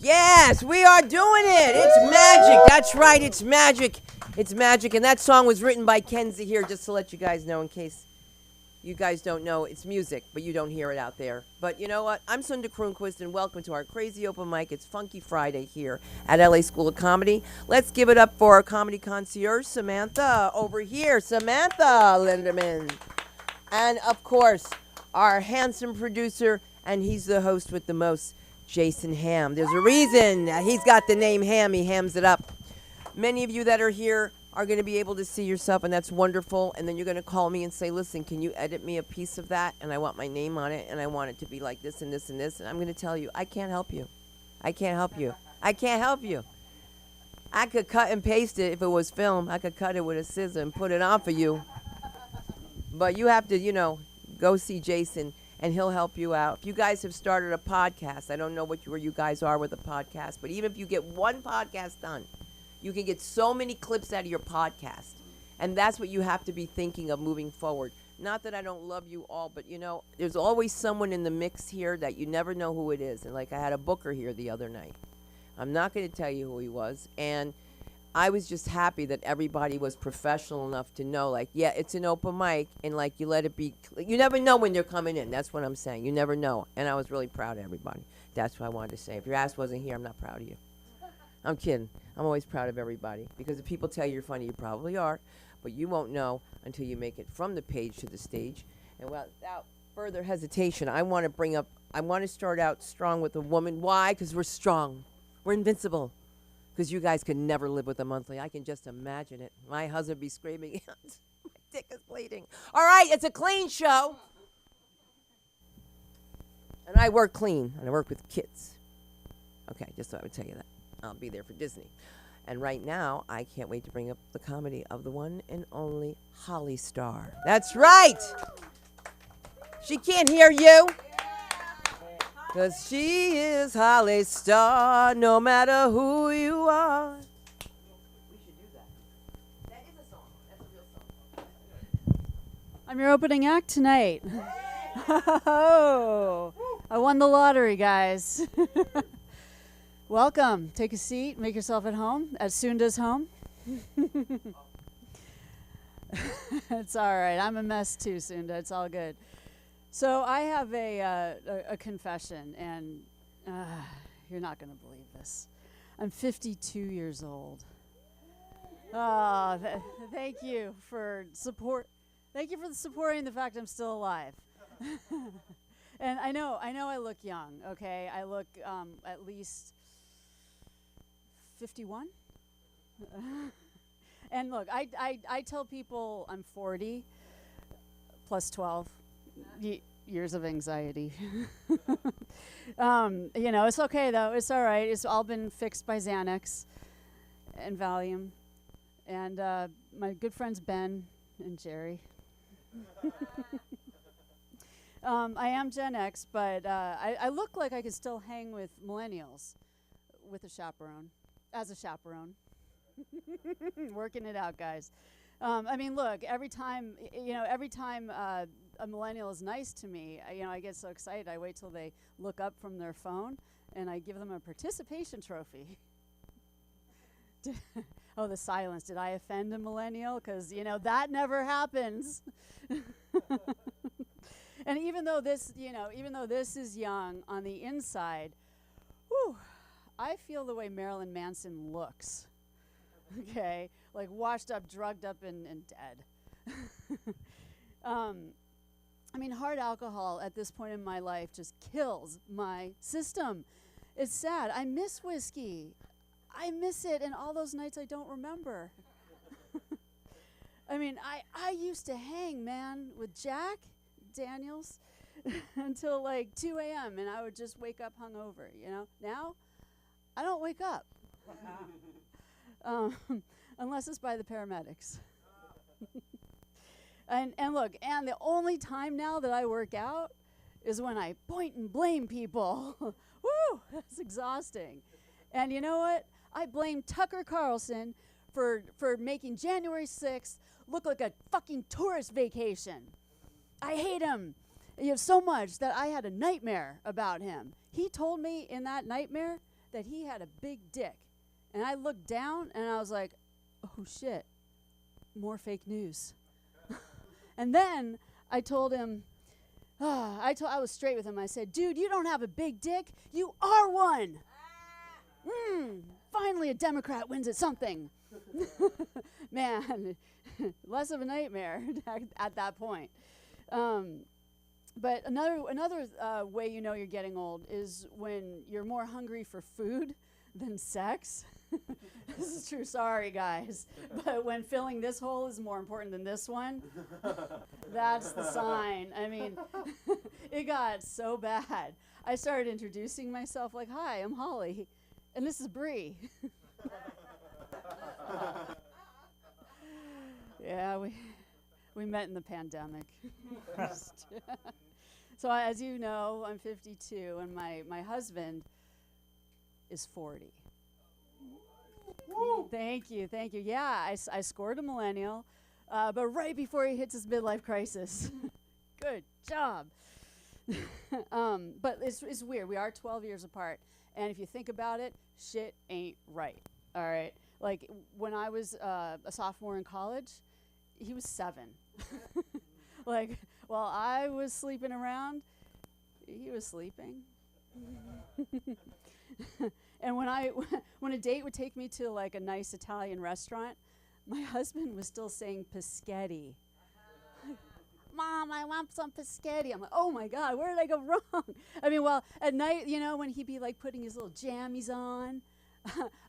Yes, we are doing it. It's magic. That's right. It's magic. It's magic. And that song was written by Kenzie here, just to let you guys know in case you guys don't know. It's music, but you don't hear it out there. But you know what? I'm Sunda Kroonquist, and welcome to our crazy open mic. It's Funky Friday here at LA School of Comedy. Let's give it up for our comedy concierge, Samantha, over here. Samantha Linderman. And, of course, our handsome producer, and he's the host with the most, Jason Ham. There's a reason he's got the name Ham. He hams it up. Many of you that are here are going to be able to see yourself, and that's wonderful. And then you're going to call me and say, listen, can you edit me a piece of that? And I want my name on it, and I want it to be like this and this and this. And I'm going to tell you, I can't help you. I can't help you. I can't help you. I could cut and paste it if it was film. I could cut it with a scissor and put it on for you. But you have to, go see Jason, and he'll help you out. If you guys have started a podcast, I don't know where you guys are with a podcast, but even if you get one podcast done, you can get so many clips out of your podcast. And that's what you have to be thinking of moving forward. Not that I don't love you all, but, there's always someone in the mix here that you never know who it is. And like I had a booker here the other night. I'm not going to tell you who he was. And I was just happy that everybody was professional enough to know, yeah, it's an open mic, and, you let it be. You never know when they're coming in. That's what I'm saying. You never know. And I was really proud of everybody. That's what I wanted to say. If your ass wasn't here, I'm not proud of you. I'm kidding. I'm always proud of everybody. Because if people tell you you're funny, you probably are. But you won't know until you make it from the page to the stage. And without further hesitation, I want to start out strong with a woman. Why? Because we're strong. We're invincible. Because you guys could never live with a monthly. I can just imagine it. My husband be screaming. My dick is bleeding. All right, it's a clean show. And I work clean, and I work with kids. Okay, just thought I would tell you that. I'll be there for Disney. And right now, I can't wait to bring up the comedy of the one and only Holly Starr. That's right. She can't hear you. Because she is Holly Starr, no matter who you are. We should do that. That is a song. That's a real song. I'm your opening act tonight. Oh, I won the lottery, guys. Welcome. Take a seat. Make yourself at home. At Sunda's home. It's all right. I'm a mess too, Sunda. It's all good. So I have a confession, and you're not going to believe this. I'm 52 years old. Thank you for support. Thank you for supporting the fact I'm still alive. And I know I look young. Okay, I look at least 51. And look, I tell people I'm 40 plus 12. Years of anxiety. It's okay though. It's all right. It's all been fixed by Xanax and Valium, and my good friends Ben and Jerry. I am Gen X, but I look like I could still hang with millennials with a chaperone, as a chaperone. Working it out, guys. Look, every time a millennial is nice to me, I get so excited. I wait till they look up from their phone, and I give them a participation trophy. Oh, the silence. Did I offend a millennial? Because, that never happens. And even though this is young on the inside, I feel the way Marilyn Manson looks. Okay? Like washed up, drugged up, and dead. Hard alcohol at this point in my life just kills my system. It's sad. I miss whiskey. I miss it, and all those nights I don't remember. I used to hang, man, with Jack Daniels until 2 a.m., and I would just wake up hungover, Now, I don't wake up. Unless it's by the paramedics. And look, and the only time now that I work out is when I point and blame people. Woo, that's exhausting. And you know what? I blame Tucker Carlson for making January 6th look like a fucking tourist vacation. I hate him. So much that I had a nightmare about him. He told me in that nightmare that he had a big dick. And I looked down and I was like, oh shit, more fake news. And then I told him, I was straight with him. I said, dude, you don't have a big dick. You are one. Finally a Democrat wins at something. Man, less of a nightmare at that point. But another way you know you're getting old is when you're more hungry for food than sex. This is true. Sorry, guys. But when filling this hole is more important than this one, that's the sign. I mean, it got so bad. I started introducing myself like, hi, I'm Holly, and this is Bree. Yeah, we met in the pandemic. So as you know, I'm 52, and my husband is 40. Woo. Thank you. Yeah, I scored a millennial, but right before he hits his midlife crisis. Good job. But it's weird. We are 12 years apart, and if you think about it, shit ain't right. All right. Like when I was a sophomore in college, he was 7. Like while I was sleeping around, he was sleeping. And when a date would take me to like a nice Italian restaurant, my husband was still saying Paschetti. Mom, I want some Paschetti. I'm like, oh my God, where did I go wrong? I mean, well, at night, you know, when he'd be like putting his little jammies on,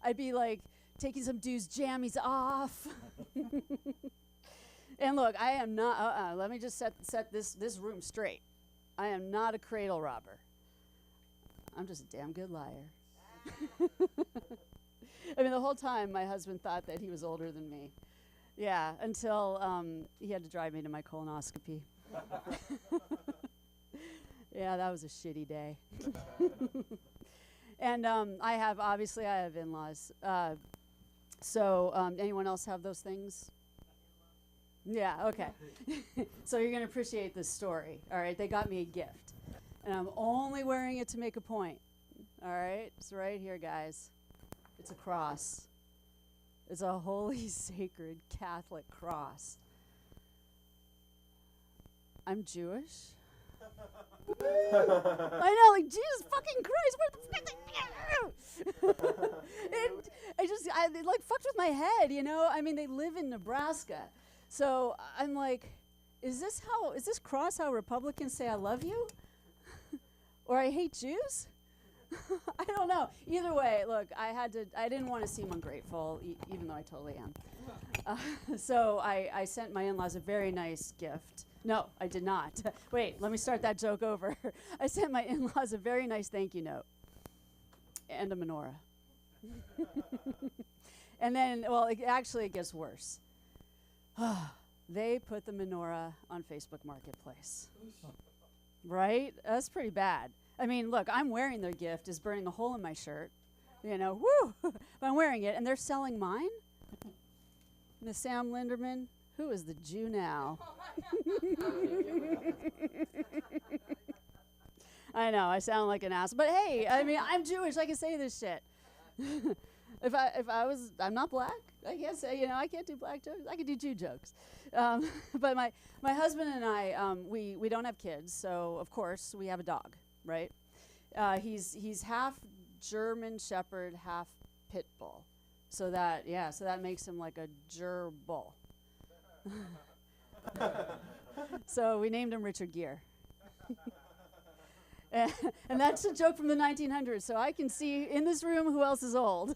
I'd be like taking some dude's jammies off. And look, I am not, let me just set this room straight. I am not a cradle robber. I'm just a damn good liar. I mean, the whole time my husband thought that he was older than me. Yeah, until he had to drive me to my colonoscopy. Yeah, that was a shitty day. And I have in-laws. So anyone else have those things? Yeah, okay. So you're going to appreciate this story. All right, they got me a gift. And I'm only wearing it to make a point. All right, it's right here, guys. It's a cross. It's a holy, sacred Catholic cross. I'm Jewish. I know, like, Jesus fucking Christ, what the fuck? It like fucked with my head, you know? I mean, they live in Nebraska. So I'm like, is this cross how Republicans say I love you? Or I hate Jews? I don't know. Either way, look, I didn't want to seem ungrateful, even though I totally am. So I sent my in-laws a very nice gift. No, I did not. Wait, let me start that joke over. I sent my in-laws a very nice thank you note and a menorah. And then, well, it gets worse. They put the menorah on Facebook Marketplace. Right? That's pretty bad. I mean, look, I'm wearing their gift. It's burning a hole in my shirt. You know, woo! But I'm wearing it, and they're selling mine? Miss Sam Linderman, who is the Jew now? I know, I sound like an ass. But hey, I mean, I'm Jewish. I can say this shit. If I was, I'm not black. I can't say, you know, I can't do black jokes. I can do Jew jokes. But my husband and I, we don't have kids, so of course we have a dog, right? He's half German Shepherd, half Pit Bull. So that makes him like a gerbil. So we named him Richard Gere. And that's a joke from the 1900s, so I can see in this room who else is old.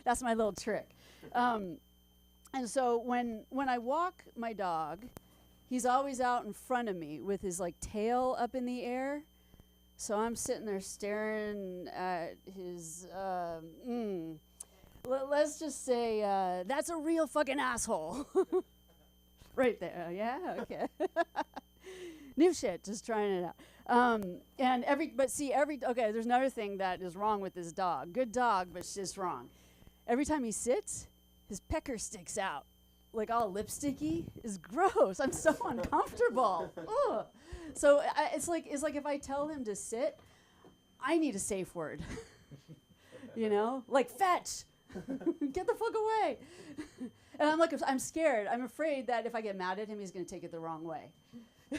That's my little trick. And so when I walk my dog, he's always out in front of me with his like tail up in the air. So I'm sitting there staring at his, let's just say, that's a real fucking asshole. Right there, yeah, okay. New shit, just trying it out. Okay, there's another thing that is wrong with this dog. Good dog, but it's just wrong. Every time he sits, his pecker sticks out, like all lipsticky. Is gross. I'm so uncomfortable. Ugh. So it's like if I tell him to sit, I need a safe word. You know, like fetch, get the fuck away. And I'm like, I'm scared. I'm afraid that if I get mad at him, he's gonna take it the wrong way.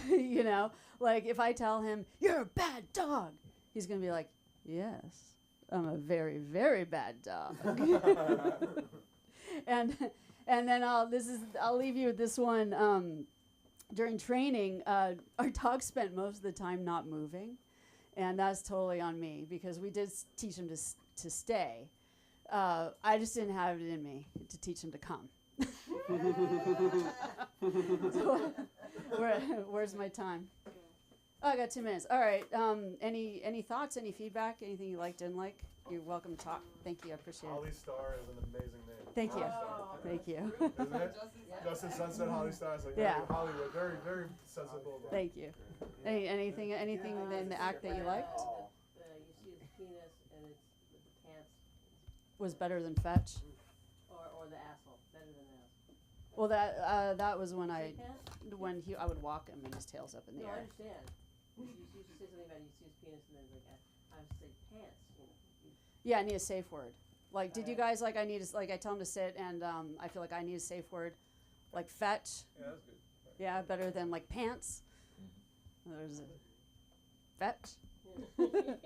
You know, like if I tell him you're a bad dog, he's gonna be like, yes, I'm a very, very bad dog. and then I'll leave you with this one. During training, our dog spent most of the time not moving, and that's totally on me because we did teach him to stay. I just didn't have it in me to teach him to come. So, where's my time? Oh, I got 2 minutes. All right. Any thoughts? Any feedback? Anything you liked, didn't like? You're welcome to talk. Thank you. I appreciate Holly it. Starr is an amazing name. Thank you. Starr. Thank you. Isn't it? Justin Sunset, Holly Starr. It's like Yeah. Hollywood. Very, very sensible. Thank you. Anything in the act that you liked You see his penis and it's with the pants was better than fetch? or the asshole. Better than asshole. Well, that was when I would walk him and his tail's up in the No, I air. understand. You used to say something about you see his penis and then like I would say pants. You know. Yeah, I need a safe word. Like, did you guys I tell him to sit and I feel like I need a safe word, like fetch. Yeah, that's good. Yeah, better than like pants. There's a fetch.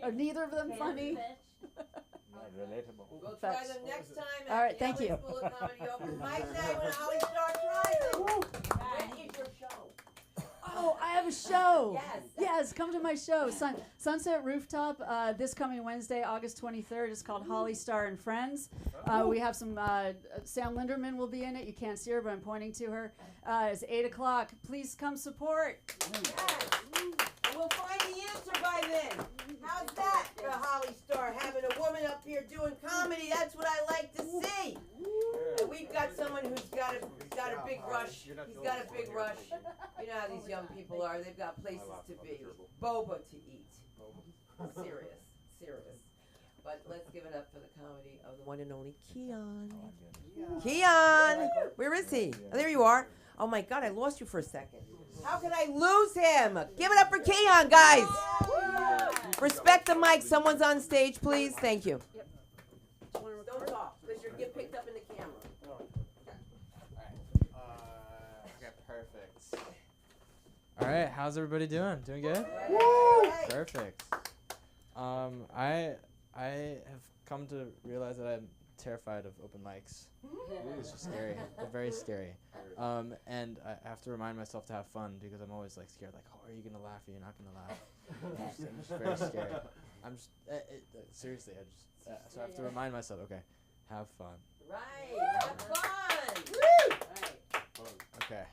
Are neither of them funny? Not relatable. We'll try Fetch. them next time. All at right, the thank LA you. School of Comedy Open Mic Night when Holly Starr tries it. When is your show? Oh, I have a show. Yes. Yes, come to my show. Sunset Rooftop this coming Wednesday, August 23rd. It's called Holly Starr and Friends. We have some, Sam Linderman will be in it. You can't see her, but I'm pointing to her. It's 8 o'clock. Please come support. Yes. And we'll find the answer by then. How's that, Holly Starr? Having a woman up here doing comedy, that's what I like to see. And we've got someone who's got a big rush. He's got a big rush. You know how these young people are. They've got places to be. Boba to eat. Serious. But let's give it up for the comedy of the one and only Keon. Keon! Where is he? Oh, there you are. Oh my God, I lost you for a second. How could I lose him? Give it up for Keon, guys. Respect the mic. Someone's on stage, please. Thank you. Don't talk, because you're getting picked up in the camera. Okay, perfect. All right, how's everybody doing? Doing good? Right. Perfect. I have come to realize that I'm terrified of open mics. It's just scary. They're very scary. And I have to remind myself to have fun because I'm always like scared. Like, oh, are you gonna laugh? Are you not gonna laugh? I'm just very scared. I'm just seriously. So I have to remind myself. Okay, have fun. Right. Have fun. Right. Okay.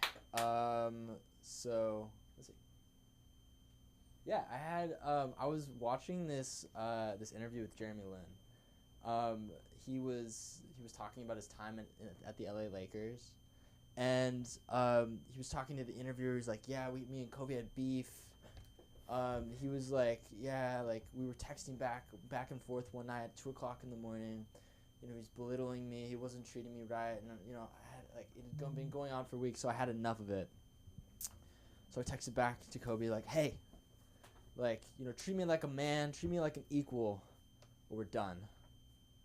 So let's see. Yeah, I was watching this interview with Jeremy Lin. He was talking about his time at the LA Lakers, and he was talking to the interviewer. He's like, yeah, me and Kobe had beef. He was like, yeah, like we were texting back and forth one night at 2:00 in the morning. You know, he's belittling me. He wasn't treating me right, and you know, it had been going on for weeks, so I had enough of it. So I texted back to Kobe like, hey, like, you know, treat me like a man, treat me like an equal, or we're done.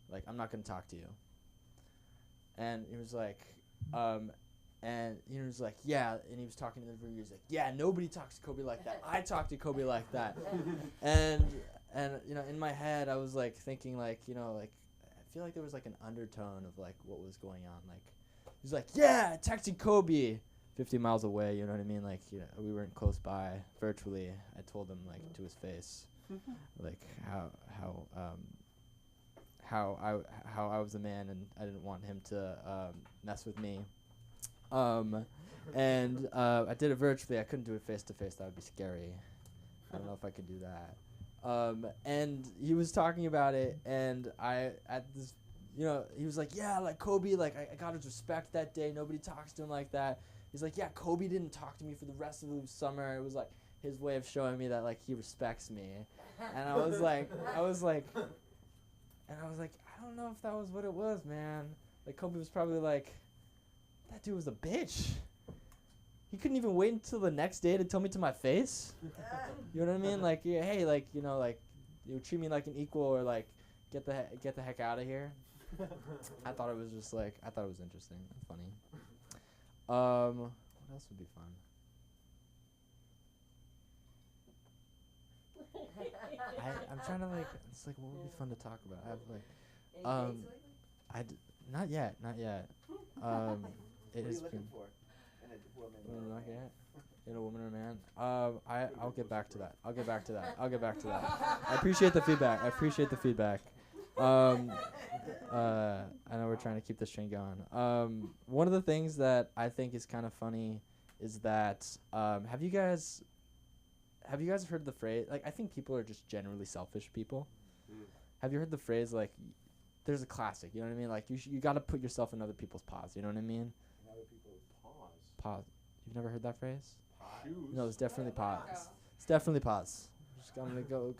Like, I'm not gonna talk to you. And he was like, and he was like, yeah, and he was talking to the interviewer. He was like, yeah, nobody talks to Kobe like that. I talk to Kobe like that. and you know, in my head, I was like thinking like, you know, like I feel like there was like an undertone of like what was going on. Like, he's like, yeah, texting Kobe 50 miles away. You know what I mean? Like, you know, we weren't close by virtually. I told him like to his face, like how I was a man and I didn't want him to mess with me. And I did it virtually. I couldn't do it face to face. That would be scary. I don't know if I could do that. And he was talking about it, and he was like, yeah, like Kobe, like I got his respect that day. Nobody talks to him like that. He's like, yeah, Kobe didn't talk to me for the rest of the summer. It was like his way of showing me that like he respects me. And I was like, I don't know if that was what it was, man. Like Kobe was probably like, that dude was a bitch. He couldn't even wait until the next day to tell me to my face. You know what I mean? Like, yeah, hey, like, you know, like, you treat me like an equal, or like, get the heck out of here. I thought it was just like I thought it was interesting, and funny. What else would be fun? I'm trying to like. It's like what would be fun to talk about. I have like, not yet. It What has are you been. looking for in a woman? Not yet. In a woman or a man? I'll get back to that. I'll get back to that. I appreciate the feedback. I know we're trying to keep this train going. One of the things that I think is kind of funny is that have you guys heard the phrase, like, I think people are just generally selfish people. Have you heard the phrase, like, there's a classic, you know what I mean? Like, you got to put yourself in other people's paws, you know what I mean? In other people's paws. Pause. You've never heard that phrase? Shoes. No, it's definitely pause. It's definitely pause. Just gonna go.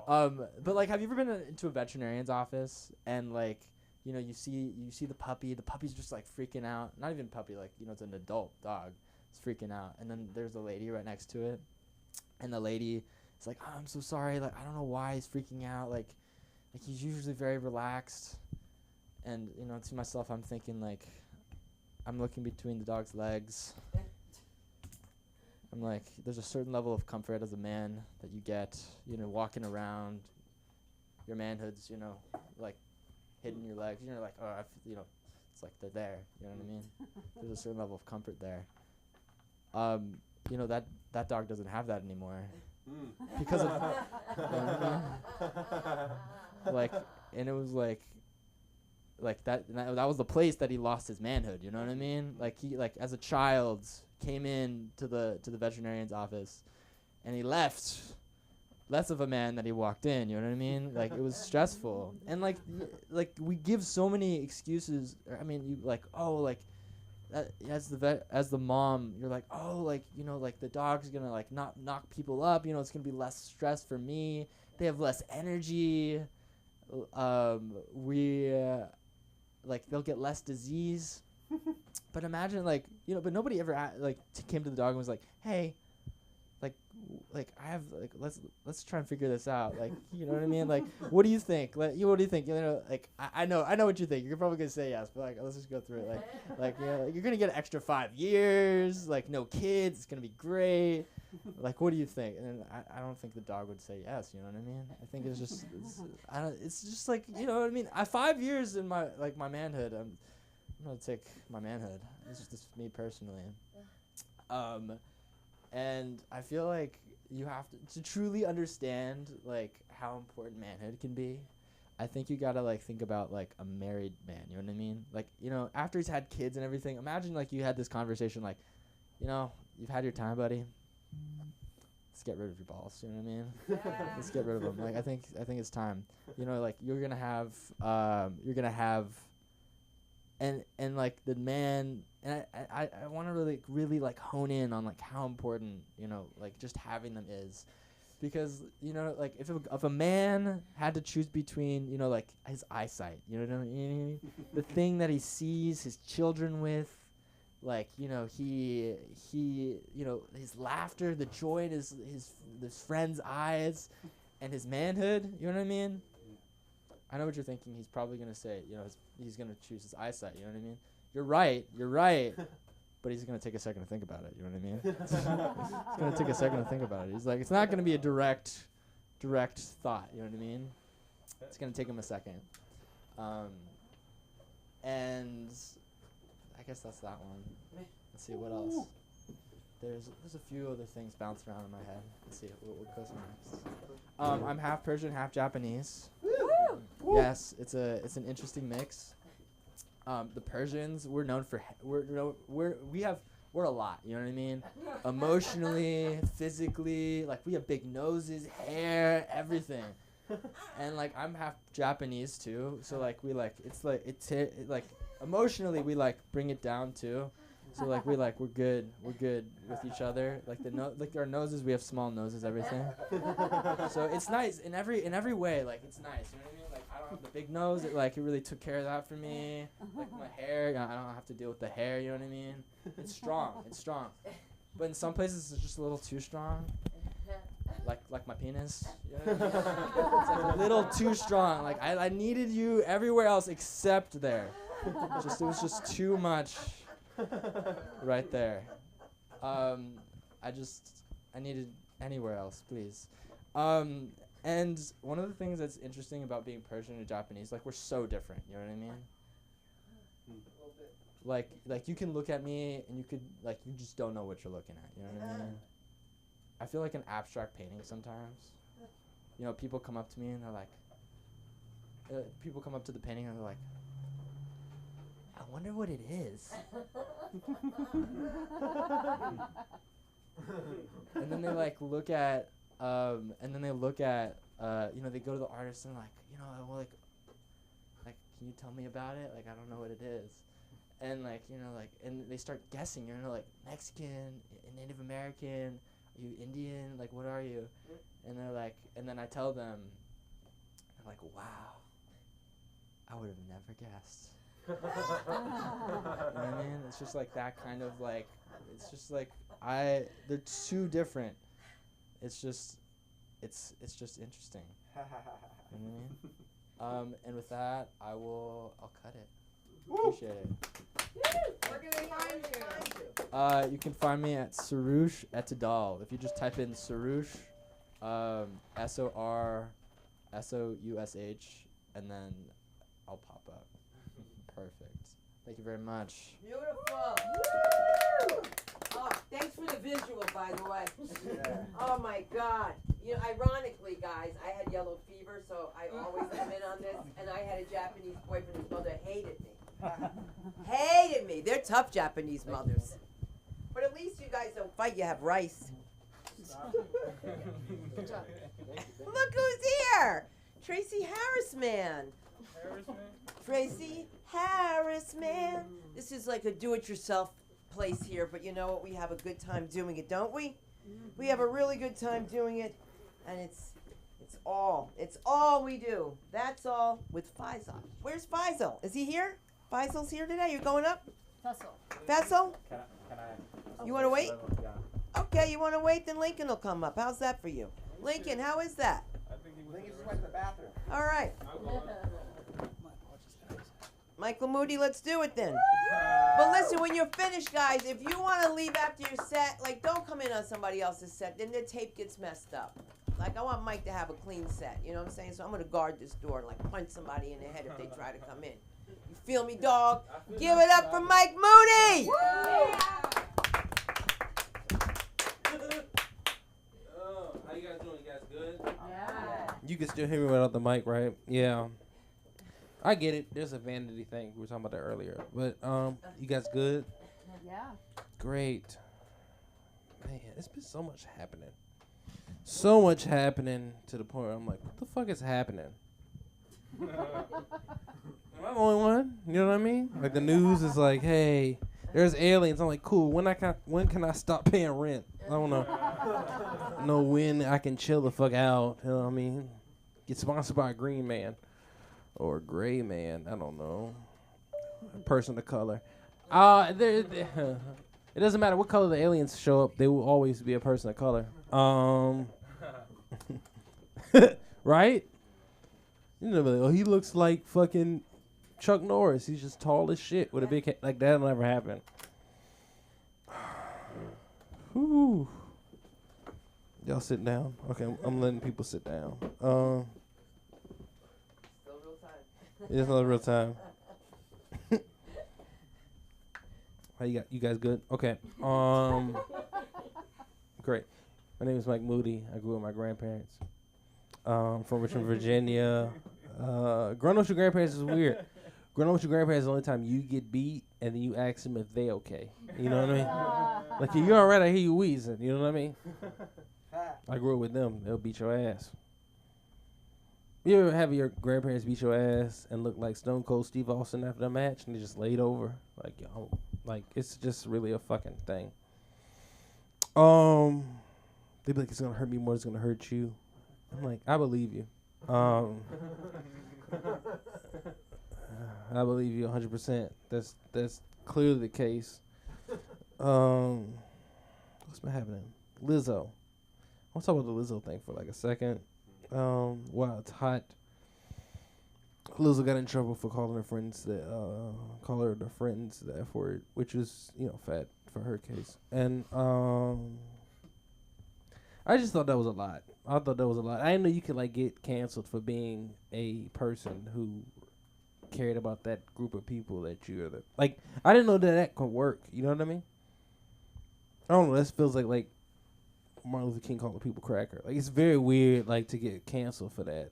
But like, have you ever been into a veterinarian's office and like, you know, you see the puppy. The puppy's just like freaking out. Not even puppy, like, you know, it's an adult dog. It's freaking out, and then there's a lady right next to it, and the lady is like, oh, I'm so sorry. Like, I don't know why he's freaking out. Like he's usually very relaxed. And you know, to myself, I'm thinking like, I'm looking between the dog's legs. I'm like, there's a certain level of comfort as a man that you get, you know, walking around. Your manhood's, you know, like hitting your legs. You're like, oh, you know, it's like they're there. You know what I mean? There's a certain level of comfort there. You know, that dog doesn't have that anymore because of, you know what I mean? Like, and it was like that was the place that he lost his manhood. You know what I mean? Like he, like as a child, came in to the veterinarian's office, and he left less of a man than he walked in. You know what I mean? Like, it was stressful, and like we give so many excuses. I mean, you like, oh, like as the mom, you're like, oh, like, you know, like the dog's gonna like not knock people up. You know, it's gonna be less stress for me. They have less energy. Like they'll get less disease. But imagine, like, you know, but nobody ever came to the dog and was like, hey, like I have, like, let's try and figure this out. Like, you know what I mean? Like, what do you think? What do you think? You know, like, I know what you think. You're probably gonna say yes, but like, let's just go through it. Like, yeah, like, you're gonna get an extra 5 years. Like, no kids. It's gonna be great. Like, what do you think? And I don't think the dog would say yes. You know what I mean? I think it's just, it's just like, you know what I mean? 5 years in my manhood. I'm gonna take my manhood. It's just me personally. And I feel like you have to truly understand like how important manhood can be. I think you gotta like think about like a married man. You know what I mean? Like, you know, after he's had kids and everything. Imagine like you had this conversation like, you know, you've had your time, buddy. Let's get rid of your balls. You know what I mean? Yeah. Let's get rid of them. Like, I think it's time. You know, like you're gonna have and like the man, and I want to really like hone in on like how important, you know, like just having them is, because, you know, like if a man had to choose between, you know, like his eyesight, you know what I mean, the thing that he sees his children with, like, you know, he you know, his laughter, the joy in his friend's eyes, and his manhood, you know what I mean? I know what you're thinking. He's probably going to say, you know, he's going to choose his eyesight. You know what I mean? You're right. But he's going to take a second to think about it. You know what I mean? He's going to take a second to think about it. He's like, it's not going to be a direct thought. You know what I mean? It's going to take him a second. And I guess that's that one. Let's see, what else? There's a few other things bouncing around in my head. Let's see, what goes next? I'm half Persian, half Japanese. Yes, it's an interesting mix. The Persians, we're known for we're a lot. You know what I mean? Emotionally, physically, like we have big noses, hair, everything. And like I'm half Japanese too, so like we like like emotionally we like bring it down too. So like we're good with each other. Like like our noses, we have small noses, everything. So it's nice in every way. Like it's nice. You know what I mean? Like I don't have the big nose. It really took care of that for me. Like my hair, I don't have to deal with the hair. You know what I mean? It's strong. But in some places it's just a little too strong. like my penis. You know? It's like a little too strong. Like I needed you everywhere else except there. It was just too much right there. I needed anywhere else, please. And one of the things that's interesting about being Persian and Japanese, like we're so different. You know what I mean? Like you can look at me and you just don't know what you're looking at. You know what I mean? I feel like an abstract painting sometimes. You know, people come up to me and they're like, people come up to the painting and they're like, I wonder what it is. And then they look at, you know, they go to the artist and like, you know, well, like, can you tell me about it? Like, I don't know what it is. And like, you know, like, and they start guessing, you know, like Mexican, Native American, are you Indian? Like, what are you? And they're like, and then I tell them, they're like, wow, I would have never guessed. You know what I mean? It's just like that kind of like, it's just like, they're too different. It's just interesting. You know what I mean? And with that, I'll cut it. Appreciate it. Where can they find you? You can find me at Sarouche Etidal. If you just type in Sarouche, SORSOUSH, and then I'll pop up. Perfect. Thank you very much. Beautiful. Oh, thanks for the visual, by the way. Oh my God. You know, ironically, guys, I had yellow fever, so I always come in on this, and I had a Japanese boyfriend whose mother hated me. Hated me. They're tough Japanese mothers. But at least you guys don't fight. You have rice. Look who's here. Tracy Harris, man. Tracy Harris, man. This is like a do-it-yourself place here, but you know what? We have a good time doing it, don't we? We have a really good time doing it, and it's all we do. That's all with Faisal. Where's Faisal? Is he here? Faisal's here today. You're going up? Faisal? Can I? You want to wait? Yeah. Okay, you want to wait? Then Lincoln will come up. How's that for you? Lincoln, how is that? I think he I think he just went to the bathroom. All right. Michael Moody, let's do it then. But listen, when you're finished, guys, if you want to leave after your set, like, don't come in on somebody else's set. Then the tape gets messed up. Like, I want Mike to have a clean set. You know what I'm saying? So I'm going to guard this door and, like, punch somebody in the head if they try to come in. You feel me, dog? Give it up for Mike Moody! How you guys doing? You guys good? Yeah. You can still hear me without the mic, right? Yeah. I get it. There's a vanity thing. We were talking about that earlier. But you guys good? Yeah. Great. Man, it's been so much happening. So much happening to the point where I'm like, what the fuck is happening? Am I the only one? You know what I mean? Like the news is like, hey, there's aliens. I'm like, cool. When can I stop paying rent? I don't know when I can chill the fuck out. You know what I mean? Get sponsored by a green man or a gray man. I don't know. A person of color. It doesn't matter what color the aliens show up. They will always be a person of color. Right? You know, like, oh, he looks like fucking Chuck Norris. He's just tall as shit with a big head. Like, that'll never happen. Whew. Y'all sit down. Okay, I'm letting people sit down. Still real time. It's not real time. How you guys good? Okay. Great. My name is Mike Moody. I grew up with my grandparents. From Richmond, Virginia. Growing up with your grandparents is weird. Growing up with your grandparents is the only time you get beat, and then you ask them if they okay. You know what I mean? Like, if you're all right, I hear you wheezing. You know what I mean? I grew up with them. They'll beat your ass. You ever have your grandparents beat your ass and look like Stone Cold Steve Austin after the match, and they just laid over? Like, yo, like, it's just really a fucking thing. They be like, it's gonna hurt me more than it's gonna hurt you. I'm like, I believe you. I believe you 100%. That's clearly the case. What's been happening? Lizzo. I'll talk about the Lizzo thing for like a second. Wow, it's hot. Lizzo got in trouble for calling her friends the F word, which is, fat for her case. And I just thought that was a lot. I didn't know you could like get canceled for being a person who cared about that group of people that you're like. I didn't know that could work. You know what I mean? I don't know. This feels like Martin Luther King called people cracker. Like, it's very weird, like, to get canceled for that.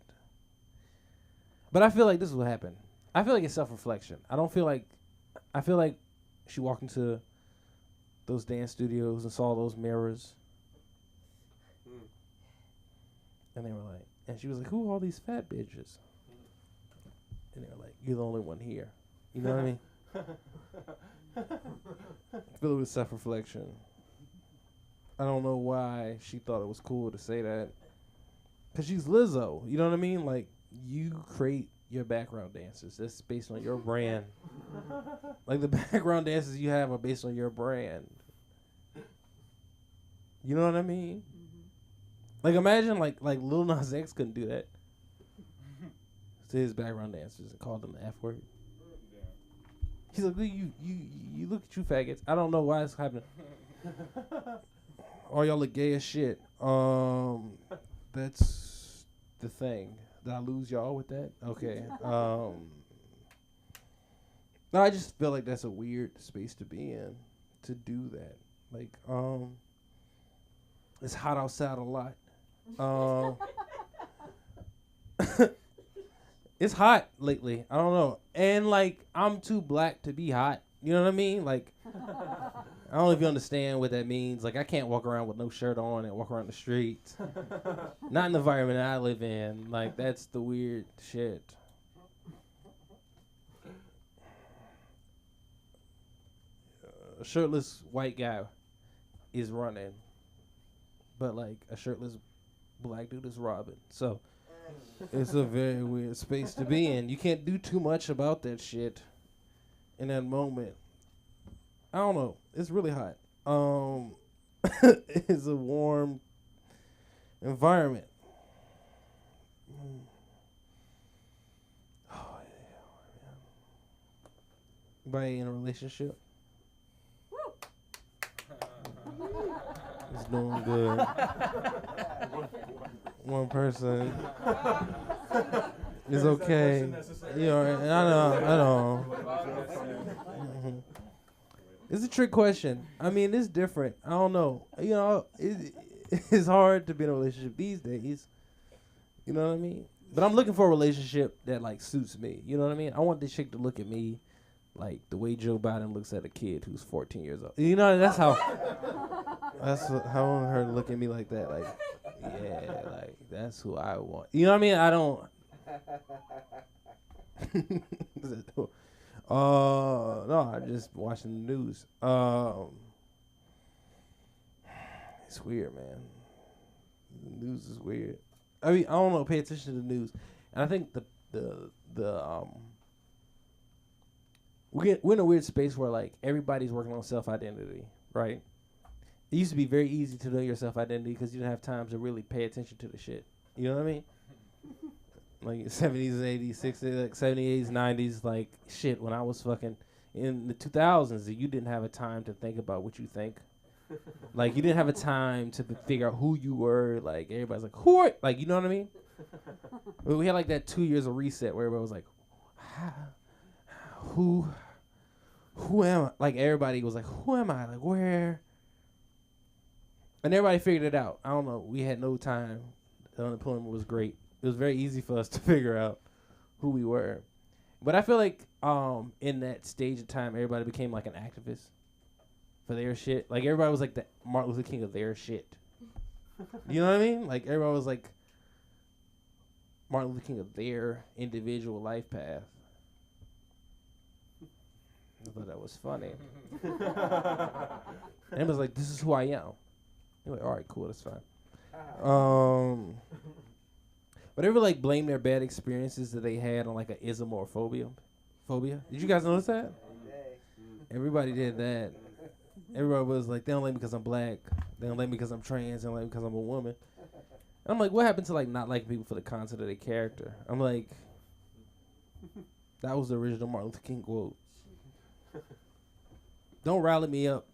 But I feel like this is what happened. I feel like it's self-reflection. I feel like she walked into those dance studios and saw those mirrors. And they were like, and she was like, who are all these fat bitches? And they were like, you're the only one here. You know what I mean? I feel it was self-reflection. I don't know why she thought it was cool to say that. Because she's Lizzo. You know what I mean? Like, you create your background dances. That's based on your brand. Like, the background dances you have are based on your brand. You know what I mean? Like, imagine, like Lil Nas X couldn't do that to his background dancers and called them the F word. He's like, you look at you faggots. I don't know why it's happening. All y'all look gay as shit. That's the thing. Did I lose y'all with that? Okay. No, I just feel like that's a weird space to be in, to do that. Like, it's hot outside a lot. It's hot lately. I don't know. And, like, I'm too black to be hot. You know what I mean? Like, I don't know if you understand what that means. Like, I can't walk around with no shirt on and walk around the streets. Not in the environment that I live in. Like, that's the weird shit. A shirtless white guy is running, but, like, a shirtless black dude is robbing. So, it's a very weird space to be in. You can't do too much about that shit in that moment. I don't know. It's really hot. It's a warm environment. Oh, yeah. Anybody in a relationship? It's doing good. One person is okay. You know, I know. Mm-hmm. It's a trick question. I mean, it's different. I don't know. You know, it's hard to be in a relationship these days. You know what I mean? But I'm looking for a relationship that, like, suits me. You know what I mean? I want this chick to look at me like the way Joe Biden looks at a kid who's 14 years old. You know, that's how I want her to look at me like that. Like, yeah, like, that's who I want. You know what I mean? I don't. No, I'm just watching the news. It's weird, man. The news is weird. I mean, I don't know. Pay attention to the news, and I think we're in a weird space where, like, everybody's working on self-identity, right? It used to be very easy to know your self-identity because you didn't have time to really pay attention to the shit. You know what I mean? Like 70s and 80s, 60s, like 70s, 90s, like, shit, when I was fucking in the 2000s, you didn't have a time to think about what you think. Like, you didn't have a time to figure out who you were. Like, everybody's like, who are, like, you know what I mean? But we had, like, that 2 years of reset where everybody was like, who am I? Like, everybody was like, who am I? Like, where? And everybody figured it out. I don't know. We had no time. The unemployment was great. It was very easy for us to figure out who we were. But I feel like in that stage of time, everybody became like an activist for their shit. Like, everybody was like the Martin Luther King of their shit. You know what I mean? Like, everybody was like Martin Luther King of their individual life path. I thought that was funny. And it was like, this is who I am. You're like, all right, cool, that's fine. But ever, like, blame their bad experiences that they had on, like, an ism or phobia? Did you guys notice that? Everybody did that. Everybody was like, they don't like me because I'm black. They don't like me because I'm trans. They don't like me because I'm a woman. And I'm like, what happened to like not liking people for the content of their character? I'm like, that was the original Martin Luther King quote. Don't rally me up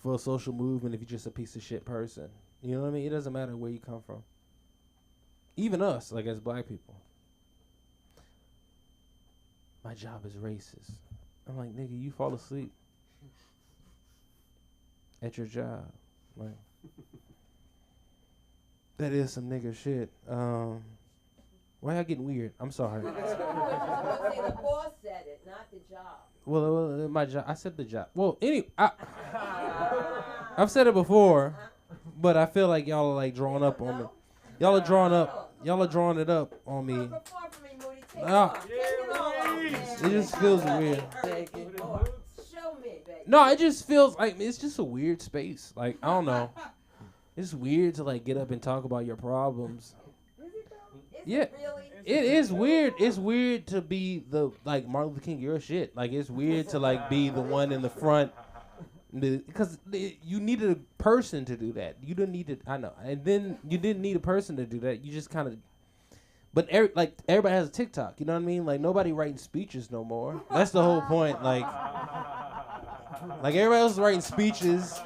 for a social movement if you're just a piece of shit person. You know what I mean? It doesn't matter where you come from. Even us, like as black people. My job is racist. I'm like, nigga, you fall asleep at your job. Like, that is some nigga shit. Why y'all getting weird? I'm sorry. The boss said it, not the job. Well, my job. I said the job. Well, anyway, I've said it before, but I feel like y'all are like drawing up on me. Y'all are drawing up. Y'all are drawing it up on me. Perform for me, Moody. Take it off. Take it all off, man. It just feels weird. Show me, baby. No, it just feels like it's just a weird space. Like, I don't know. It's weird to like get up and talk about your problems. Yeah. Really? It is weird. It's weird to be the like Martin Luther King, you're shit. Like it's weird to like be the one in the front because you needed a person to do that. You didn't need to. I know, and then you didn't need a person to do that. You just kind of. But like everybody has a TikTok. You know what I mean? Like nobody writing speeches no more. That's the whole point. Like everybody else is writing speeches,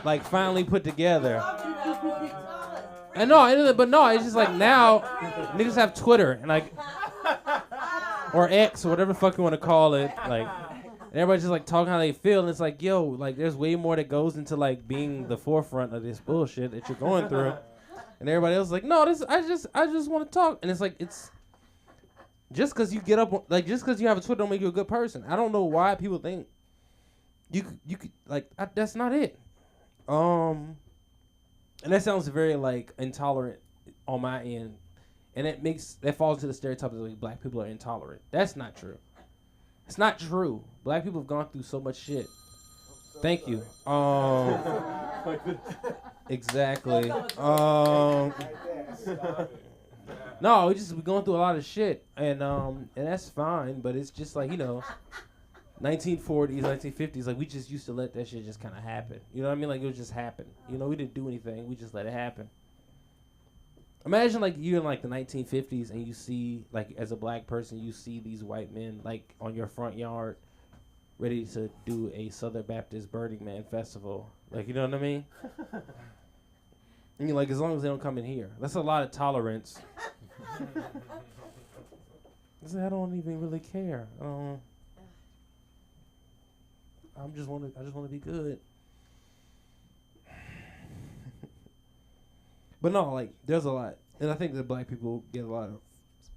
like finally put together. And no, but no, it's just like now niggas have Twitter and like or X or whatever the fuck you want to call it. Like and everybody's just like talking how they feel, and it's like, yo, like there's way more that goes into like being the forefront of this bullshit that you're going through. And everybody else is like, no, I just want to talk. And it's like it's just because you get up like just because you have a Twitter don't make you a good person. I don't know why people think you could like that's not it. And that sounds very like intolerant on my end, and that falls into the stereotype that like, black people are intolerant. That's not true. It's not true. Black people have gone through so much shit. Thank you. Exactly. No, we're going through a lot of shit, and that's fine. But it's just like 1940s, 1950s, like we just used to let that shit just kind of happen. You know what I mean? Like it would just happen. We didn't do anything. We just let it happen. Imagine like you in like the 1950s and you see like as a black person you see these white men like on your front yard ready to do a Southern Baptist Burning Man festival. Like you know what I mean? I mean like as long as they don't come in here. That's a lot of tolerance. I don't even really care. I just want to be good. But no, like there's a lot, and I think that black people get a lot of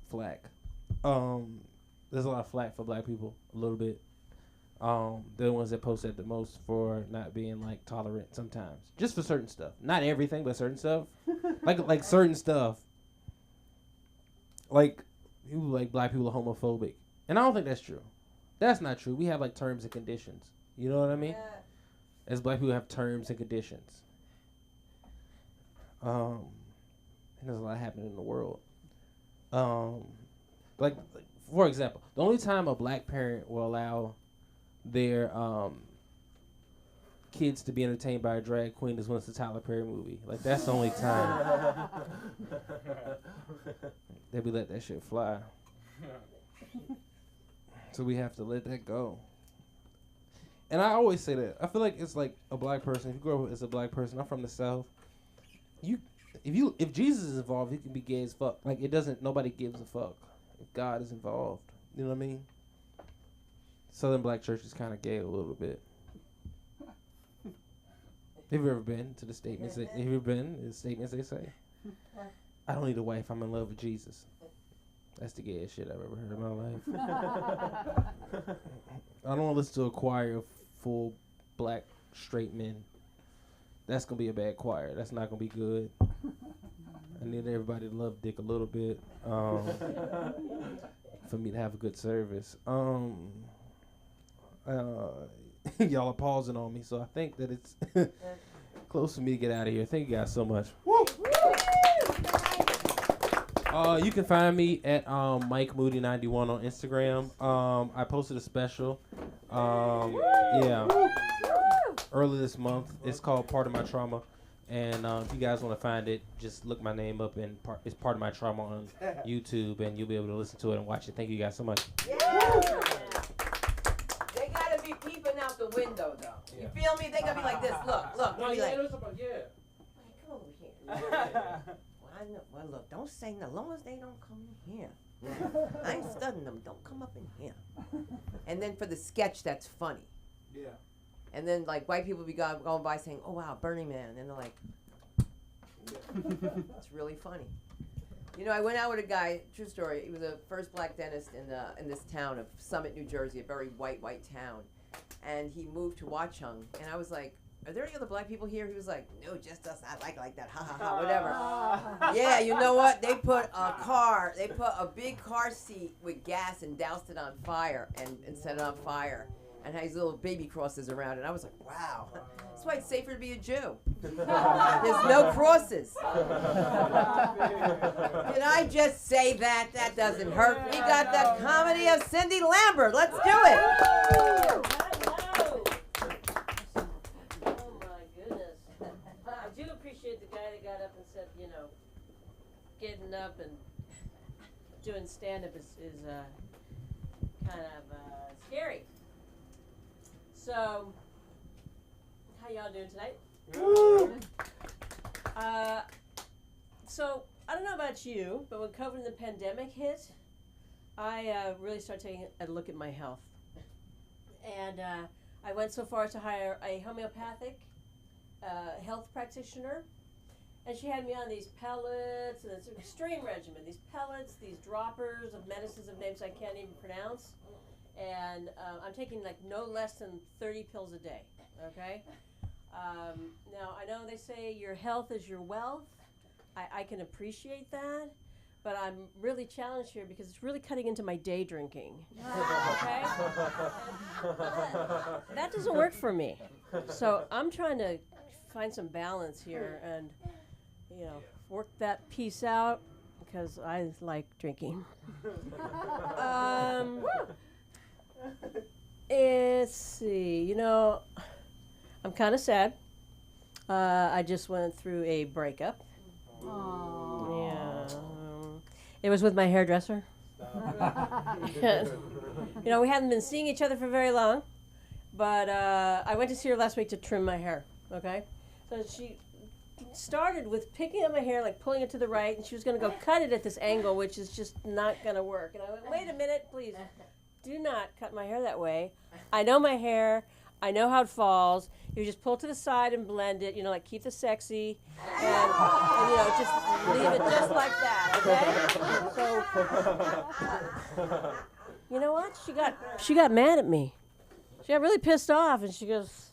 flack. There's a lot of flack for black people, a little bit. They're the ones that post it the most for not being like tolerant sometimes, just for certain stuff. Not everything, but certain stuff. like certain stuff. Like people like black people are homophobic, and I don't think that's true. That's not true. We have like terms and conditions. You know what I mean? Yeah. As black people have terms and conditions. And there's a lot happening in the world. Like for example, the only time a black parent will allow their kids to be entertained by a drag queen is when it's a Tyler Perry movie. Like that's the only time. They be let that shit fly. So we have to let that go. And I always say that. I feel like it's like a black person. If you grow up as a black person, I'm from the South. If Jesus is involved, he can be gay as fuck. Like nobody gives a fuck if God is involved. You know what I mean? Southern black church is kind of gay a little bit. Have you ever been to the statements? Have you ever been to the statements they say? I don't need a wife. I'm in love with Jesus. That's the gayest shit I've ever heard in my life. I don't want to listen to a choir of full black straight men. That's going to be a bad choir. That's not going to be good. I need everybody to love dick a little bit for me to have a good service. Y'all are pausing on me, so I think that it's close for me to get out of here. Thank you guys so much. Woo! You can find me at Mike Moody 91 on Instagram. I posted a special. Early this month. It's called Part of My Trauma, And if you guys want to find it, just look my name up, and it's part of my trauma on YouTube, and you'll be able to listen to it and watch it. Thank you guys so much. Yeah. They gotta be peeping out the window, though. You feel me? They gotta be like this. Look. No, Be yeah, like, it was about, yeah. come over here. Well, I know. Well, look, don't say nothing. As long as they don't come in here. I ain't studying them. Don't come up in here. And then for the sketch, that's funny. Yeah. And then, like, white people be going by saying, oh, wow, Burning Man. And they're like, it's really funny. You know, I went out with a guy, true story. He was the first black dentist in this town of Summit, New Jersey, a very white town. And he moved to Watchung. And I was like, are there any other black people here? He was like, no, just us. I like that. Ha, ha, ha, whatever. Yeah, you know what? They put a big car seat with gas and doused it on fire and set it on fire. And had these little baby crosses around it. I was like, wow. That's why it's safer to be a Jew. There's no crosses. Did I just say that? That doesn't hurt. We got the comedy of Cindy Lambert. Let's do it. Oh my goodness. I do appreciate the guy that got up and said, you know, getting up and doing stand-up is kind of scary. So, how y'all doing tonight? So, I don't know about you, but when COVID and the pandemic hit, I really started taking a look at my health. And I went so far as to hire a homeopathic health practitioner. And she had me on these pellets, and it's an extreme regimen. These pellets, these droppers of medicines of names I can't even pronounce. And I'm taking like no less than 30 pills a day, okay? Now, I know they say your health is your wealth. I can appreciate that, but I'm really challenged here because it's really cutting into my day drinking, okay? That doesn't work for me. So I'm trying to find some balance here and, you know, work that piece out because I like drinking. Let's see, you know, I'm kind of sad. I just went through a breakup. Aww. Yeah. It was with my hairdresser. You know, we haven't been seeing each other for very long, but I went to see her last week to trim my hair, okay? So she started with picking up my hair, like pulling it to the right, and she was going to go cut it at this angle, which is just not going to work. And I went, wait a minute, please. Do not cut my hair that way. I know my hair. I know how it falls. You just pull to the side and blend it, you know, like keep it sexy. And you know, just leave it just like that, okay? So, you know what? She got mad at me. She got really pissed off, and she goes,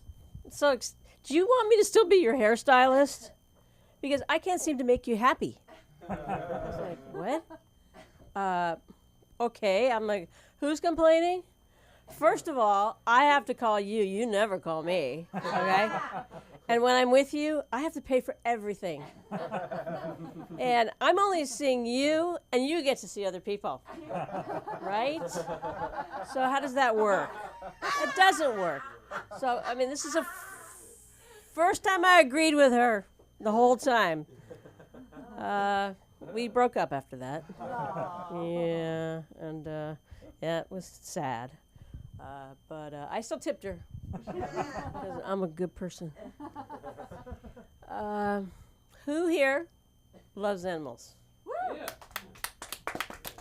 do you want me to still be your hairstylist? Because I can't seem to make you happy. I was like, what? Okay. I'm like, who's complaining? First of all, I have to call you. You never call me, okay? And when I'm with you, I have to pay for everything. And I'm only seeing you, and you get to see other people, right? So how does that work? It doesn't work. So, I mean, this is the first time I agreed with her the whole time. We broke up after that. Yeah, and yeah, it was sad. But I still tipped her because I'm a good person. Who here loves animals? Yeah.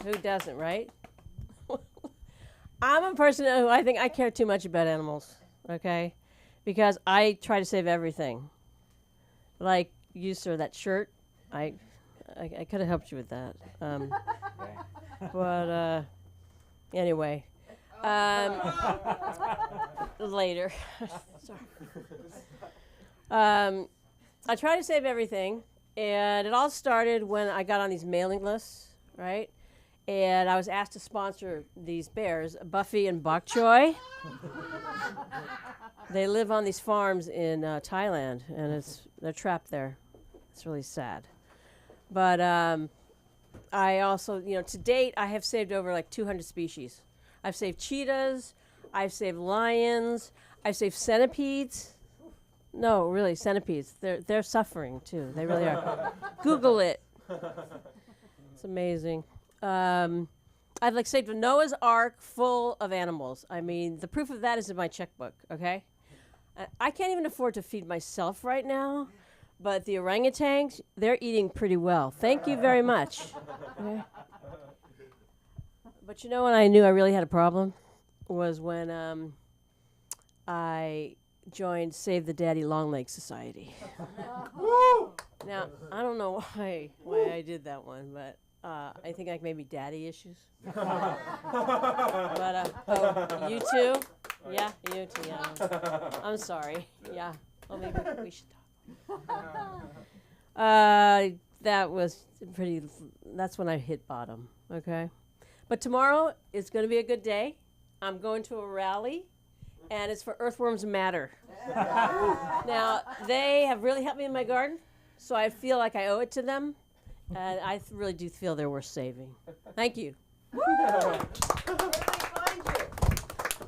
Who doesn't, right? I'm a person who I think I care too much about animals, okay? Because I try to save everything. Like you, sir, that shirt, I could have helped you with that. But anyway. Later. Sorry. I try to save everything, and it all started when I got on these mailing lists, right? And I was asked to sponsor these bears, Buffy and Bok Choy. They live on these farms in Thailand, and they're trapped there. It's really sad. But I also, you know, to date, I have saved over like 200 species. I've saved cheetahs, I've saved lions, I've saved centipedes. No, really, centipedes. They're suffering too. They really are. Google it. It's amazing. I've like saved a Noah's Ark full of animals. I mean, the proof of that is in my checkbook. Okay, I can't even afford to feed myself right now, but the orangutans, they're eating pretty well. Thank you very much. Okay. But you know when I knew I really had a problem was when I joined Save the Daddy Long Leg Society. Now, I don't know why I did that one, but I think like maybe daddy issues. But oh, you too? Yeah, you too. Yeah. I'm sorry. Yeah. Well, maybe we should talk. That was pretty. That's when I hit bottom. Okay. But tomorrow is going to be a good day. I'm going to a rally, and it's for Earthworms Matter. Now, they have really helped me in my garden, so I feel like I owe it to them, and I really do feel they're worth saving. Thank you.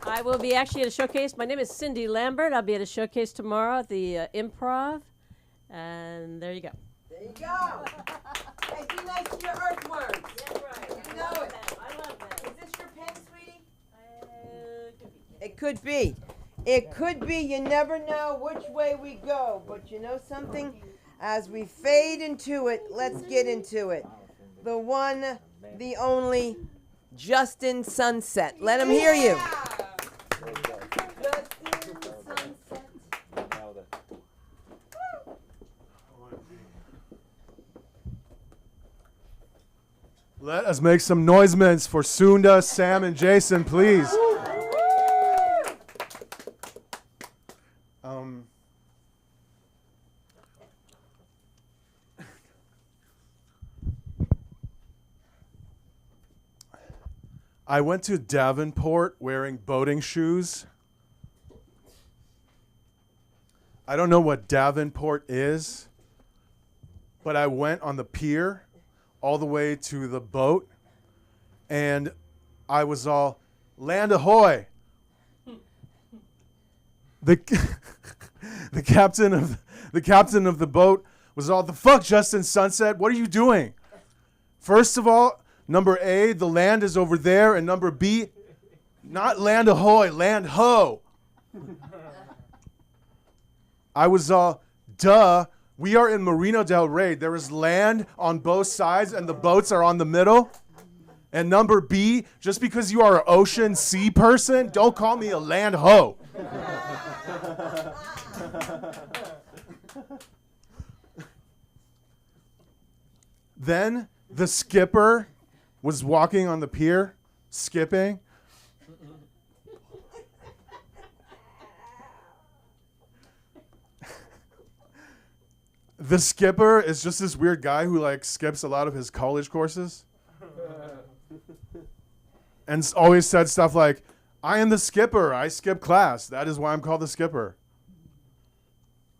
I will be actually at a showcase. My name is Cindy Lambert. I'll be at a showcase tomorrow at the Improv, and there you go. There you go. Hey, be nice to your earthworms. That's right. You know it. I love that. Is this your pen, sweetie? It could be. It could be. You never know which way we go. But you know something? As we fade into it, let's get into it. The one, the only, Justin Sunset. Let him hear you. Justin Sunset. Nailed it. Let us make some noisements for Sunda, Sam, and Jason, please. I went to Davenport wearing boating shoes. I don't know what Davenport is, but I went on the pier all the way to the boat, and I was all, land ahoy. The captain of the boat was all, the fuck, Justin Sunset, what are you doing? First of all, number A, the land is over there, and number B, not land ahoy, land ho. I was all, duh. We are in Marina del Rey. There is land on both sides, and the boats are on the middle. And number B, just because you are an ocean sea person, don't call me a land hoe. Then the skipper was walking on the pier, skipping. The skipper is just this weird guy who like skips a lot of his college courses. And always said stuff like, I am the skipper, I skip class. That is why I'm called the skipper.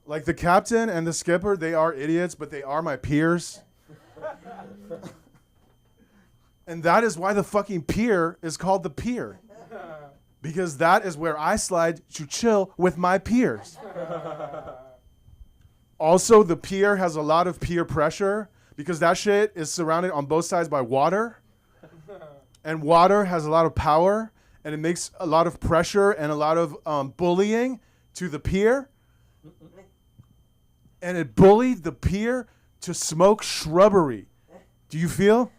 Like the captain and the skipper, they are idiots, but they are my peers. And that is why the fucking pier is called the pier. Because that is where I slide to chill with my peers. Also, the pier has a lot of peer pressure because that shit is surrounded on both sides by water. And water has a lot of power, and it makes a lot of pressure and a lot of bullying to the pier. And it bullied the pier to smoke shrubbery. Do you feel?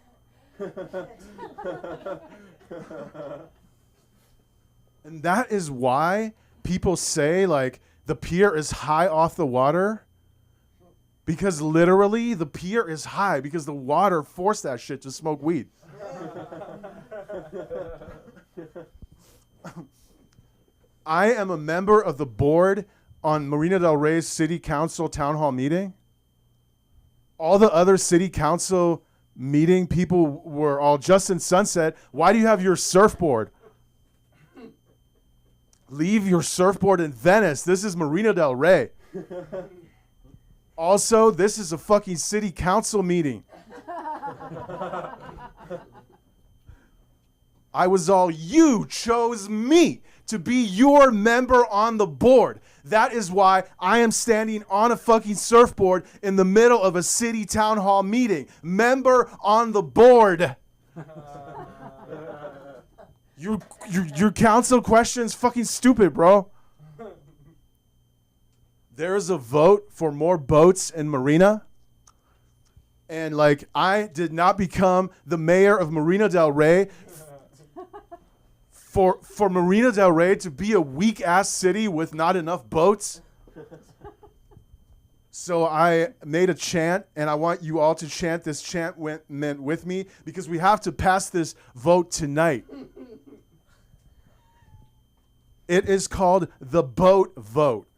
And that is why people say, like, the pier is high off the water. Because literally, the pier is high because the water forced that shit to smoke weed. I am a member of the board on Marina del Rey's City Council Town Hall meeting. All the other City Council meeting people were all, Justin Sunset, why do you have your surfboard? Leave your surfboard in Venice. This is Marina del Rey. Also, this is a fucking City Council meeting. I was all, you chose me to be your member on the board. That is why I am standing on a fucking surfboard in the middle of a city town hall meeting. Member on the board. Your council question's fucking stupid, bro. There's a vote for more boats in Marina. And like, I did not become the mayor of Marina del Rey for Marina del Rey to be a weak-ass city with not enough boats. So I made a chant, and I want you all to chant this chant with me, because we have to pass this vote tonight. It is called the boat vote.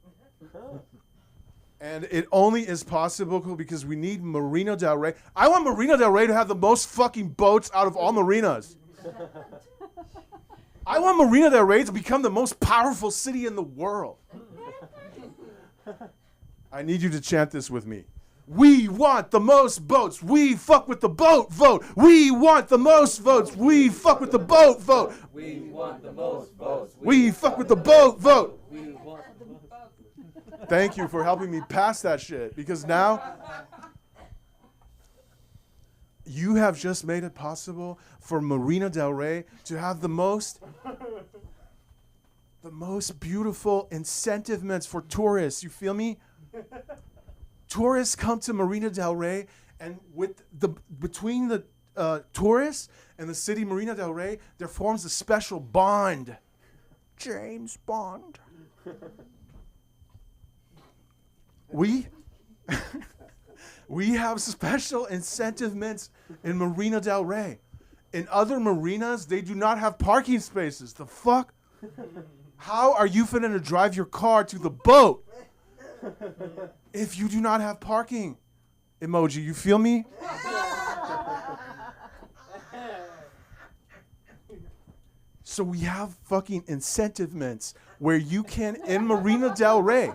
And it only is possible because we need Marina del Rey. I want Marina del Rey to have the most fucking boats out of all marinas. I want Marina del Rey to become the most powerful city in the world. I need you to chant this with me. We want the most boats. We fuck with the boat vote. We want the most votes. We fuck with the boat vote. We want the most votes. We fuck with the boat vote. We want the most. Thank you for helping me pass that shit, because now you have just made it possible for Marina del Rey to have the most beautiful incentivements for tourists. You feel me? Tourists come to Marina del Rey, and between the tourists and the city Marina del Rey, there forms a special bond. James Bond. We have special incentivements in Marina del Rey. In other marinas, they do not have parking spaces. The fuck? How are you finna to drive your car to the boat if you do not have parking? Emoji, you feel me? So we have fucking incentivements where you can, in Marina del Rey,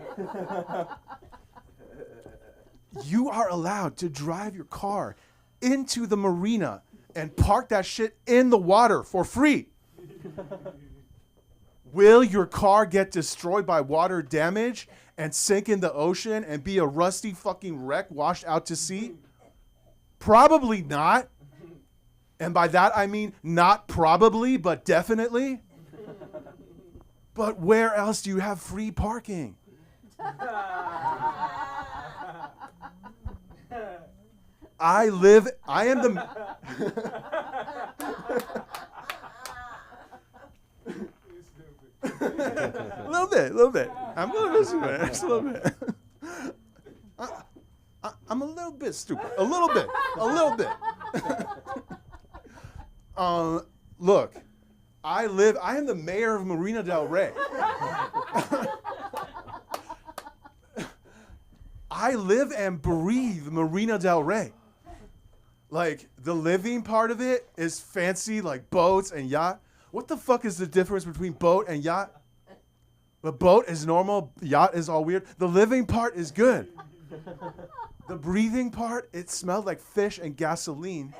you are allowed to drive your car into the marina and park that shit in the water for free. Will your car get destroyed by water damage and sink in the ocean and be a rusty fucking wreck washed out to sea? Probably not. And by that I mean not probably, but definitely. But where else do you have free parking? I am the... A little bit. I'm a little stupid. Just a little bit. I'm a little bit stupid. A little bit. Look, I am the mayor of Marina del Rey. I live and breathe Marina del Rey. Like, the living part of it is fancy, like boats and yacht. What the fuck is the difference between boat and yacht? The boat is normal, yacht is all weird. The living part is good. The breathing part, it smelled like fish and gasoline.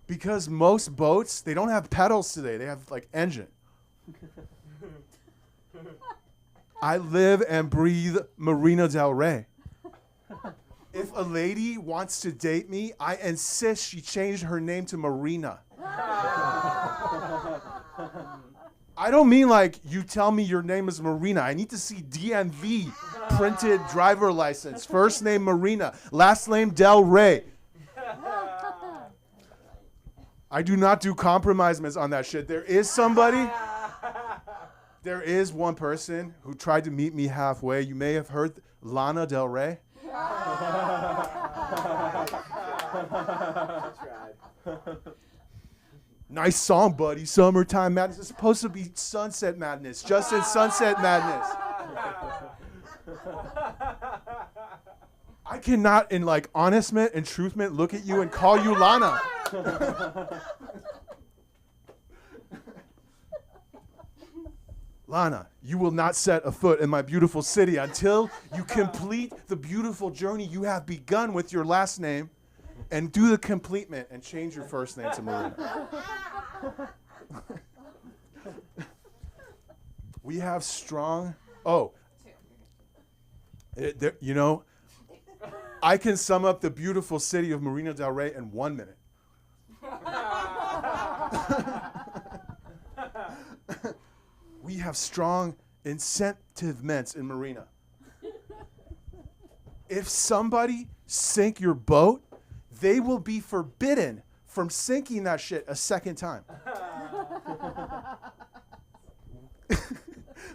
Because most boats, they don't have pedals today. They have, like, engine. I live and breathe Marina del Rey. If a lady wants to date me, I insist she change her name to Marina. I don't mean like you tell me your name is Marina. I need to see DMV printed driver license. First name Marina, last name Del Rey. I do not do compromises on that shit. There is one person who tried to meet me halfway. You may have heard Lana Del Rey. Nice song, buddy. Summertime Madness. It's supposed to be Sunset Madness. Justin Sunset Madness. I cannot, in like honestment and truthment, look at you and call you Lana. Lana, you will not set a foot in my beautiful city until you complete the beautiful journey you have begun with your last name and do the completement and change your first name to Marina. We have strong. Oh, you know, I can sum up the beautiful city of Marina del Rey in 1 minute. We have strong incentivements in Marina. If somebody sink your boat, they will be forbidden from sinking that shit a second time.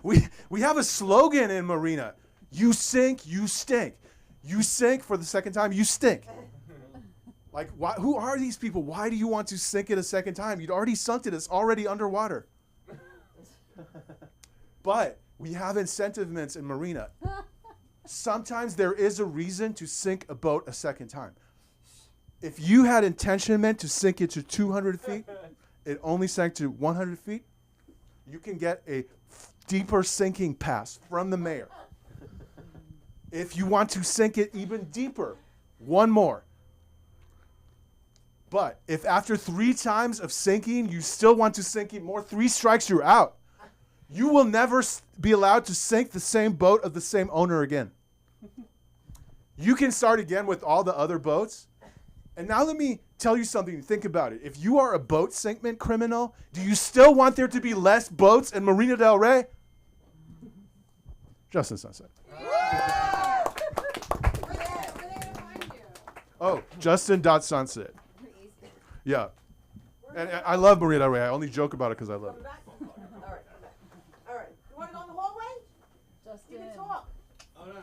We have a slogan in Marina. You sink, you stink. You sink for the second time, you stink. Like, why, who are these people? Why do you want to sink it a second time? You'd already sunk it. It's already underwater. But we have incentivements in Marina. Sometimes there is a reason to sink a boat a second time. If you had intention to sink it to 200 feet, it only sank to 100 feet, you can get a deeper sinking pass from the mayor. If you want to sink it even deeper, one more. But if after 3 times of sinking, you still want to sink it more, 3 strikes, you're out. You will never be allowed to sink the same boat of the same owner again. You can start again with all the other boats. And now let me tell you something. Think about it. If you are a boat sinkment criminal, do you still want there to be less boats in Marina del Rey? Justin Sunset. Oh, Justin.sunset. Yeah. And I love Marina del Rey. I only joke about it because I love it. All right. You want to go in the hallway? You can talk. Oh, no.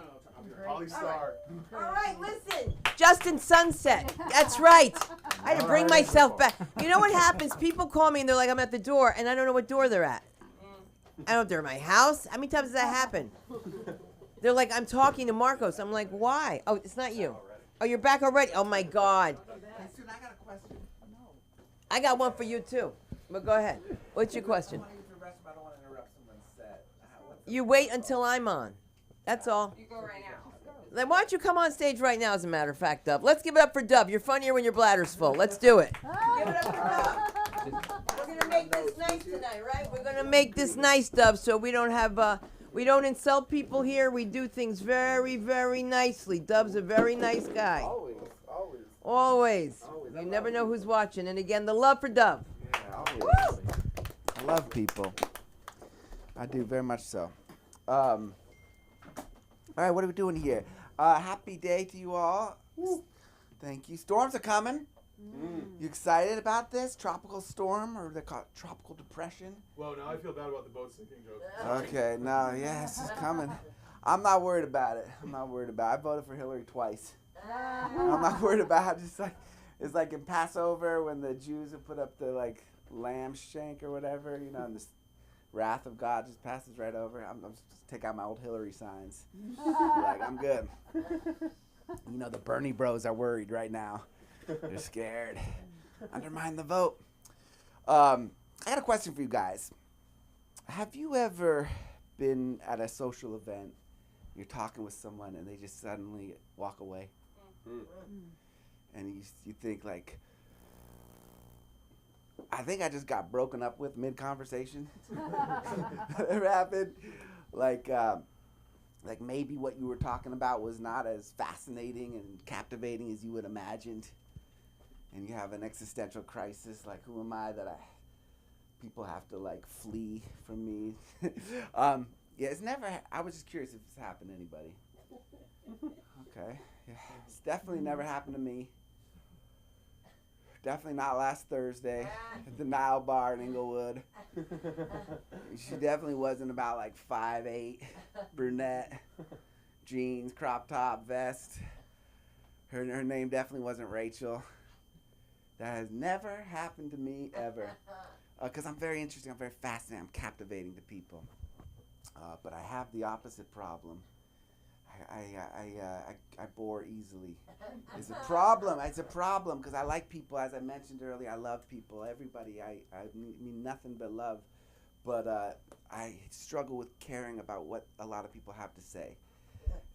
Holly Starr. All right, listen. Justin Sunset. That's right. I had to bring myself back. You know what happens? People call me and they're like, I'm at the door, and I don't know what door they're at. I don't know if they're in my house. How many times does that happen? They're like, I'm talking to Marcos. I'm like, why? Oh, it's not you. Oh, you're back already? Oh, my God. Listen, I got a question. I got one for you, too. But go ahead. What's your question? I want to use the restroom. I don't want to interrupt someone's set. You wait until I'm on. That's all. You go right now. Then why don't you come on stage right now, as a matter of fact, Dub? Let's give it up for Dub. You're funnier when your bladder's full. Let's do it. Give it up for Dub. We're going to make this nice tonight, right? We're going to make this nice, Dub, so we don't have, we don't insult people here. We do things very, very nicely. Dub's a very nice guy. Always. Always. You never know who's watching. And again, the love for Dub. Yeah, always. Woo! I love people. I do very much so. All right, what are we doing here? Happy day to you all. Woo. Thank you. Storms are coming. You excited about this? Tropical storm, or they call it tropical depression? Well, now I feel bad about the boat sinking joke. Okay, no, yes, it's coming. I'm not worried about it. I voted for Hillary twice. I'm not worried about it. It's like in Passover when the Jews would put up the lamb shank or whatever, and the wrath of God just passes right over. I'm just take out my old Hillary signs. I'm good. The Bernie bros are worried right now. They're scared. Undermine the vote. I got a question for you guys. Have you ever been at a social event, you're talking with someone, and they just suddenly walk away? And you think I think I just got broken up with mid-conversation. Ever happened? Maybe what you were talking about was not as fascinating and captivating as you would imagined, and you have an existential crisis. Who am I that people have to flee from me? Yeah, it's never. I was just curious if it's happened to anybody. Okay, yeah, it's definitely never happened to me. Definitely not last Thursday at the Nile Bar in Inglewood. She definitely wasn't about 5'8", brunette, jeans, crop top, vest. Her name definitely wasn't Rachel. That has never happened to me ever. Because I'm very interesting, I'm very fascinating, I'm captivating to people. But I have the opposite problem. I bore easily. It's a problem because I like people. As I mentioned earlier, I love people. Everybody, I mean nothing but love. But I struggle with caring about what a lot of people have to say.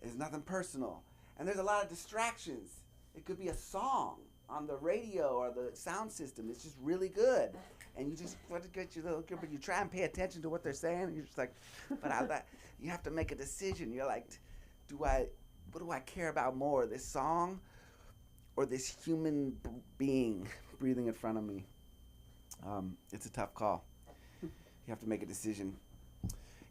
It's nothing personal. And there's a lot of distractions. It could be a song on the radio or the sound system. It's just really good. and you just want to get your little girl, but you try and pay attention to what they're saying, and you're just like, but you have to make a decision. You're like, what do I care about more, this song or this human being breathing in front of me? It's a tough call. You have to make a decision.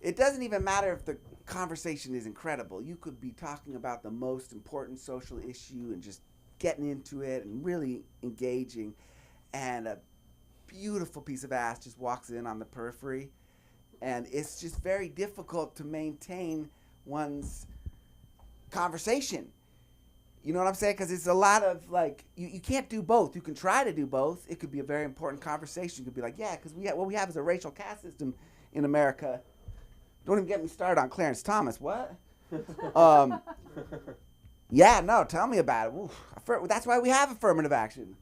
It doesn't even matter if the conversation is incredible. You could be talking about the most important social issue and just getting into it and really engaging, and a beautiful piece of ass just walks in on the periphery, and it's just very difficult to maintain one's conversation. You know what I'm saying? Because it's a lot of like, you can't do both. You can try to do both. It could be a very important conversation. You could be like, yeah, because what we have is a racial caste system in America. Don't even get me started on Clarence Thomas. What? Yeah, no, tell me about it. Oof. That's why we have affirmative action.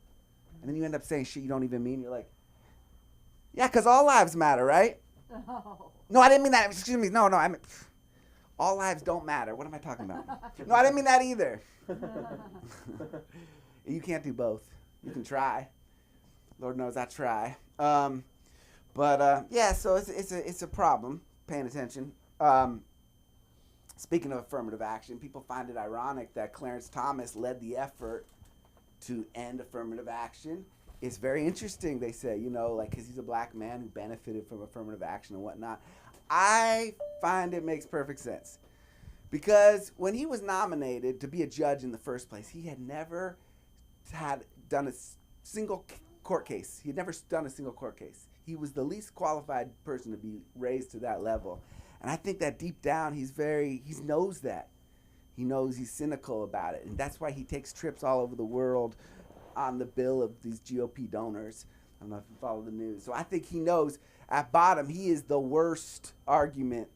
And then you end up saying shit you don't even mean. You're like, yeah, because all lives matter, right? No, I didn't mean that. Excuse me. No, I mean, all lives don't matter. What am I talking about? No, I didn't mean that either. You can't do both. You can try. Lord knows I try. Yeah, so it's a problem, paying attention. Speaking of affirmative action, people find it ironic that Clarence Thomas led the effort to end affirmative action. It's very interesting, they say, like, because he's a black man who benefited from affirmative action and whatnot. I find it makes perfect sense. Because when he was nominated to be a judge in the first place, he had never done a single court case. He had never done a single court case. He was the least qualified person to be raised to that level. And I think that deep down, he knows that. He knows he's cynical about it. And that's why he takes trips all over the world on the bill of these GOP donors. I don't know if you follow the news. So I think he knows at bottom he is the worst argument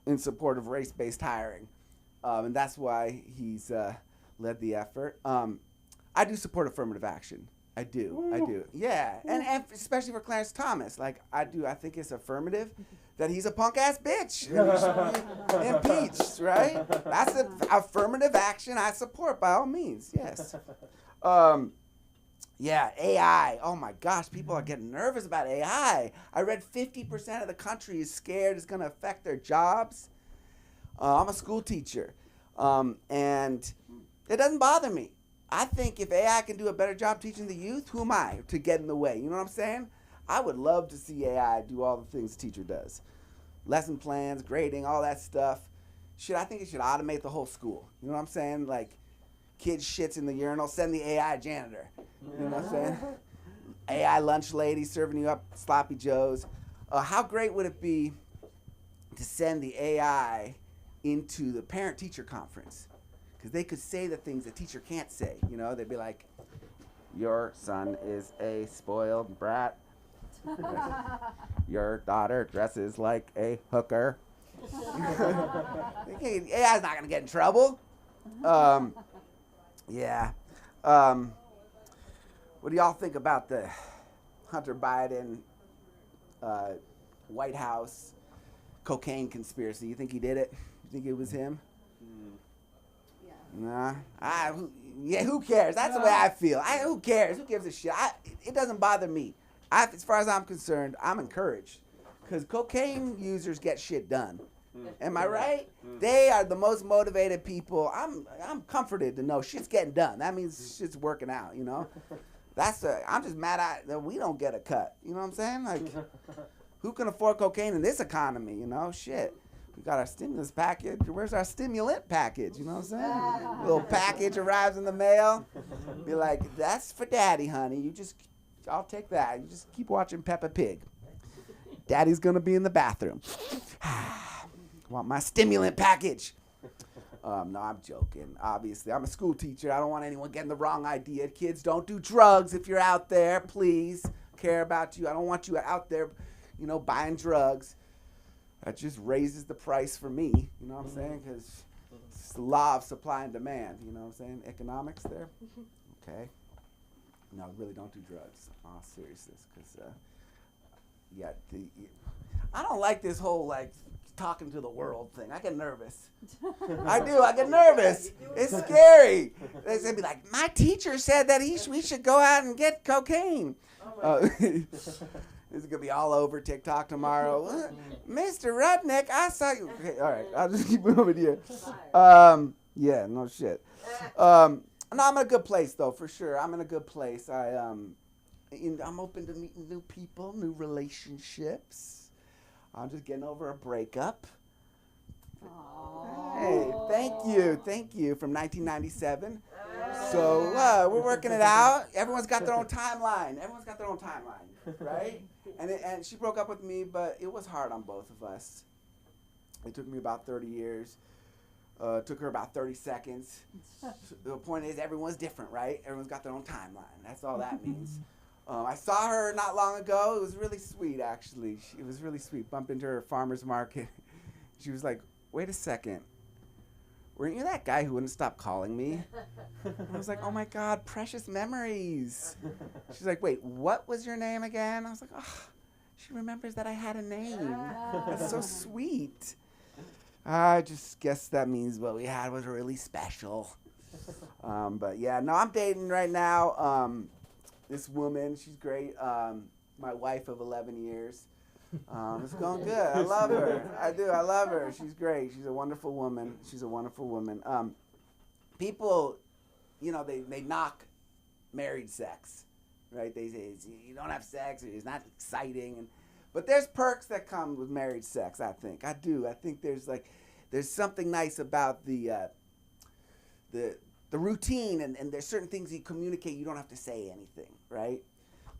in support of race-based hiring. And that's why he's led the effort. I do support affirmative action. I do. Yeah. And especially for Clarence Thomas. Like, I think it's affirmative that he's a punk-ass bitch. And he should be impeached, right? That's an affirmative action I support by all means, yes. Yeah, AI. Oh, my gosh, people are getting nervous about AI. I read 50% of the country is scared it's going to affect their jobs. I'm a school teacher, and it doesn't bother me. I think if AI can do a better job teaching the youth, who am I to get in the way? You know what I'm saying? I would love to see AI do all the things a teacher does. Lesson plans, grading, all that stuff. I think it should automate the whole school. You know what I'm saying? Like, kids shits in the urinal, send the AI janitor. You know what I'm saying? AI lunch lady serving you up sloppy joes. How great would it be to send the AI into the parent-teacher conference? Because they could say the things the teacher can't say. They'd be like, your son is a spoiled brat. Your daughter dresses like a hooker. AI's not going to get in trouble. Yeah. What do y'all think about the Hunter Biden, White House cocaine conspiracy? You think he did it? You think it was him? Nah. Who cares? That's the way I feel. Who cares? Who gives a shit? It doesn't bother me. As far as I'm concerned, I'm encouraged. Because cocaine users get shit done. Am I right? They are the most motivated people. I'm comforted to know shit's getting done. That means shit's working out, I'm just mad that we don't get a cut. You know what I'm saying? Like, who can afford cocaine in this economy, Shit. We got our stimulus package. Where's our stimulant package? You know what I'm saying? A little package arrives in the mail. Be like, that's for daddy, honey. I'll take that. You just keep watching Peppa Pig. Daddy's going to be in the bathroom. Want my stimulant package. No, I'm joking. Obviously, I'm a school teacher. I don't want anyone getting the wrong idea. Kids, don't do drugs if you're out there. Please care about you. I don't want you out there, buying drugs. That just raises the price for me. You know what I'm saying? Because it's the law of supply and demand. You know what I'm saying? Economics there. Okay. No, really don't do drugs. All seriousness. Because, I don't like this whole, talking to the world thing. I get nervous. I do. I get nervous. It's scary. They'd be like, my teacher said that we should go out and get cocaine. This is going to be all over TikTok tomorrow. Mr. Rodnick, I saw you. Okay, all right. I'll just keep moving here. Yeah, no shit. No, I'm in a good place, though, for sure. I'm in a good place. I'm open to meeting new people, new relationships. I'm just getting over a breakup. Aww. Hey, thank you, from 1997. So we're working it out. Everyone's got their own timeline. Right? And she broke up with me, but it was hard on both of us. It took me about 30 years. Took her about 30 seconds. The point is, everyone's different, right? Everyone's got their own timeline. That's all that means. I saw her not long ago. It was really sweet, actually. It was really sweet. Bumped into her at farmer's market. She was like, wait a second. Weren't you that guy who wouldn't stop calling me? And I was like, oh, my God, precious memories. She's like, wait, what was your name again? I was like, oh, she remembers that I had a name. That's so sweet. I just guess that means what we had was really special. But, yeah, no, I'm dating right now. This woman, she's great. My wife of 11 years. It's going good. I love her. I do. I love her. She's great. She's a wonderful woman. People, they knock married sex, right? They say you don't have sex, or it's not exciting, but there's perks that come with married sex. I think. I do. I think there's something nice about the routine, and there's certain things you communicate. You don't have to say anything, right?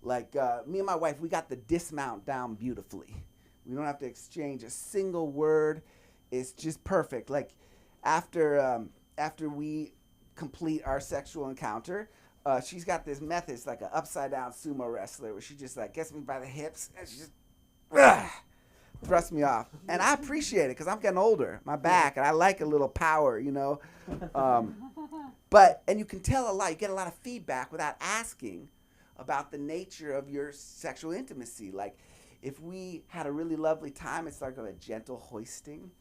Like me and my wife, we got the dismount down beautifully. We don't have to exchange a single word. It's just perfect. Like after we complete our sexual encounter, she's got this method. It's like an upside down sumo wrestler where she just like gets me by the hips and she just thrusts me off. And I appreciate it because I'm getting older, my back, and I like a little power, and you can tell a lot. You get a lot of feedback without asking about the nature of your sexual intimacy. Like, if we had a really lovely time, it's like a gentle hoisting,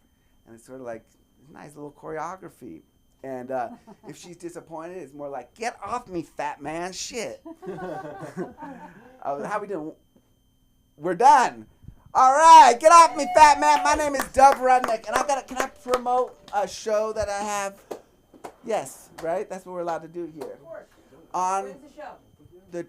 and it's sort of like a nice little choreography. And if she's disappointed, it's more like, get off me, fat man, shit. How we doing? We're done. All right, get off me, fat man. My name is Dove Rodnick, and can I promote a show that I have? Yes, right? That's what we're allowed to do here. Of course. When's the show? The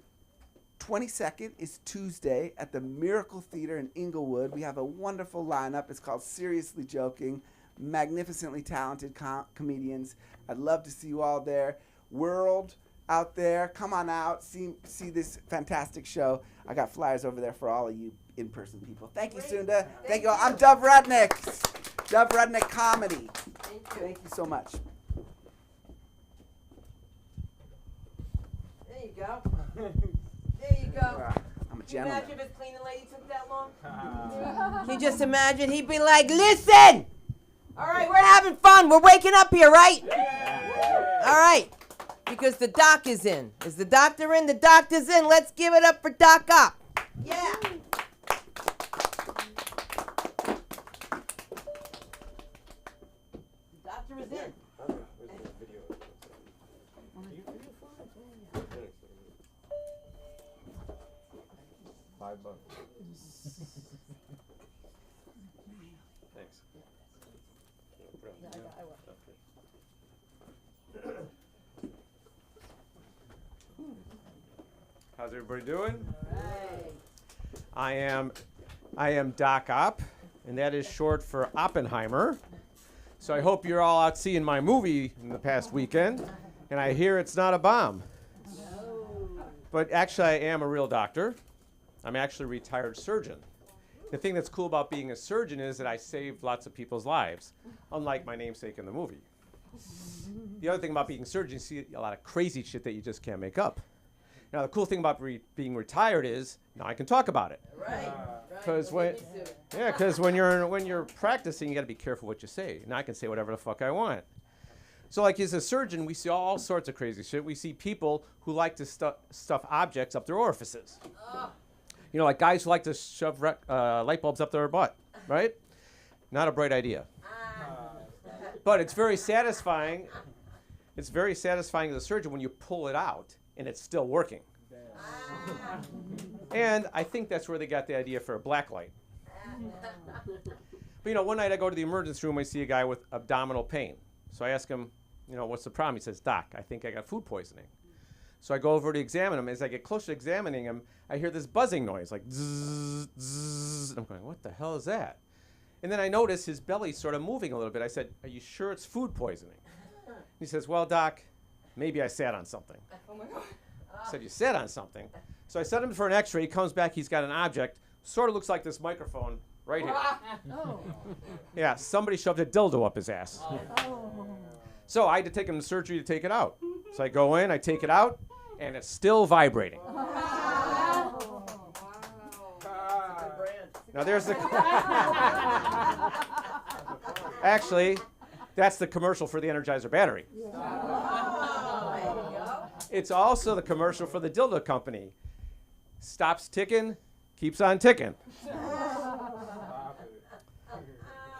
22nd is Tuesday at the Miracle Theater in Inglewood. We have a wonderful lineup. It's called Seriously Joking. Magnificently talented comedians. I'd love to see you all there. World out there, come on out, see this fantastic show. I got flyers over there for all of you in-person people. Thank you, Sunda. Thank you all. I'm Dove Rodnick. Dove Rodnick Comedy. Thank you so much. There you go. There you go. I'm a Can you gentleman. imagine if his cleaning lady took that long? Can you just imagine? He'd be like, listen! All right, we're having fun. We're waking up here, right? All right. Because the doc is in. Is the doctor in? The doctor's in. Let's give it up for Doc Op. Yeah. The doctor is in. $5. Thanks. How's everybody doing? I am Doc Op, and that is short for Oppenheimer. So I hope you're all out seeing my movie in the past weekend, and I hear it's not a bomb. But actually, I am a real doctor. I'm actually a retired surgeon. The thing that's cool about being a surgeon is that I saved lots of people's lives, unlike my namesake in the movie. The other thing about being a surgeon, you see a lot of crazy shit that you just can't make up. Now, the cool thing about being retired is now I can talk about it. Right. Because when you're practicing, you got to be careful what you say. Now I can say whatever the fuck I want. So like as a surgeon, we see all sorts of crazy shit. We see people who like to stuff objects up their orifices. Like guys who like to shove light bulbs up their butt, right? Not a bright idea. But it's very satisfying. It's very satisfying to the surgeon when you pull it out and it's still working. And I think that's where they got the idea for a black light. But, you know, one night I go to the emergency room, I see a guy with abdominal pain. So I ask him, you know, what's the problem? He says, Doc, I think I got food poisoning. So I go over to examine him. As I get closer to examining him, I hear this buzzing noise, like zzz, zzz. I'm going, what the hell is that? And then I notice his belly's sort of moving a little bit. I said, are you sure it's food poisoning? He says, well, Doc, maybe I sat on something. Oh my God. I said, you sat on something? So I sent him for an x-ray. He comes back, he's got an object, sort of looks like this microphone right here. Oh. Yeah, somebody shoved a dildo up his ass. Oh. So I had to take him to surgery to take it out. So I go in, I take it out, and it's still vibrating. Oh. Now there's the... Actually, that's the commercial for the Energizer battery. It's also the commercial for the dildo company. Stops ticking, keeps on ticking.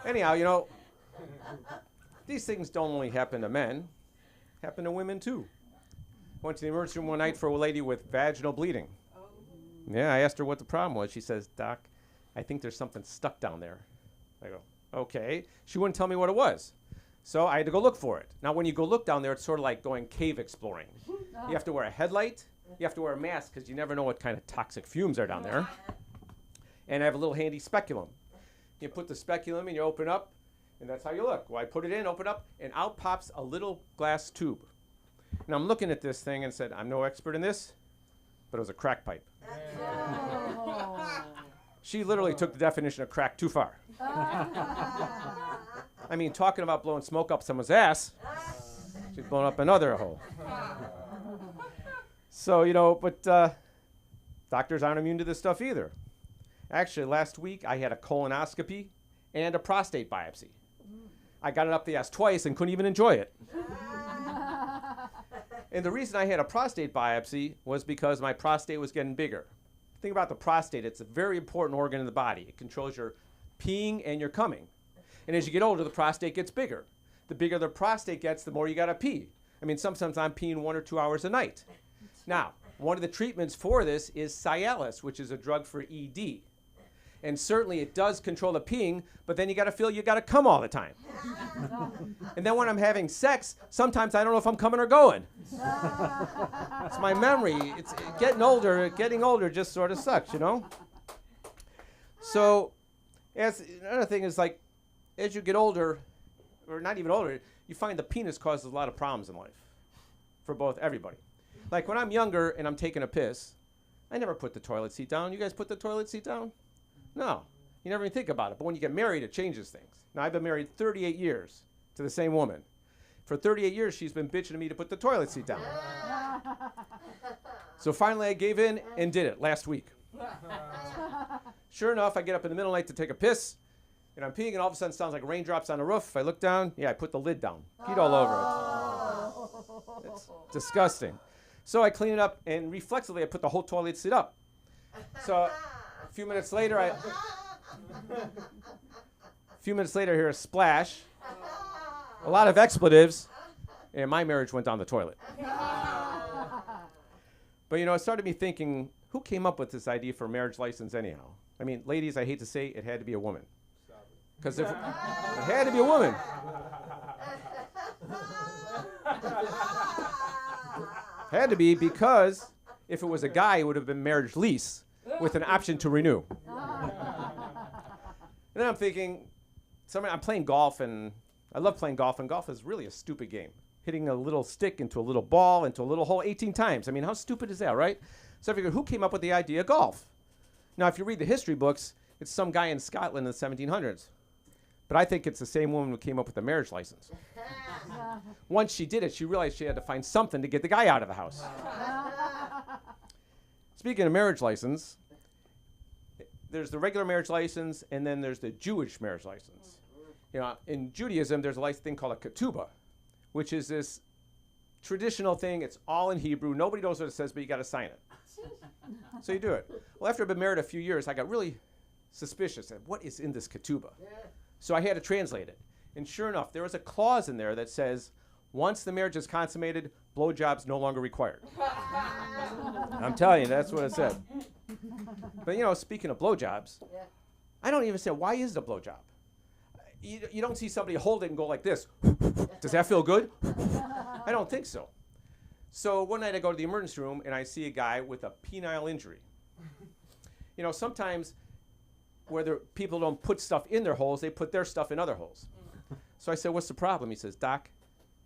Anyhow, you know, these things don't only happen to men, happen to women too. Went to the emergency room one night for a lady with vaginal bleeding. Yeah, I asked her what the problem was. She says, Doc, I think there's something stuck down there. I go, okay. She wouldn't tell me what it was. So I had to go look for it. Now, when you go look down there, it's sort of like going cave exploring. You have to wear a headlight. You have to wear a mask because you never know what kind of toxic fumes are down there. And I have a little handy speculum. You put the speculum and you open up, and that's how you look. Well, I put it in, open up, and out pops a little glass tube. And I'm looking at this thing and said, I'm no expert in this, but it was a crack pipe. She literally took the definition of crack too far. I mean, talking about blowing smoke up someone's ass, she's blown up another hole. So, you know, but doctors aren't immune to this stuff either. Actually, last week I had a colonoscopy and a prostate biopsy. I got it up the ass twice and couldn't even enjoy it. And the reason I had a prostate biopsy was because my prostate was getting bigger. Think about the prostate. It's a very important organ in the body. It controls your peeing and your coming. And as you get older, the prostate gets bigger. The bigger the prostate gets, the more you got to pee. I mean, sometimes I'm peeing 1 or 2 hours a night. Now, one of the treatments for this is Cialis, which is a drug for ED. And certainly it does control the peeing, but then you got to feel you got to come all the time. And then when I'm having sex, sometimes I don't know if I'm coming or going. It's my memory. It's getting older just sort of sucks, you know? So, another thing is, like, as you get older, or not even older, you find the penis causes a lot of problems in life for everybody. Like when I'm younger and I'm taking a piss, I never put the toilet seat down. You guys put the toilet seat down? No. You never even think about it. But when you get married, it changes things. Now, I've been married 38 years to the same woman. For 38 years, she's been bitching to me to put the toilet seat down. So finally, I gave in and did it last week. Sure enough, I get up in the middle of the night to take a piss, and I'm peeing, and all of a sudden it sounds like raindrops on the roof. I look down. Yeah, I put the lid down. Peed all over it. It's disgusting. So I clean it up, and reflexively, I put the whole toilet seat up. So a few minutes later, I hear a splash, a lot of expletives, and my marriage went down the toilet. But, you know, it started me thinking, who came up with this idea for a marriage license anyhow? I mean, ladies, I hate to say it had to be a woman. Because if it had to be a woman. Had to be, because if it was a guy, it would have been marriage lease with an option to renew. And then I'm thinking, I'm playing golf, and I love playing golf, and golf is really a stupid game. Hitting a little stick into a little ball, into a little hole 18 times. I mean, how stupid is that, right? So I figured, who came up with the idea of golf? Now, if you read the history books, it's some guy in Scotland in the 1700s. But I think it's the same woman who came up with the marriage license. Once she did it, she realized she had to find something to get the guy out of the house. Speaking of marriage license, there's the regular marriage license, and then there's the Jewish marriage license. You know, in Judaism, there's a thing called a ketubah, which is this traditional thing. It's all in Hebrew. Nobody knows what it says, but you got to sign it. So you do it. Well, after I've been married a few years, I got really suspicious. What is in this ketubah? So I had to translate it. And sure enough, there was a clause in there that says, once the marriage is consummated, blowjobs no longer required. I'm telling you, that's what it said. But speaking of blowjobs, I don't even say, why is it a blowjob? You don't see somebody hold it and go like this. Does that feel good? I don't think so. So one night I go to the emergency room and I see a guy with a penile injury. Sometimes where people don't put stuff in their holes, they put their stuff in other holes. So I said, what's the problem? He says, Doc,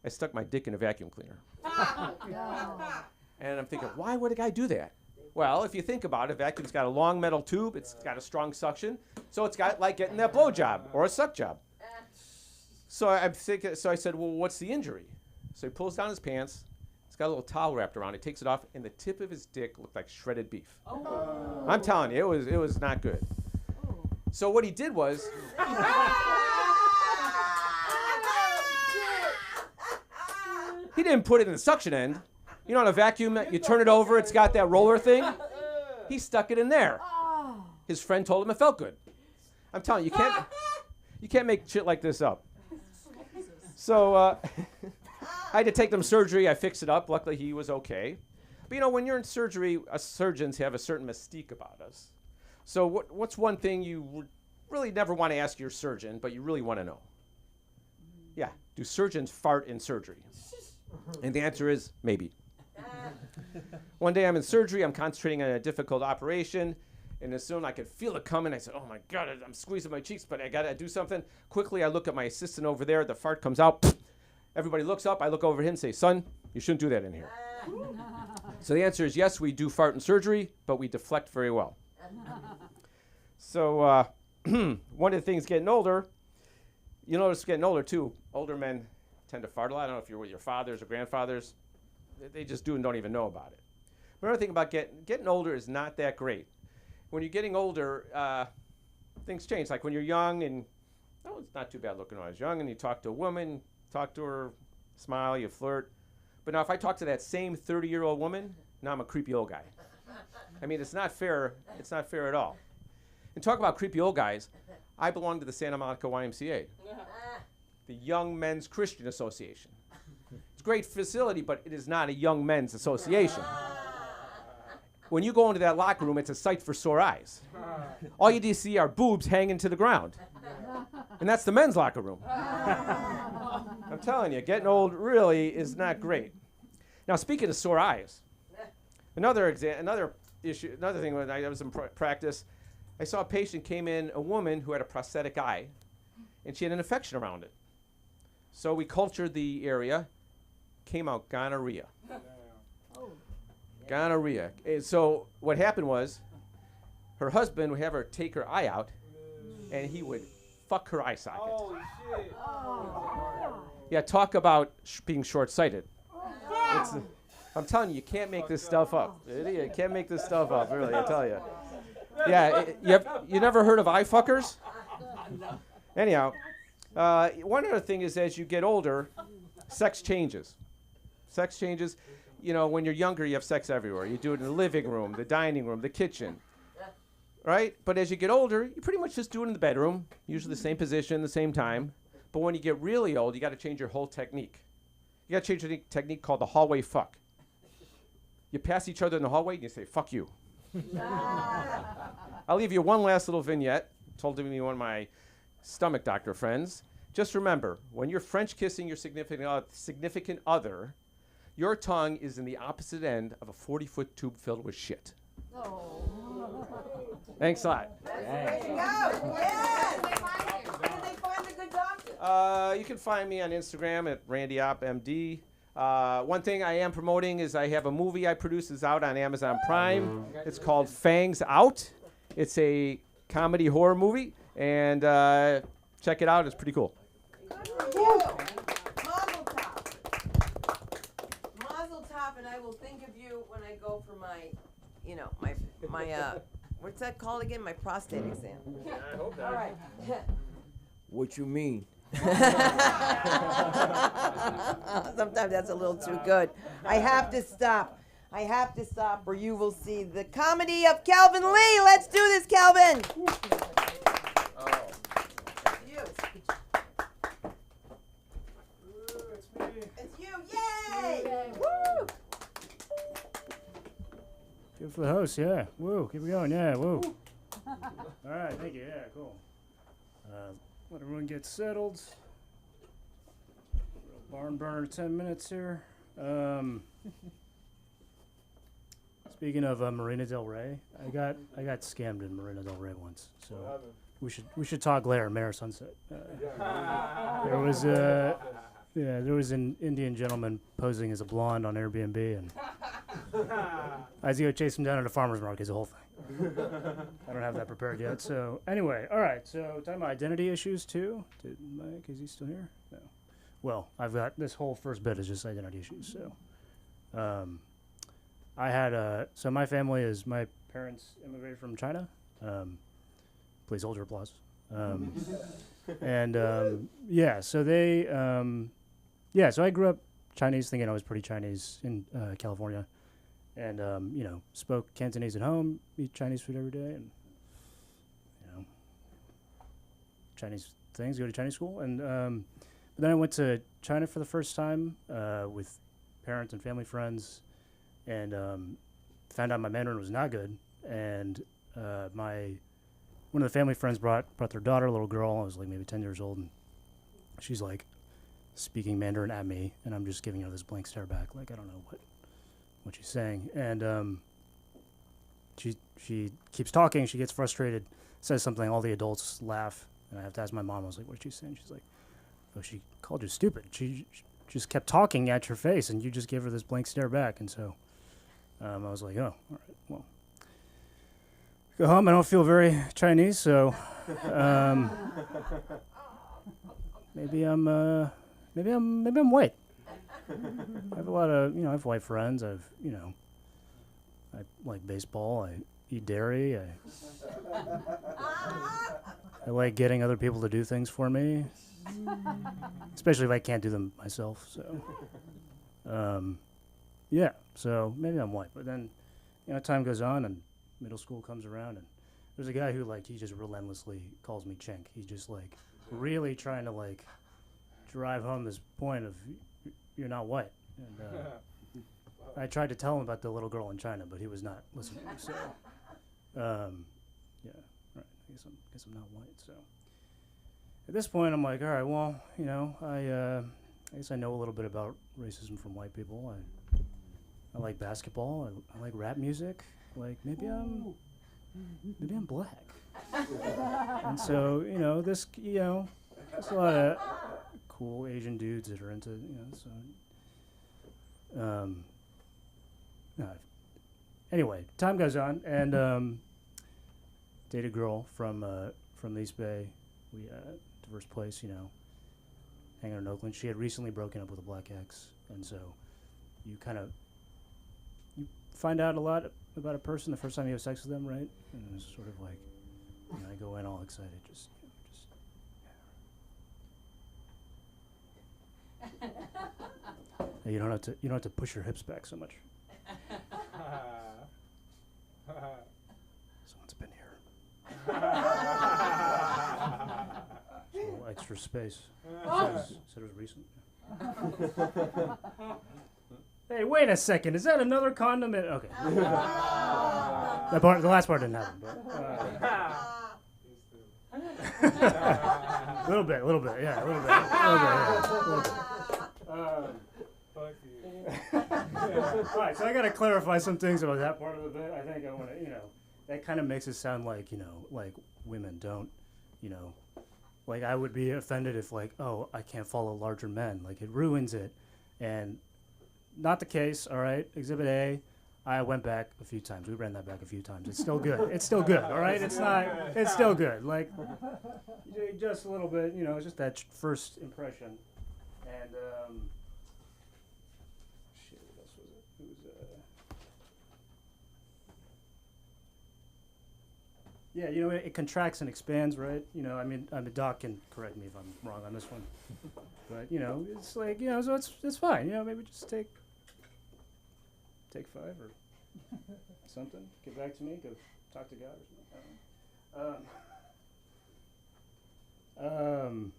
I stuck my dick in a vacuum cleaner. And I'm thinking, why would a guy do that? Well, if you think about it, a vacuum's got a long metal tube, it's got a strong suction, so it's got like getting that blow job or a suck job. So I'm thinking, so I said, well, what's the injury? So he pulls down his pants, it's got a little towel wrapped around it, takes it off, and the tip of his dick looked like shredded beef. Oh. I'm telling you, it was not good. So what he did was, he didn't put it in the suction end. On a vacuum, you turn it over, it's got that roller thing. He stuck it in there. His friend told him it felt good. I'm telling you, you can't make shit like this up. So I had to take them to surgery. I fixed it up. Luckily, he was okay. But when you're in surgery, surgeons have a certain mystique about us. So what's one thing you really never want to ask your surgeon, but you really want to know? Yeah, do surgeons fart in surgery? And the answer is maybe. One day I'm in surgery, I'm concentrating on a difficult operation, and as soon as I could feel it coming, I said, oh my God, I'm squeezing my cheeks, but I gotta do something. Quickly, I look at my assistant over there, the fart comes out. Everybody looks up, I look over at him and say, son, you shouldn't do that in here. So the answer is yes, we do fart in surgery, but we deflect very well. So one of the things getting older, you notice getting older too, older men tend to fart a lot. I don't know if you're with your fathers or grandfathers. They just do and don't even know about it. But another thing about getting older is not that great. When you're getting older, things change. Like when you're young and, it's not too bad looking when I was young, and you talk to a woman, talk to her, smile, you flirt. But now if I talk to that same 30-year-old woman, now I'm a creepy old guy. I mean, it's not fair. It's not fair at all. And talk about creepy old guys, I belong to the Santa Monica YMCA, the Young Men's Christian Association. It's a great facility, but it is not a young men's association. When you go into that locker room, it's a sight for sore eyes. All you see are boobs hanging to the ground. And that's the men's locker room. I'm telling you, getting old really is not great. Now, speaking of sore eyes, another thing when I was in practice, I saw a patient came in, a woman who had a prosthetic eye, and she had an infection around it. So we cultured the area, came out gonorrhea. Gonorrhea. And so what happened was, her husband would have her take her eye out, and he would fuck her eye socket. Oh, shit. Yeah, talk about being short-sighted. I'm telling you, you can't make this stuff up. You can't make this stuff up, really, I tell you. Yeah, you never heard of eye fuckers? Anyhow, one other thing is as you get older, sex changes. Sex changes. When you're younger, you have sex everywhere. You do it in the living room, the dining room, the kitchen, right? But as you get older, you pretty much just do it in the bedroom, usually the same position, the same time. But when you get really old, you got to change your whole technique. You got to change a technique called the hallway fuck. You pass each other in the hallway and you say, fuck you. I'll leave you one last little vignette told to me one of my stomach doctor friends. Just remember, when you're French kissing your significant other, your tongue is in the opposite end of a 40-foot tube filled with shit. Oh. Thanks a lot. There you go. Yes. Where do they find the good doctor? You can find me on Instagram at RandyOpMD. One thing I am promoting is I have a movie I produce. It's out on Amazon Prime. It's called Fangs Out. It's a comedy horror movie, and check it out. It's pretty cool. Mazel tov, and I will think of you when I go for my what's that called again? My prostate exam. I hope that. All right. What you mean? Sometimes that's a little too good. I have to stop, or you will see the comedy of Calvin Lee. Let's do this, Calvin. Oh. You. close. Yeah. Woo. Keep it going. Yeah. Woo. All right. Thank you. Yeah. Cool. Let everyone get settled. Barn burner. 10 minutes here. Speaking of Marina Del Rey, I got scammed in Marina Del Rey once. So we should talk later. Mare Sunset. There was an Indian gentleman posing as a blonde on Airbnb, and I had to go chase him down at a farmer's market. It's a whole thing. I don't have that prepared yet. So anyway, all right. So talking about identity issues too. Did Mike? Is he still here? No. Well, I've got this whole first bit is just identity issues. So, I had so my family is my parents immigrated from China. Please hold your applause. And yeah, so they so I grew up Chinese, thinking I was pretty Chinese in California, and spoke Cantonese at home, eat Chinese food every day, and Chinese things, go to Chinese school, and but then I went to China for the first time with parents and family friends, and found out my Mandarin was not good, and one of the family friends brought their daughter, a little girl. I was like maybe 10 years old, and she's like speaking Mandarin at me, and I'm just giving her this blank stare back, like I don't know what she's saying. And she keeps talking. She gets frustrated, says something. All the adults laugh, and I have to ask my mom. I was like, "What did she say?" And she's like, "Oh, she called you stupid. She just kept talking at your face, and you just gave her this blank stare back." And so I was like, "Oh, all right, well." Go home. I don't feel very Chinese, so maybe I'm white. I have a lot of I have white friends. I like baseball. I eat dairy. I like getting other people to do things for me, especially if I can't do them myself. So yeah, so maybe I'm white. But then time goes on and middle school comes around, and there's a guy who he just relentlessly calls me chink. He's just really trying to drive home this point of you're not white. And I tried to tell him about the little girl in China, but he was not listening. So yeah, right. I guess I'm not white. So at this point, I'm like, all right, well, I guess I know a little bit about racism from white people. I like basketball. I like rap music. Maybe I'm black. And so, there's a lot of cool Asian dudes that are into, anyway, time goes on, and dated a girl from the East Bay. We diverse place, hanging out in Oakland. She had recently broken up with a black ex, and so you find out a lot about a person the first time you have sex with them, right? And it's sort of I go in all excited, just. Yeah, you don't have to push your hips back so much. Someone's been here. Just a little extra space. Said it was recent. Hey, wait a second. Is that another condiment? Okay. The last part didn't happen. A little bit. Yeah, a little bit. All right, so I got to clarify some things about that part of the bit. I think I want to, that kind of makes it sound like women don't, I would be offended if oh, I can't follow larger men. It ruins it. And not the case, all right? Exhibit A, I went back a few times. We ran that back a few times. It's still good. It's still good, all right? It's still good. Just a little bit, it's just that first impression. And, shit, what else was it? It was, it contracts and expands, right? Doc can correct me if I'm wrong on this one. But, it's so it's fine. Maybe just take 5 or something. Get back to me. Go talk to God or something.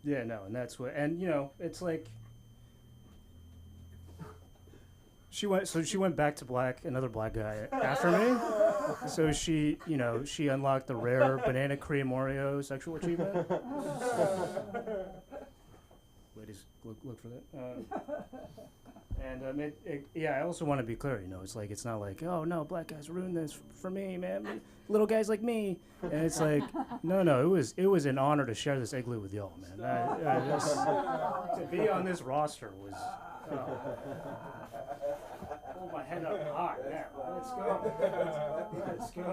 Yeah, no, and that's what, and it's she went back to black, another black guy after me. So she unlocked the rare banana cream Oreo sexual achievement. Ladies, look for that. I also want to be clear. It's not like, oh no, black guys ruined this for me, man. Little guys like me, and it's like, no. It was an honor to share this igloo with y'all, man. To be on this roster was. Hold my head up high now. Let's go.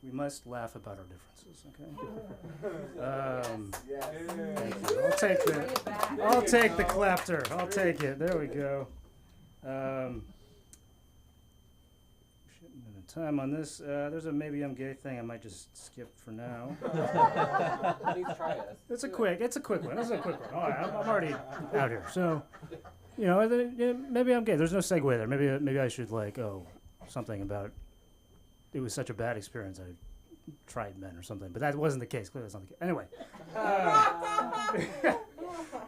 We must laugh about our differences, okay? Thank you. I'll take the clapter. I'll take it. There we go. Time on this. There's a maybe I'm gay thing I might just skip for now. Please try it. It's a quick one. This is a quick one. All right, I'm already out here. So, maybe I'm gay. There's no segue there. Maybe I should something about it was such a bad experience I tried men or something. But that wasn't the case. Clearly that's not the case. Anyway.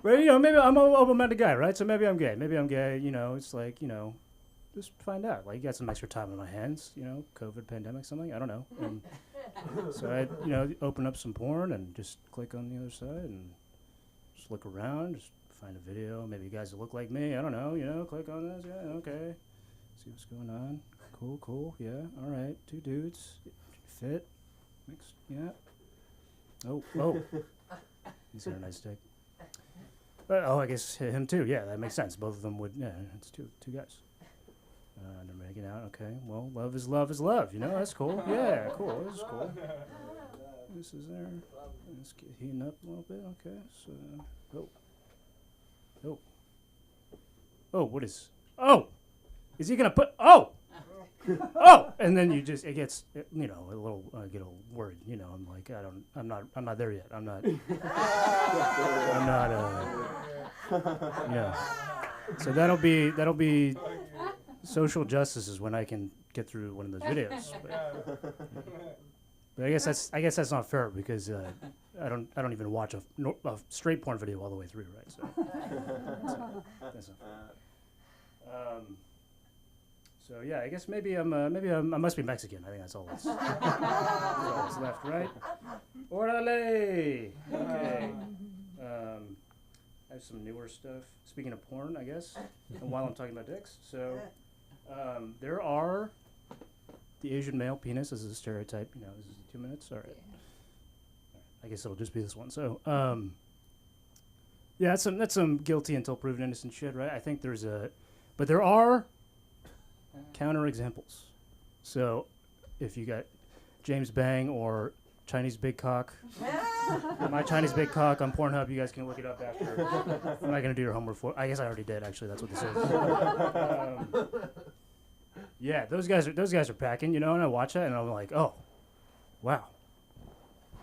But maybe I'm an open-minded guy, right? So maybe I'm gay. It's like, just find out. Like, you got some extra time on my hands, COVID, pandemic, something. I don't know. And so I, open up some porn and just click on the other side and just look around, just find a video. Maybe guys that look like me. I don't know. Click on this. Yeah, okay. See what's going on. Cool. Yeah. All right. 2 dudes. Fit. Mixed. Yeah. Oh. He's got a nice dick. I guess him too. Yeah, that makes sense. Both of them would. Yeah, it's two guys. They're making out. Okay. Well, love is love is love. That's cool. Yeah, cool. This is cool. This is there. Let's get heating up a little bit. Okay. So. Oh. What is? Oh. Is he gonna put? Oh. And then it gets, a little. I get a little worried. I'm like, I'm not there yet. I'm not. So that'll be. Social justice is when I can get through one of those videos. But I guess that's not fair because I don't even watch a straight porn video all the way through, right? So that's not fair. So yeah, I guess maybe I must be Mexican. I think that's all that's left, right? Orale. Okay. I have some newer stuff. Speaking of porn, I guess, and while I'm talking about dicks, so. There are the Asian male penis. This is a stereotype. This is 2 minutes. All right. I guess it'll just be this one. So, that's some guilty until proven innocent shit, right? I think but there are counter examples. So, if you got James Bang or Chinese Big Cock, my Chinese Big Cock on Pornhub, you guys can look it up after. I'm not gonna do your homework for. I guess I already did. Actually, that's what this is. Yeah, those guys are packing, and I watch that and I'm like, oh, wow.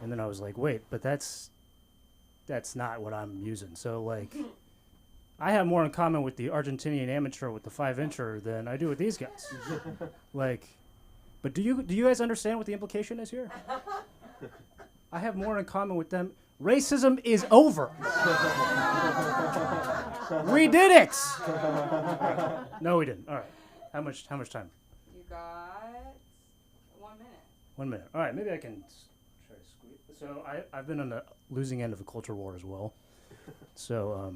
And then I was like, wait, but that's not what I'm using. So I have more in common with the Argentinian amateur with the 5-incher than I do with these guys. But do you guys understand what the implication is here? I have more in common with them. Racism is over. We did it. No, we didn't. All right. How much time? You got 1 minute. 1 minute. All right. Maybe I can try to squeeze. So I've been on the losing end of a culture war as well. So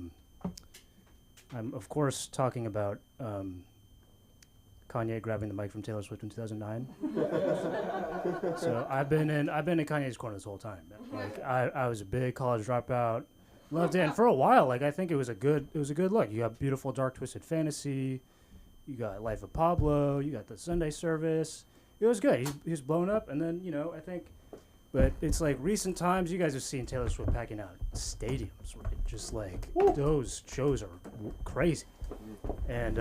I'm of course talking about Kanye grabbing the mic from Taylor Swift in 2009. So I've been in Kanye's corner this whole time. I was a big college dropout, loved it, and for a while, I think it was a good look. You got Beautiful Dark Twisted Fantasy, you got Life of Pablo, you got the Sunday Service. It was good. He was blown up, and then I think, but it's recent times you guys have seen Taylor Swift packing out stadiums, right? Just those shows are crazy. And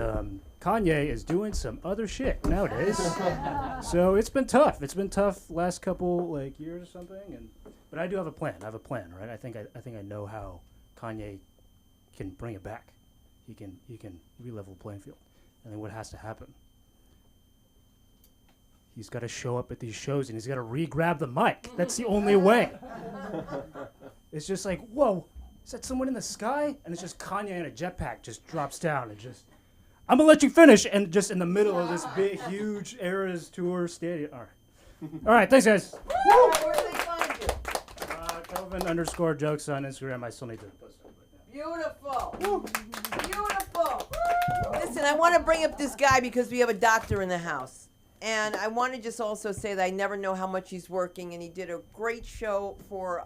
Kanye is doing some other shit nowadays. So it's been tough. It's been tough last couple years or something. But I do have a plan. Right? I think I know how Kanye can bring it back. He can re-level the playing field. And then what has to happen? He's got to show up at these shows and he's got to re-grab the mic. That's the only way. It's just whoa, Is that someone in the sky? And it's just Kanye in a jetpack just drops down and just, I'm going to let you finish. And just in the middle of this big, huge Eras Tour stadium. All right. All right, thanks, guys. Where do they find you? Kelvin_jokes on Instagram. I still need to post it. Beautiful. Beautiful. Listen, I want to bring up this guy because we have a doctor in the house. And I want to just also say that I never know how much he's working. And he did a great show for,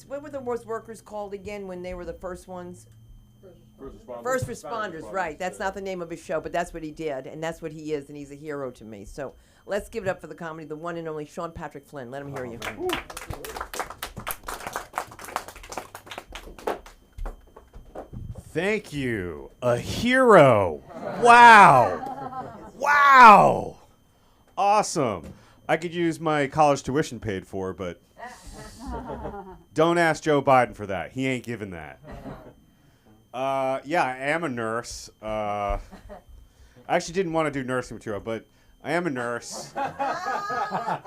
what were the workers called again when they were the first ones? First responders, right. That's not the name of his show, but that's what he did. And that's what he is. And he's a hero to me. So let's give it up for the comedy, the one and only Sean Patrick Flynn. Let him hear you. Thank you. A hero. Wow. Wow. Awesome. I could use my college tuition paid for, but don't ask Joe Biden for that. He ain't giving that. Yeah, I am a nurse. I actually didn't want to do nursing material, but I am a nurse. I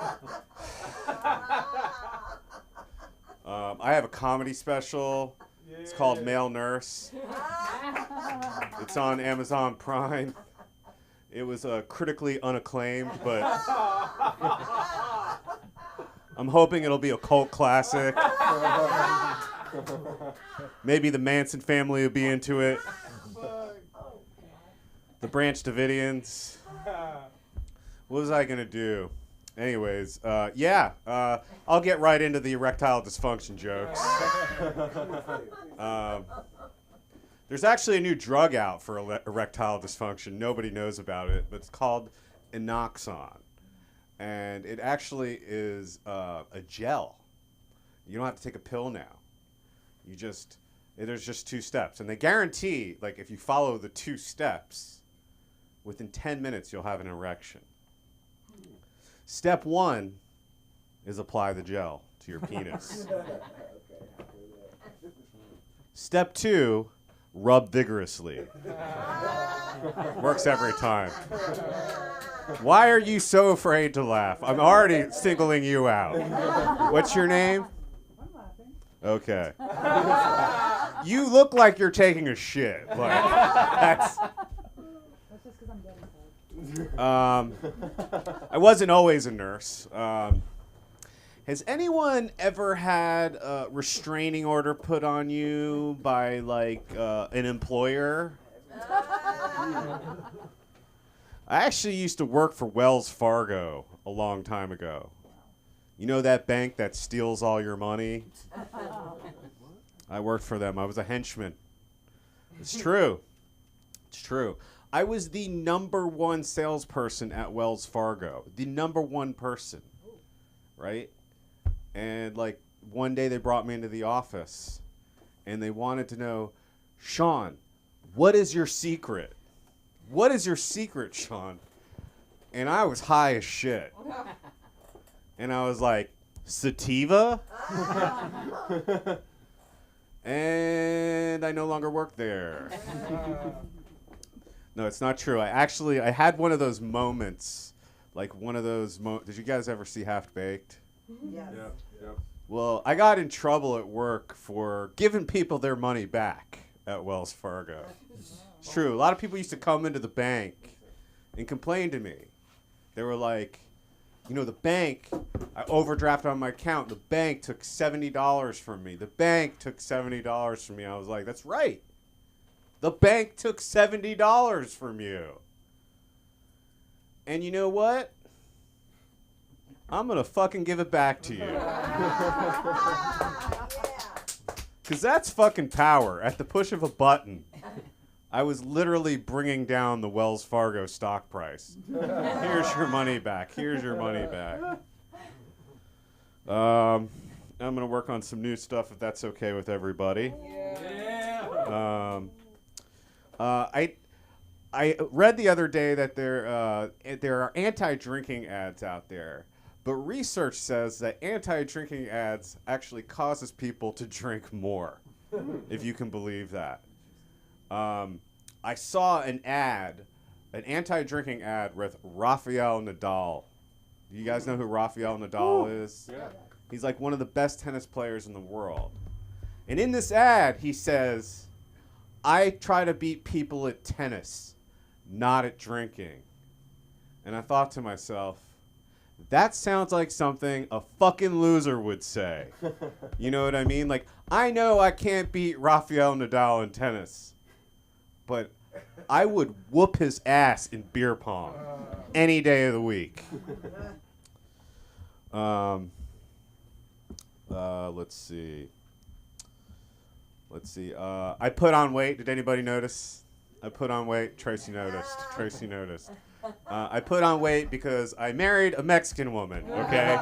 have a comedy special. It's called Male Nurse. It's on Amazon Prime. It was critically unacclaimed, but I'm hoping it'll be a cult classic. Maybe the Manson family will be into it. The Branch Davidians. What was I going to do? Anyways, I'll get right into the erectile dysfunction jokes. There's actually a new drug out for erectile dysfunction. Nobody knows about it, but it's called Enoxon. And it actually is a gel. You don't have to take a pill now. There's just 2 steps. And they guarantee, like, if you follow the 2 steps, within 10 minutes you'll have an erection. Step 1 is apply the gel to your penis. Step 2, rub vigorously. Works every time. Why are you so afraid to laugh? I'm already singling you out. What's your name? I'm laughing. Okay. You look like you're taking a shit. Like, that's just because I'm dead inside. I wasn't always a nurse. Has anyone ever had a restraining order put on you by, like, an employer? I actually used to work for Wells Fargo a long time ago. You know that bank that steals all your money? I worked for them. I was a henchman. It's true. It's true. I was the #1 salesperson at Wells Fargo. The #1 person. Right? And, like, one day they brought me into the office and they wanted to know, Sean, what is your secret? What is your secret, Sean? And I was high as shit. And I was like, sativa? And I no longer work there. No, it's not true. I had one of those moments, like one of those did you guys ever see Half Baked? Yes. Yeah. Well, I got in trouble at work for giving people their money back at Wells Fargo. It's true. A lot of people used to come into the bank and complain to me. They were like, the bank, I overdrafted on my account. The bank took $70 from me. The bank took $70 from me. I was like, that's right. The bank took $70 from you. And you know what? I'm going to fucking give it back to you. Because that's fucking power. At the push of a button, I was literally bringing down the Wells Fargo stock price. Here's your money back. Here's your money back. I'm going to work on some new stuff if that's okay with everybody. I read the other day that there are anti-drinking ads out there. But research says that anti-drinking ads actually causes people to drink more, if you can believe that. I saw an anti-drinking ad with Rafael Nadal. Do you guys know who Rafael Nadal is? Yeah. He's like one of the best tennis players in the world. And in this ad, he says, I try to beat people at tennis, not at drinking. And I thought to myself, that sounds like something a fucking loser would say. You know what I mean? Like, I know I can't beat Rafael Nadal in tennis, but I would whoop his ass in beer pong any day of the week. Let's see. I put on weight. Did anybody notice? I put on weight. Tracy noticed. I put on weight because I married a Mexican woman, okay?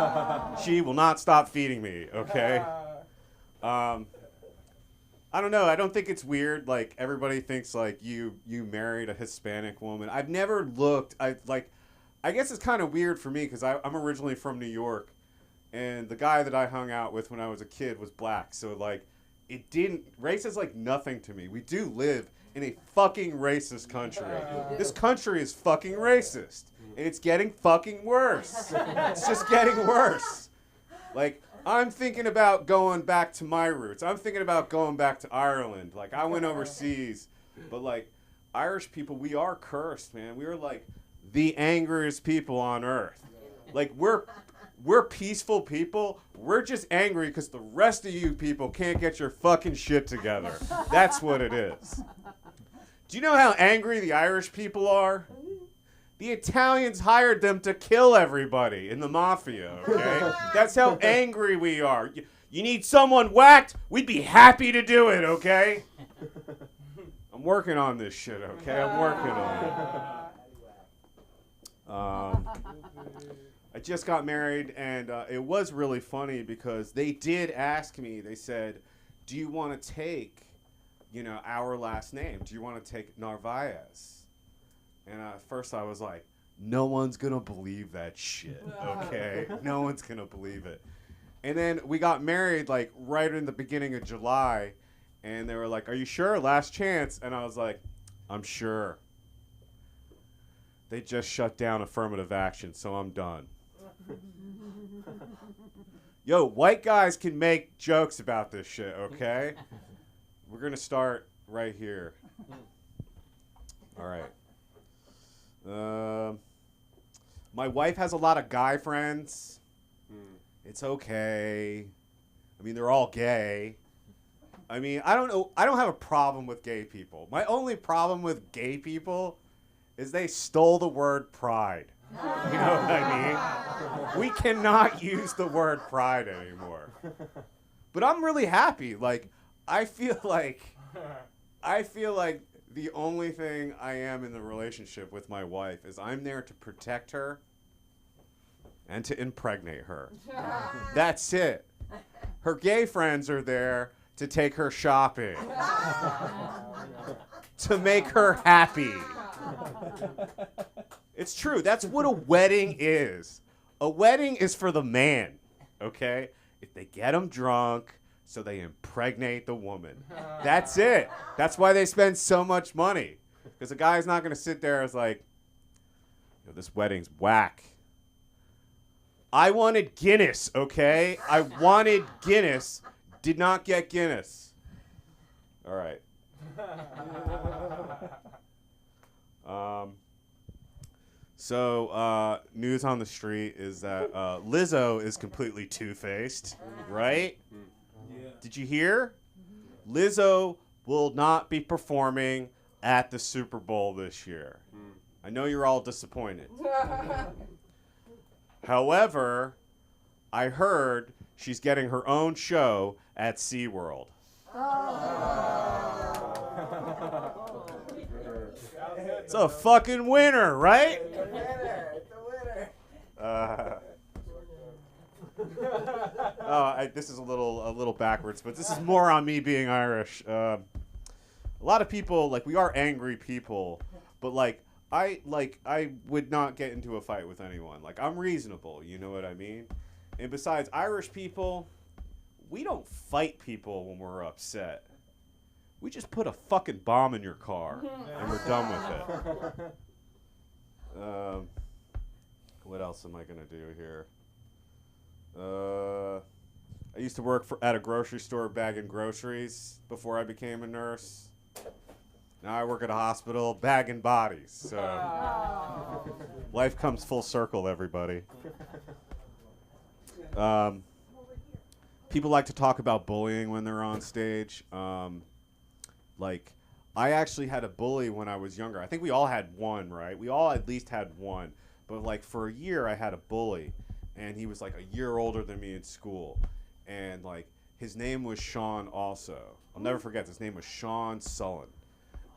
She will not stop feeding me, okay? I don't know. I don't think it's weird. Like, everybody thinks, like, you married a Hispanic woman. I've never looked. I guess it's kind of weird for me because I'm originally from New York, and the guy that I hung out with when I was a kid was black. So, like, race is, like, nothing to me. We do live in a fucking racist country. This country is fucking racist. And it's getting fucking worse. It's just getting worse. Like, I'm thinking about going back to my roots. I'm thinking about going back to Ireland. Like, I went overseas. But, like, Irish people, we are cursed, man. We are, like, the angriest people on earth. Like, we're peaceful people. We're just angry because the rest of you people can't get your fucking shit together. That's what it is. Do you know how angry the Irish people are? The Italians hired them to kill everybody in the mafia, okay? That's how angry we are. You need someone whacked? We'd be happy to do it, okay? I'm working on this shit, okay? I'm working on it. I just got married, and it was really funny because they did ask me, they said, do you want to take, our last name? Do you want to take Narvaez? And at first I was like, no one's going to believe that shit, okay? No one's going to believe it. And then we got married, like, right in the beginning of July, and they were like, are you sure? Last chance. And I was like, I'm sure. They just shut down affirmative action, so I'm done. Yo, white guys can make jokes about this shit, okay? We're going to start right here. All right. My wife has a lot of guy friends. It's okay. I mean, they're all gay. I mean, I don't know. I don't have a problem with gay people. My only problem with gay people is they stole the word pride. You know what I mean? We cannot use the word pride anymore. But I'm really happy. Like, I feel like the only thing I am in the relationship with my wife is I'm there to protect her and to impregnate her. That's it. Her gay friends are there to take her shopping, to make her happy. It's true. That's what a wedding is. A wedding is for the man, okay? If they get him drunk, so they impregnate the woman. That's it. That's why they spend so much money. Because the guy's not going to sit there as like, this wedding's whack. I wanted Guinness, okay? I wanted Guinness. Did not get Guinness. All right. So news on the street is that Lizzo is completely two-faced, right? Yeah. Did you hear? Lizzo will not be performing at the Super Bowl this year. I know you're all disappointed. However, I heard she's getting her own show at SeaWorld. It's a fucking winner, right? It's a winner. It's a winner. This is a little backwards, but this is more on me being Irish. A lot of people, like, we are angry people, but I would not get into a fight with anyone. Like, I'm reasonable, you know what I mean? And besides, Irish people, we don't fight people when we're upset. We just put a fucking bomb in your car, and we're done with it. What else am I going to do here? I used to work at a grocery store bagging groceries before I became a nurse. Now I work at a hospital bagging bodies. So life comes full circle, everybody. People like to talk about bullying when they're on stage. Like, I actually had a bully when I was younger. I think we all had one, right? We all at least had one. But, like, for a year, I had a bully. And he was, like, a year older than me in school. And, like, his name was Sean also. I'll never forget. His name was Sean Sullen.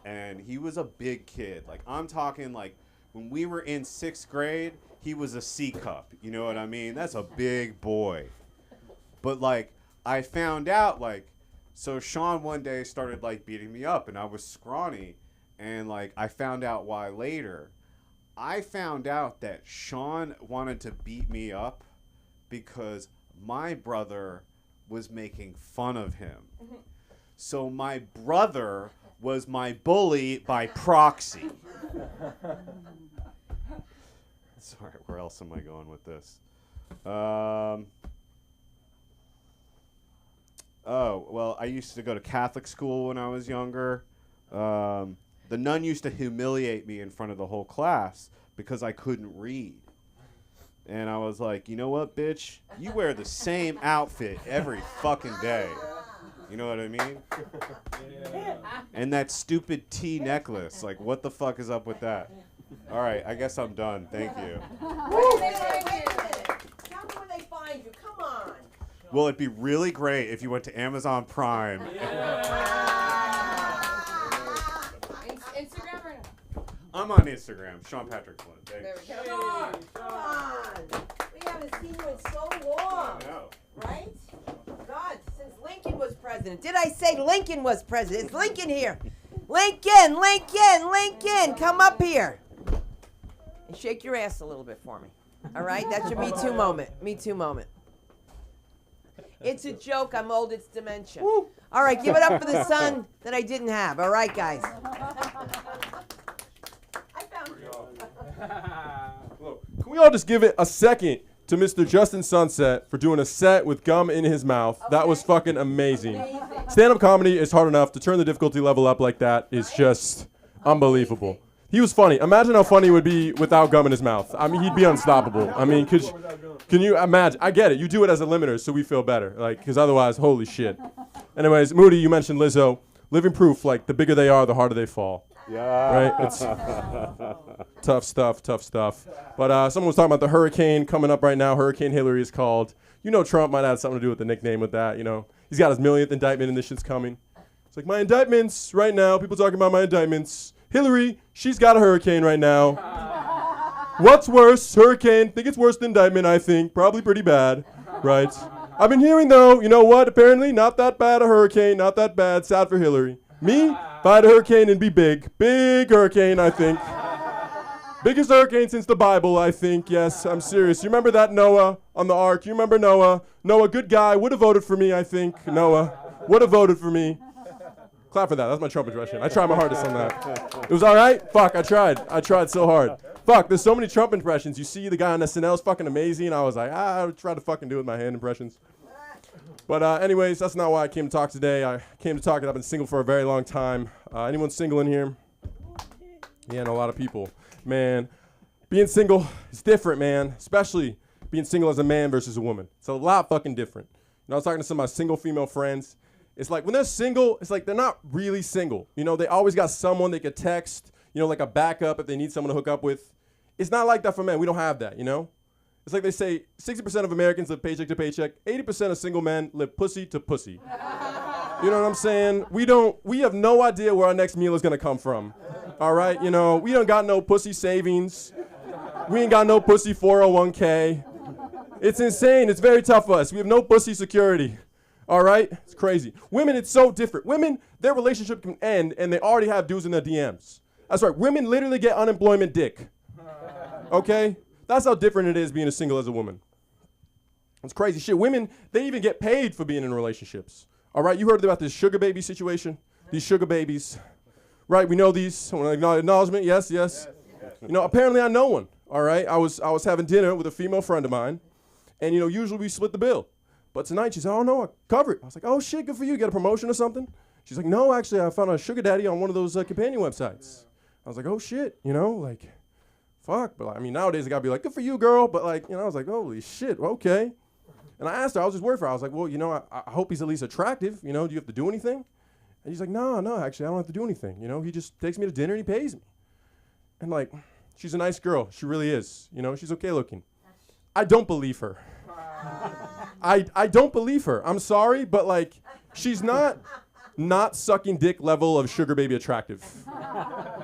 And he was a big kid. Like, I'm talking, like, when we were in 6th grade, he was a C cup. You know what I mean? That's a big boy. But, like, I found out, like, so Sean one day started, like, beating me up, and I was scrawny, and, like, I found out why later. I found out that Sean wanted to beat me up because my brother was making fun of him. So my brother was my bully by proxy. Sorry, where else am I going with this? Oh, well, I used to go to Catholic school when I was younger. The nun used to humiliate me in front of the whole class because I couldn't read. And I was like, you know what, bitch? You wear the same outfit every fucking day. You know what I mean? Yeah. And that stupid T necklace. Like, what the fuck is up with that? All right, I guess I'm done. Thank you. Wait a minute. Tell me where they find you. Come on. Well, it'd be really great if you went to Amazon Prime. Instagram or no? I'm on Instagram, Sean Patrick Flynn. Thanks. There we go. Come on. We haven't seen you in so long. I know. Right? God, since Lincoln was president. Did I say Lincoln was president? Is Lincoln here? Lincoln! Come up here. And shake your ass a little bit for me. All right? That's your Me Too moment. Me Too moment. It's a joke. I'm old. It's dementia. Woo. All right, give it up for the son that I didn't have. All right, guys. I found you. Look, can we all just give it a second to Mr. Justin Sunset for doing a set with gum in his mouth? Okay. That was fucking amazing. Stand-up comedy is hard enough. To turn the difficulty level up like that is just unbelievable. He was funny. Imagine how funny he would be without gum in his mouth. I mean, he'd be unstoppable. I mean, can you imagine? I get it. You do it as a limiter so we feel better. Like, because otherwise, holy shit. Anyways, Moody, you mentioned Lizzo. Living proof, like, the bigger they are, the harder they fall. Yeah. Right? It's tough stuff. But someone was talking about the hurricane coming up right now. Hurricane Hillary is called. You know Trump might have something to do with the nickname with that, you know. He's got his millionth indictment and this shit's coming. It's like, my indictments right now. People talking about my indictments. Hillary, she's got a hurricane right now. What's worse? Hurricane. Think it's worse than indictment, I think. Probably pretty bad. Right? I've been hearing, though, you know what? Apparently, not that bad a hurricane. Not that bad. Sad for Hillary. Me? If I had a hurricane, it'd be big. Big hurricane, I think. Biggest hurricane since the Bible, I think. Yes, I'm serious. You remember that Noah on the ark? You remember Noah? Noah, good guy. Would have voted for me, I think. Noah. Would have voted for me. Clap for that. That's my Trump impression. I tried my hardest on that. It was all right? Fuck, I tried. I tried so hard. Fuck, there's so many Trump impressions. You see the guy on SNL is fucking amazing. I was like, I'll try to fucking do it with my hand impressions. But anyways, that's not why I came to talk today. I came to talk that I've been single for a very long time. Anyone single in here? Yeah, I know a lot of people. Man, being single is different, man. Especially being single as a man versus a woman. It's a lot fucking different. You know, I was talking to some of my single female friends. It's like when they're single, it's like they're not really single. You know, they always got someone they could text, you know, like a backup if they need someone to hook up with. It's not like that for men. We don't have that, you know? It's like they say 60% of Americans live paycheck to paycheck. 80% of single men live pussy to pussy. You know what I'm saying? We have no idea where our next meal is going to come from. All right? You know, we don't got no pussy savings. We ain't got no pussy 401k. It's insane. It's very tough for us. We have no pussy security. All right? It's crazy. Women, it's so different. Women, their relationship can end and they already have dudes in their DMs. That's right. Women literally get unemployment dick. Okay? That's how different it is being a single as a woman. It's crazy shit. Women, they even get paid for being in relationships. All right? You heard about this sugar baby situation? These sugar babies. Right? We know these. Acknowledgement? Yes. You know, apparently I know one. All right? I was having dinner with a female friend of mine. And, you know, usually we split the bill. But tonight she said, oh no, I covered. I was like, oh shit, good for you. You got a promotion or something? She's like, no, actually, I found a sugar daddy on one of those companion websites. I was like, oh shit, you know, like, fuck. But I mean, nowadays I gotta be like, good for you, girl. But like, you know, I was like, holy shit, okay. And I asked her, I was just worried for her. I was like, well, you know, I hope he's at least attractive. You know, do you have to do anything? And he's like, no, actually, I don't have to do anything. You know, he just takes me to dinner and he pays me. And like, she's a nice girl. She really is. You know, she's okay looking. I don't believe her. I don't believe her. I'm sorry, but like, she's not sucking dick level of sugar baby attractive.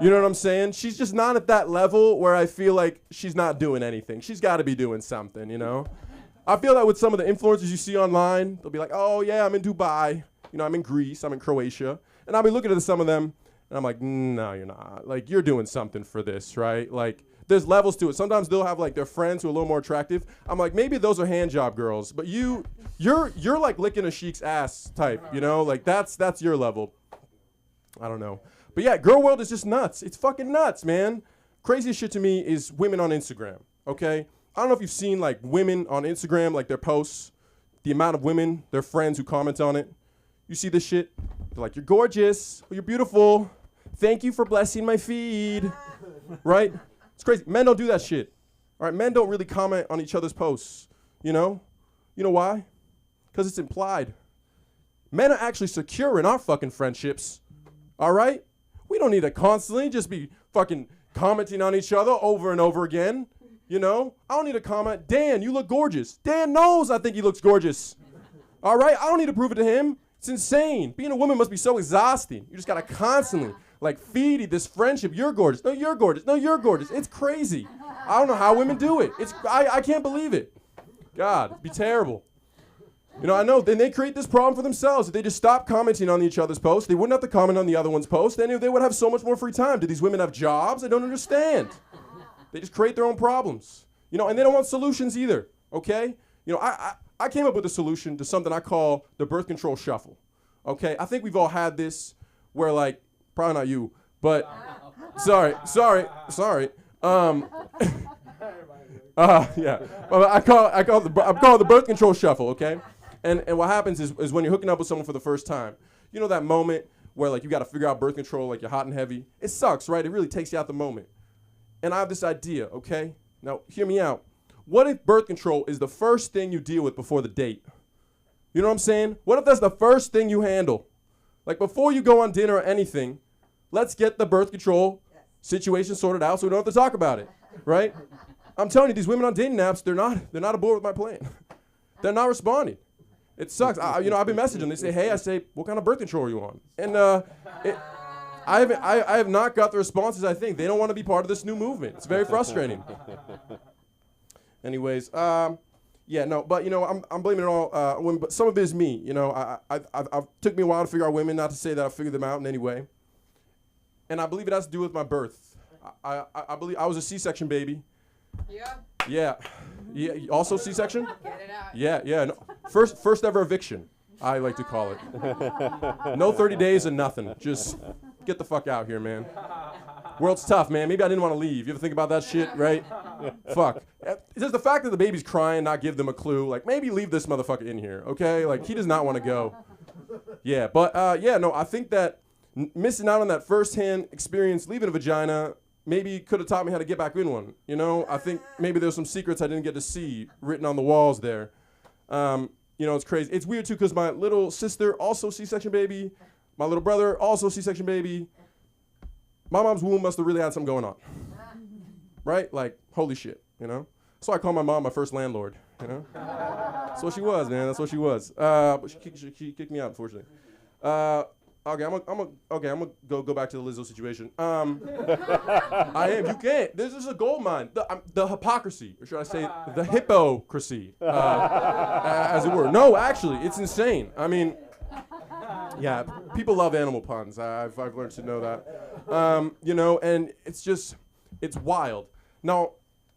You know what I'm saying? She's just not at that level where I feel like she's not doing anything. She's got to be doing something, you know? I feel that with some of the influencers you see online, they'll be like, oh yeah, I'm in Dubai. You know, I'm in Greece, I'm in Croatia. And I'll be looking at some of them, and I'm like, no, you're not. Like, you're doing something for this, right? Like, there's levels to it. Sometimes they'll have like their friends who are a little more attractive. I'm like, maybe those are hand job girls, but you're like licking a sheik's ass type, you know? Like, that's your level. I don't know. But yeah, girl world is just nuts. It's fucking nuts, man. Craziest shit to me is women on Instagram, okay? I don't know if you've seen like women on Instagram, like their posts, the amount of women, their friends who comment on it. You see this shit? They're like, you're gorgeous, or you're beautiful. Thank you for blessing my feed, right? It's crazy. Men don't do that shit. All right, men don't really comment on each other's posts, you know? You know why? Because it's implied. Men are actually secure in our fucking friendships, all right? We don't need to constantly just be fucking commenting on each other over and over again. You know, I don't need to comment, Dan, you look gorgeous. Dan knows I think he looks gorgeous. All right, I don't need to prove it to him. It's insane. Being a woman must be so exhausting. You just gotta constantly like feed this friendship. You're gorgeous. No, you're gorgeous. No, you're gorgeous. It's crazy. I don't know how women do it. I can't believe it. God, it'd be terrible. You know, I know. Then they create this problem for themselves. If they just stop commenting on each other's posts, they wouldn't have to comment on the other one's post. Then they would have so much more free time. Do these women have jobs? I don't understand. They just create their own problems, you know, and they don't want solutions either, okay? You know, I came up with a solution to something I call the birth control shuffle, okay? I think we've all had this where, like, probably not you, but sorry. Yeah, well, I call it the birth control shuffle, okay? And what happens is when you're hooking up with someone for the first time, you know that moment where, like, you got to figure out birth control, like, you're hot and heavy? It sucks, right? It really takes you out the moment. And I have this idea, okay? Now, hear me out. What if birth control is the first thing you deal with before the date? You know what I'm saying? What if that's the first thing you handle? Like, before you go on dinner or anything, let's get the birth control situation sorted out so we don't have to talk about it, right? I'm telling you, these women on dating apps, they're not aboard with my plan. They're not responding. It sucks. I've been messaging. They say, hey, I say, what kind of birth control are you on? And I have not got the responses I think. They don't want to be part of this new movement. It's very frustrating. Anyways, yeah, no, but you know, I'm blaming it all on women, but some of it is me. You know, I've took me a while to figure out women. Not to say that I figured them out in any way. And I believe it has to do with my birth. I believe I was a C-section baby. Yeah. Yeah. Also C-section. Get it out. Yeah. No. First ever eviction, I like to call it. No 30 days and nothing. Just get the fuck out here, man. World's tough, man. Maybe I didn't want to leave. You ever think about that shit, right? Fuck. Does the fact that the baby's crying not give them a clue? Like, maybe leave this motherfucker in here, okay? Like, he does not want to go. Yeah, but, no, I think that missing out on that first-hand experience leaving a vagina maybe could have taught me how to get back in one. You know, I think maybe there's some secrets I didn't get to see written on the walls there. You know, it's crazy. It's weird, too, because my little sister, also C-section baby. My little brother, also C-section baby. My mom's womb must have really had something going on. Right? Like, holy shit, you know? So I call my mom my first landlord, you know? That's what she was, man. That's what she was. But she kicked me out, unfortunately. Okay, I'm gonna go back to the Lizzo situation. I am. You can't. This is a gold mine. The hypocrisy, or should I say, the hypocrisy, as it were. No, actually, it's insane. I mean, yeah, people love animal puns. I've learned to know that. You know, and it's wild. Now,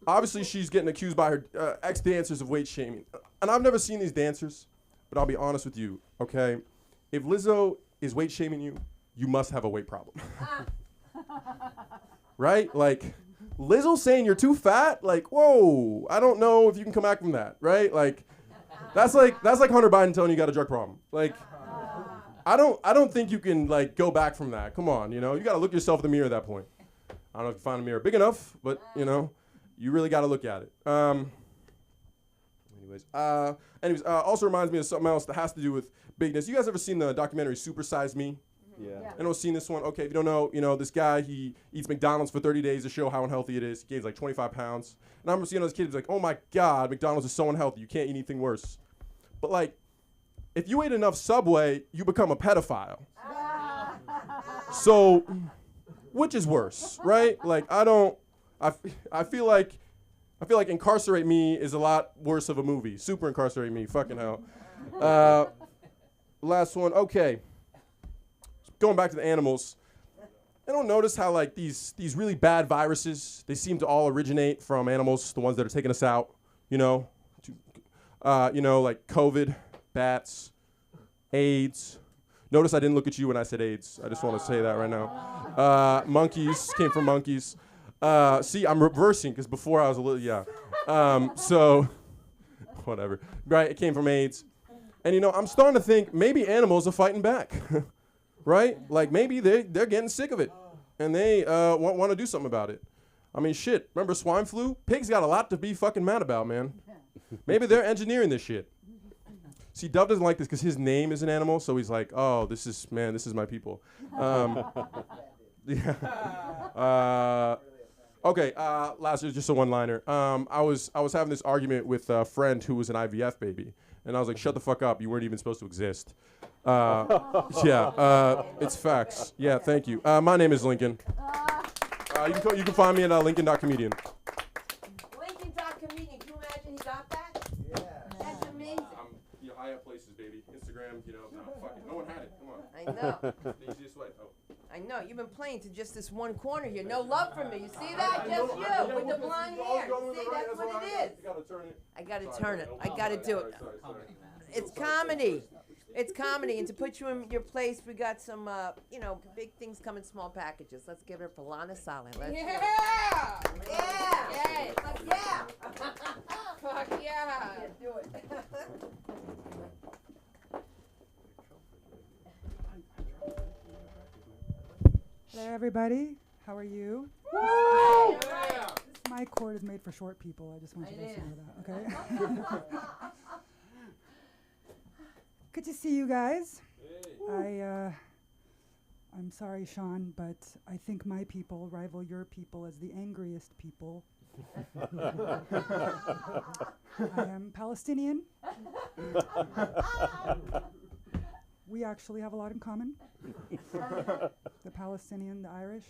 obviously, she's getting accused by her ex-dancers of weight shaming, and I've never seen these dancers, but I'll be honest with you, okay? If Lizzo is weight shaming you, you must have a weight problem. Right? Like, Lizzo saying you're too fat, like, whoa, I don't know if you can come back from that, right? Like, That's like Hunter Biden telling you got a drug problem. Like, I don't think you can like go back from that. Come on, you got to look yourself in the mirror at that point. I don't know if you find a mirror big enough, but you really got to look at it. Also reminds me of something else that has to do with bigness. You guys ever seen the documentary Super Size Me? Yeah. Anyone seen this one? Okay, if you don't know, this guy, he eats McDonald's for 30 days to show how unhealthy it is. He gains like 25 pounds. And I remember seeing those kids like, oh my God, McDonald's is so unhealthy. You can't eat anything worse. But like, if you ate enough Subway, you become a pedophile. So, which is worse, right? Like, I feel like Incarcerate Me is a lot worse of a movie. Super Incarcerate Me, fucking hell. Last one, okay. Going back to the animals, I don't notice how like these really bad viruses, they seem to all originate from animals, the ones that are taking us out, like COVID, bats, AIDS. Notice I didn't look at you when I said AIDS. I just want to say that right now. Monkeys came from monkeys. See, I'm reversing because before I was a little, so, whatever. Right, it came from AIDS. And I'm starting to think maybe animals are fighting back. Right? Like maybe they're getting sick of it and they want to do something about it. I mean, shit, remember swine flu? Pigs got a lot to be fucking mad about, man. Maybe they're engineering this shit. See, Dove doesn't like this because his name is an animal, so he's like, oh, this is my people. Okay, last year, just a one-liner. I was having this argument with a friend who was an IVF baby, and I was like, shut the fuck up, you weren't even supposed to exist. It's facts. Yeah, thank you. My name is Lincoln. You can find me at lincoln.comedian. Lincoln.comedian. Can you imagine he got that? Yeah. That's amazing. High up places, baby. Instagram, no one had it. Come on. I know. The easiest way. Oh. I know. You've been playing to just this one corner here. No love for me. You see that? Just you with the blonde hair. See, that's what it is. You gotta turn it. I gotta turn it. I gotta do it. It's comedy. It's comedy, and to put you in your place, we got some, big things come in small packages. Let's give it up for Lana Sala. Let's Yeah! Yeah! Fuck yeah! Fuck yeah! Do it. Hello, everybody. How are you? My cord is made for short people. I just want you guys to know that, okay? Good to see you guys. I'm sorry, Sean, but I think my people rival your people as the angriest people. I am Palestinian. We actually have a lot in common. The Palestinian, the Irish.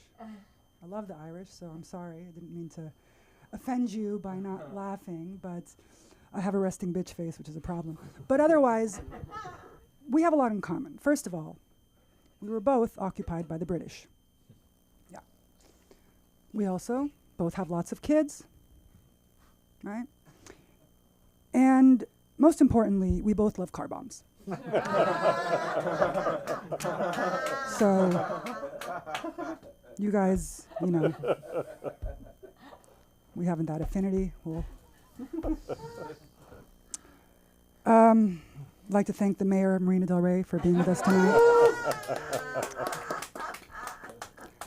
I love the Irish, so I'm sorry. I didn't mean to offend you by not laughing, but I have a resting bitch face, which is a problem. But otherwise, we have a lot in common. First of all, we were both occupied by the British. Yeah. We also both have lots of kids, right? And most importantly, we both love car bombs. So, you guys, we haven't that affinity. We'll like to thank the mayor of Marina Del Rey for being with us tonight.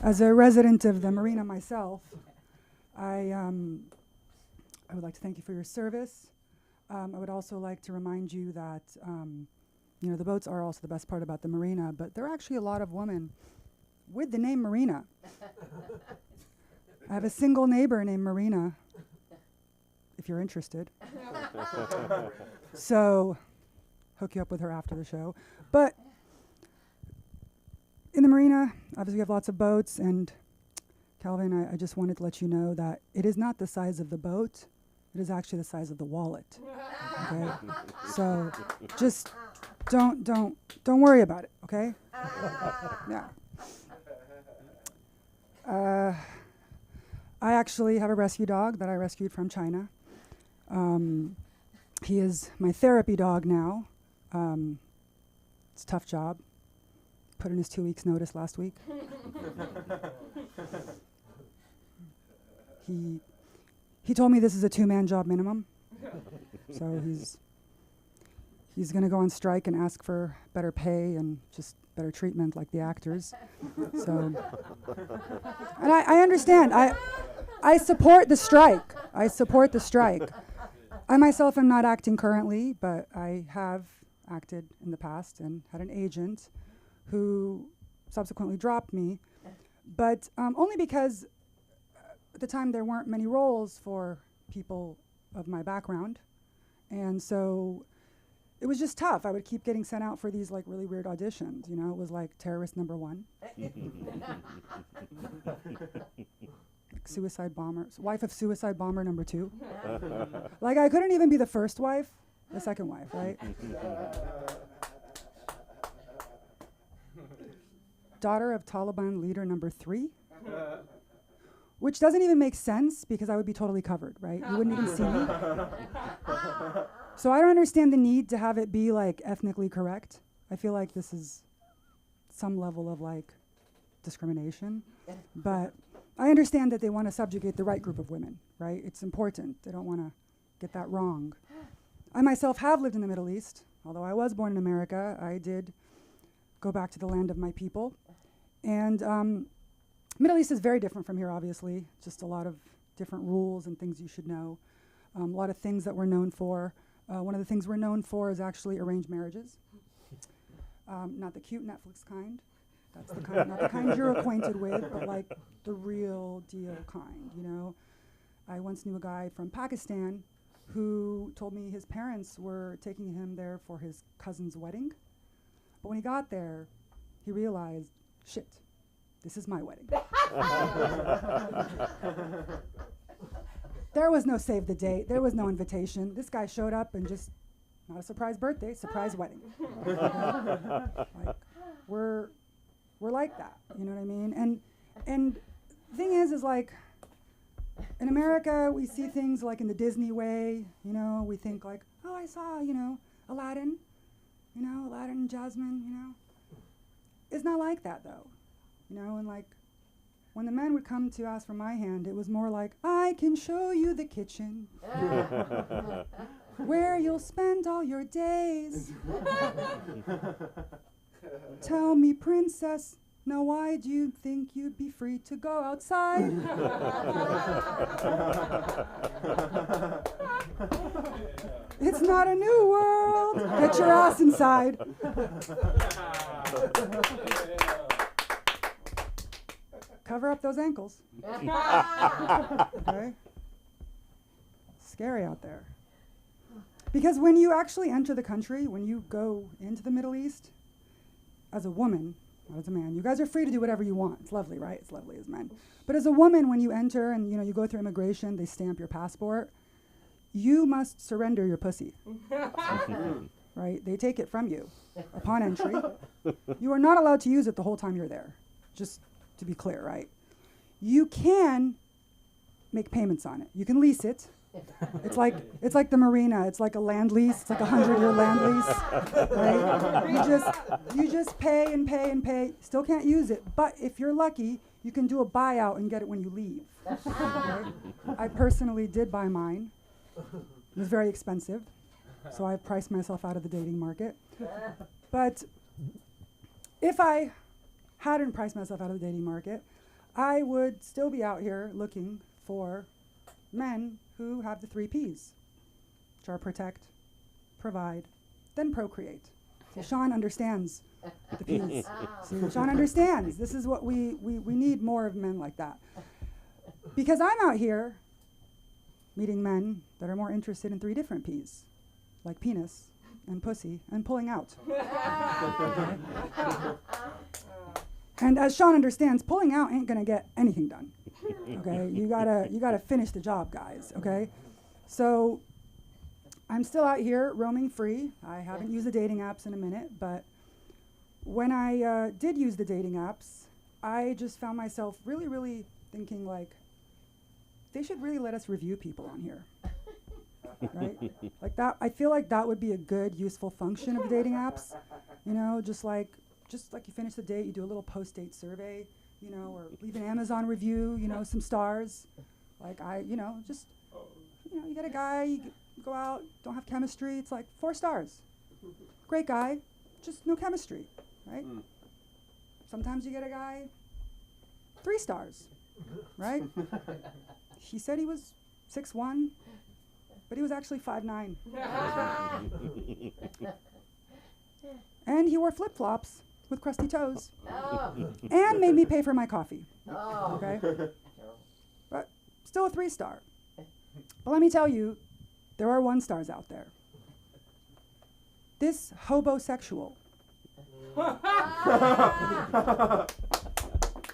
As a resident of the marina myself, I would like to thank you for your service. I would also like to remind you that the boats are also the best part about the marina, but there are actually a lot of women with the name Marina. I have a single neighbor named Marina, if you're interested. So, hook you up with her after the show. But in the marina, obviously we have lots of boats, and Calvin, I just wanted to let you know that it is not the size of the boat, it is actually the size of the wallet. Okay? So just don't worry about it, okay? Yeah. I actually have a rescue dog that I rescued from China. He is my therapy dog now. It's a tough job. Put in his 2 weeks notice last week. He told me this is a 2-man job minimum. So he's going to go on strike and ask for better pay and just better treatment like the actors. So, and I understand. I support the strike. I support the strike. I myself am not acting currently, but I have acted in the past and had an agent who subsequently dropped me, but only because at the time there weren't many roles for people of my background, and so it was just tough. I would keep getting sent out for these like really weird auditions. You know, it was like terrorist number 1, like suicide bomber, wife of suicide bomber number 2. Like I couldn't even be the first wife, the second wife, right? Daughter of Taliban leader number 3, which doesn't even make sense because I would be totally covered, right? You wouldn't even see me. So I don't understand the need to have it be like ethnically correct. I feel like this is some level of like discrimination, but I understand that they want to subjugate the right group of women, right? It's important. They don't want to get that wrong. I myself have lived in the Middle East. Although I was born in America, I did go back to the land of my people. And Middle East is very different from here, obviously. Just a lot of different rules and things you should know. A lot of things that we're known for. One of the things we're known for is actually arranged marriages. Not the cute Netflix kind. That's the kind, not the kind you're acquainted with, but like the real deal kind, you know. I once knew a guy from Pakistan who told me his parents were taking him there for his cousin's wedding. But when he got there, he realized, shit, this is my wedding. There was no save the date. There was no invitation. This guy showed up and just, not a surprise birthday, surprise wedding. Like, we're like that, you know what I mean? And the thing is like, in America, we see things like in the Disney way, you know, we think like, oh, I saw, you know, Aladdin and Jasmine, you know. It's not like that though, you know, and like, when the men would come to ask for my hand, it was more like, I can show you the kitchen where you'll spend all your days. Tell me, princess, now why do you think you'd be free to go outside? It's not a new world. Get your ass inside. Cover up those ankles. Okay? Scary out there. Because when you actually enter the country, when you go into the Middle East, as a woman, not as a man, you guys are free to do whatever you want. It's lovely, right? It's lovely as men. But as a woman, when you enter and you go through immigration, they stamp your passport, you must surrender your pussy. Right? They take it from you upon entry. You are not allowed to use it the whole time you're there. Just to be clear, right? You can make payments on it. You can lease it. It's like the marina. It's like a land lease. It's like a 100-year land lease. Right? You just pay and pay and pay. Still can't use it. But if you're lucky, you can do a buyout and get it when you leave. Okay? I personally did buy mine. It was very expensive, so I priced myself out of the dating market. But if I hadn't priced myself out of the dating market, I would still be out here looking for men who have the 3 Ps, which are protect, provide, then procreate. So Sean understands the Ps. See, Sean understands. This is what we need more of men like that. Because I'm out here meeting men that are more interested in 3 different Ps, like penis and pussy and pulling out. Okay? And as Sean understands, pulling out ain't gonna get anything done. Okay, you gotta finish the job, guys. Okay, so I'm still out here roaming free. I haven't used the dating apps in a minute, but when I did use the dating apps, I just found myself really, really thinking like, they should really let us review people on here, right? Like that. I feel like that would be a good, useful function of the dating apps. You know, just like you finish the date, you do a little post-date survey, you know, or leave an Amazon review, you know, some stars. Like you get a guy, you go out, don't have chemistry, it's like 4 stars. Great guy, just no chemistry, right? Sometimes you get a guy 3 stars, right? He said he was 6'1", but he was actually 5'9". And he wore flip-flops with crusty toes. And made me pay for my coffee. Okay? But still a 3-star. But let me tell you, there are 1-stars out there. This hobosexual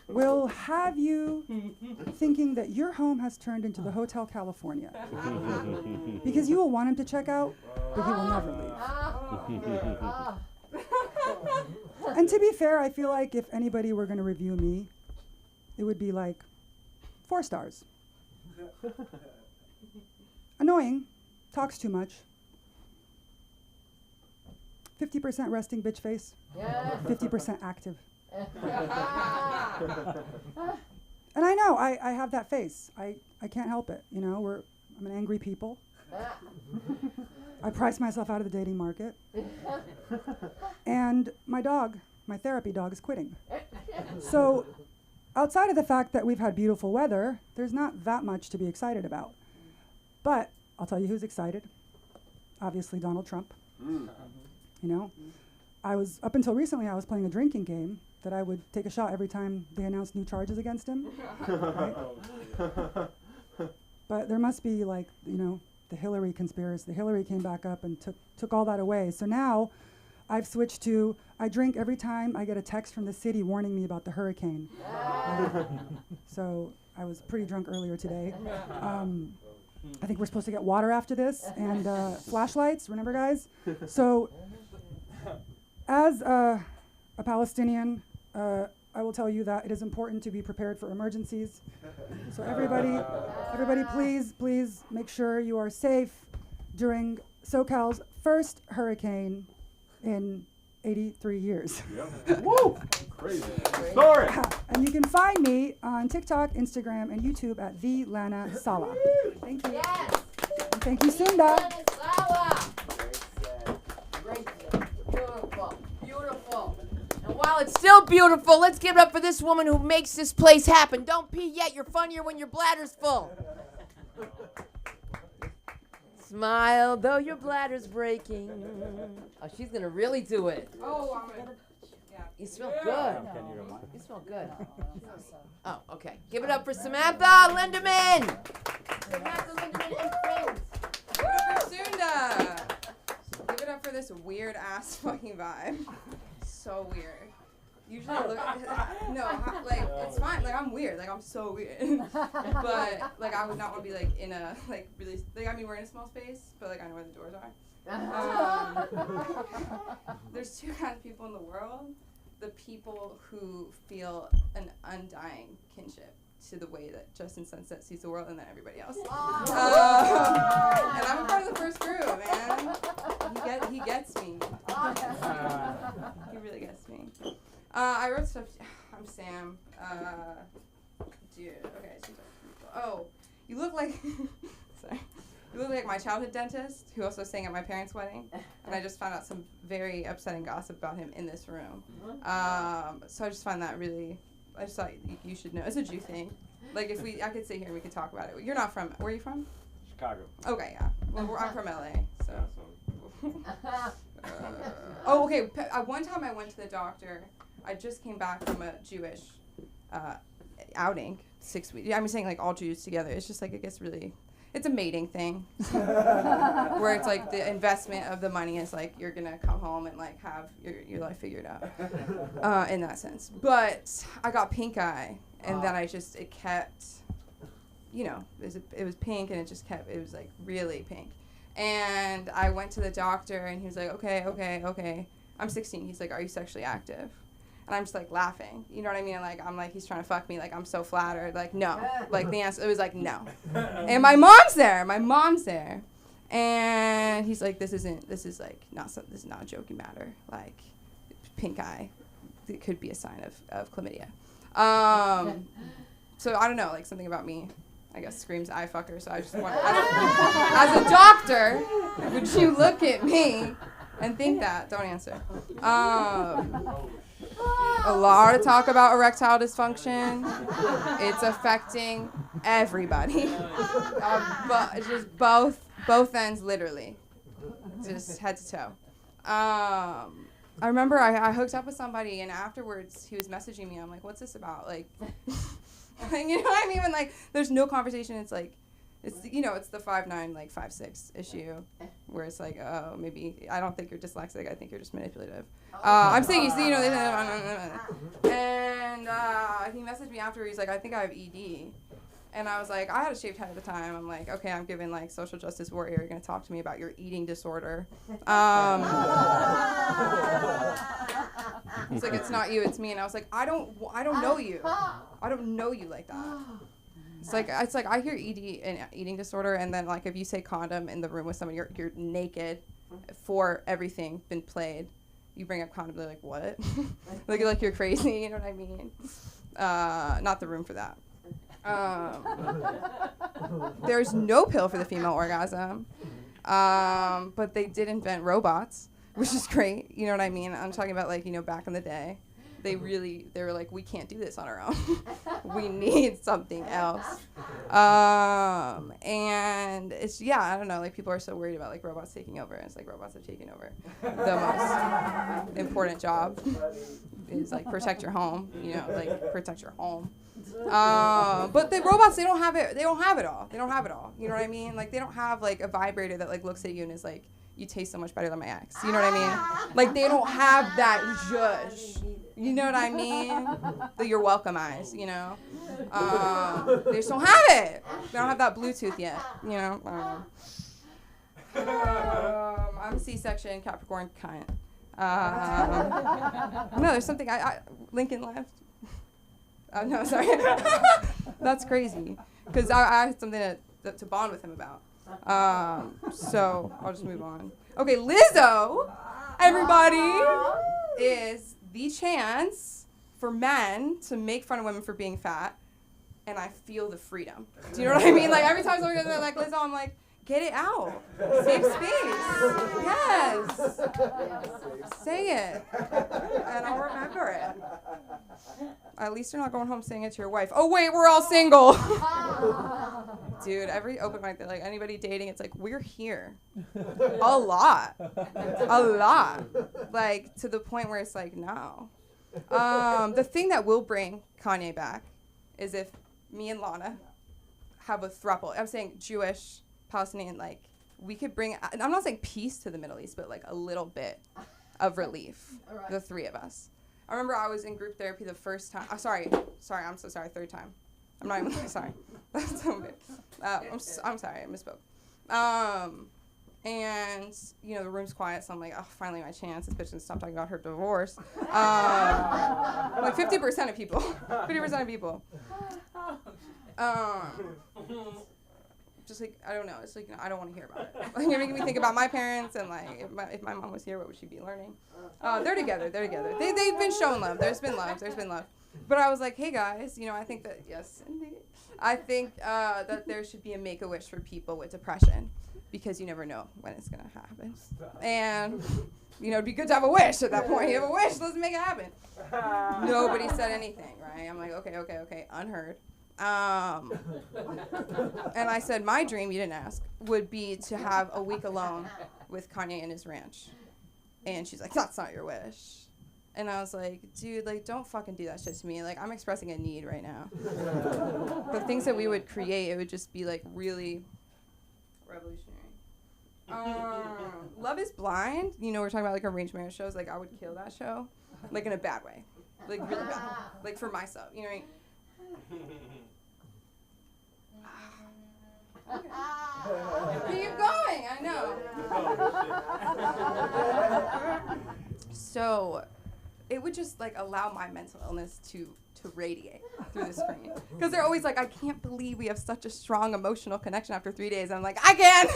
will have you thinking that your home has turned into the Hotel California. Because you will want him to check out, but he will never leave. And to be fair, I feel like if anybody were going to review me, it would be like 4 stars. Annoying, talks too much. 50% resting bitch face, 50% active. And I know, I have that face. I can't help it, you know, I'm an angry people. I price myself out of the dating market. And my therapy dog is quitting. So outside of the fact that we've had beautiful weather, there's not that much to be excited about. But I'll tell you who's excited. Obviously Donald Trump. You know, up until recently, I was playing a drinking game that I would take a shot every time they announced new charges against him. Right? But there must be like, you know, the Hillary conspiracy. The Hillary came back up and took all that away. So now I've switched to, I drink every time I get a text from the city warning me about the hurricane. So I was pretty drunk earlier today. I think we're supposed to get water after this and flashlights, remember guys? So as a Palestinian, I will tell you that it is important to be prepared for emergencies. So everybody please make sure you are safe during SoCal's first hurricane in 83 years. Woo! Crazy. Story. And you can find me on TikTok, Instagram, and YouTube at the Lana Sala. Thank you. Yes. And thank you, Sunda. Lana Sala. Great. Beautiful. Beautiful. And while it's still beautiful, let's give it up for this woman who makes this place happen. Don't pee yet. You're funnier when your bladder's full. Smile, though your bladder's breaking. Oh, she's going to really do it. Oh, I'm gonna. Yeah. You smell good. You smell good. Oh, okay. Give it up for Samantha Linderman. Samantha Linderman and friends. Give it up for Sunda. Give it up for this weird ass fucking vibe. So weird. Usually I look like it's fine. Like I'm weird. Like I'm so weird. But like I would not want to be like in a like really like I mean we're in a small space, but like I know where the doors are. There's 2 kinds of people in the world. The people who feel an undying kinship to the way that Justin Sunset sees the world, and then everybody else. And I'm a part of the first group, man. He gets me. He really gets me. I wrote stuff. I'm Sam. Dude. Okay. Oh, you look like. Sorry. You look like my childhood dentist, who also sang at my parents' wedding, and I just found out some very upsetting gossip about him in this room. So I just find that really. I just thought you should know. It's a Jew thing. Like I could sit here and we could talk about it. You're not from. Where are you from? Chicago. Okay, yeah. Well, I'm from LA, so. Oh, okay. One time I went to the doctor. I just came back from a Jewish outing. 6 weeks. I'm saying like all Jews together. It's just like it gets really. It's a mating thing, where it's like the investment of the money is like you're gonna come home and like have your life figured out, in that sense. But I got pink eye, and then it kept, you know, it was pink, and it was like really pink. And I went to the doctor, and he was like, okay. I'm 16. He's like, are you sexually active? And I'm just like laughing, you know what I mean? Like I'm like he's trying to fuck me, like I'm so flattered, like no, like the answer it was like no. And my mom's there, and he's like this is not a joking matter, like pink eye, it could be a sign of chlamydia. So I don't know, like something about me, I guess screams eye fucker. So I just want as a doctor, would you look at me and think that. Don't answer. A lot of talk about erectile dysfunction. It's affecting everybody. But just both ends, literally. Just head to toe. I remember I hooked up with somebody, and afterwards he was messaging me. I'm like, what's this about? Like, you know what I mean? When like there's no conversation, it's like, it's the 5'9", like 5'6" issue, where it's like, oh, maybe I don't think you're dyslexic. I think you're just manipulative. I'm saying you see, and he messaged me after. He's like, I think I have ED. And I was like, I had a shaved head at the time. I'm like, okay, I'm giving like social justice warrior. You're gonna talk to me about your eating disorder. He's like, it's not you, it's me. And I was like, I don't know you. I don't know you like that. It's like I hear ED and eating disorder, and then like if you say condom in the room with someone, you're naked, for everything been played. You bring up condom, they're like, what? like you're crazy. You know what I mean? Not the room for that. There's no pill for the female orgasm, but they did invent robots, which is great. You know what I mean? I'm talking about like, back in the day, they were like, we can't do this on our own. We need something else. And it's, I don't know, like people are so worried about like robots taking over. And it's like robots have taken over. The most important job is like protect your home, protect your home. But the robots, they don't have it all. You know what I mean? Like they don't have like a vibrator that like looks at you and is like, you taste so much better than my ex. You know what I mean? Like they don't have that zhush. You know what I mean? The you're welcome eyes, They just don't have it. They don't have that Bluetooth yet, I'm a C-section, Capricorn cunt. No, there's something, Lincoln left. Oh, no, sorry. That's crazy. Because I had something to bond with him about. So I'll just move on. Okay, Lizzo, everybody, is the chance for men to make fun of women for being fat, and I feel the freedom. Do you know what I mean? Like every time somebody goes like Lizzo, I'm like, get it out. Save space. Yes. Say it. And I'll remember it. At least you're not going home saying it to your wife. Oh, wait, we're all single. Dude, every open mic, like anybody dating, it's like, we're here. A lot. Like, to the point where it's like, no. The thing that will bring Kanye back is if me and Lana have a throuple. I'm saying Jewish, Palestinian, like, we could bring, and I'm not saying peace to the Middle East, but like a little bit of relief, right. The three of us. I remember I was in group therapy the first time. I'm sorry, I'm so sorry, third time. I'm not even sorry. That's so weird. I'm sorry, I misspoke. And, the room's quiet, so I'm like, oh, finally my chance. This bitch didn't stop talking about her divorce. Like 50% of people. 50% of people. Just like, I don't know. It's like, I don't want to hear about it. Like, you're making me think about my parents and like, if my mom was here, what would she be learning? They're together. They've been shown love. There's been love. But I was like, hey guys, I think that, yes, indeed. I think that there should be a Make-A-Wish for people with depression, because you never know when it's going to happen. And, it'd be good to have a wish at that point. You have a wish, let's make it happen. Nobody said anything, right? I'm like, okay, unheard. And I said, my dream, you didn't ask, would be to have a week alone with Kanye and his ranch. And she's like, that's not your wish. And I was like, dude, like, don't fucking do that shit to me. Like, I'm expressing a need right now. The things that we would create, it would just be, like, really revolutionary. Love is Blind. We're talking about, like, arranged marriage shows. Like, I would kill that show. Like, in a bad way. Like, really bad. Like, for myself. You know what I mean? Keep going, I know. So, it would just like allow my mental illness to radiate through the screen. Because they're always like, I can't believe we have such a strong emotional connection after 3 days. And I'm like, I can.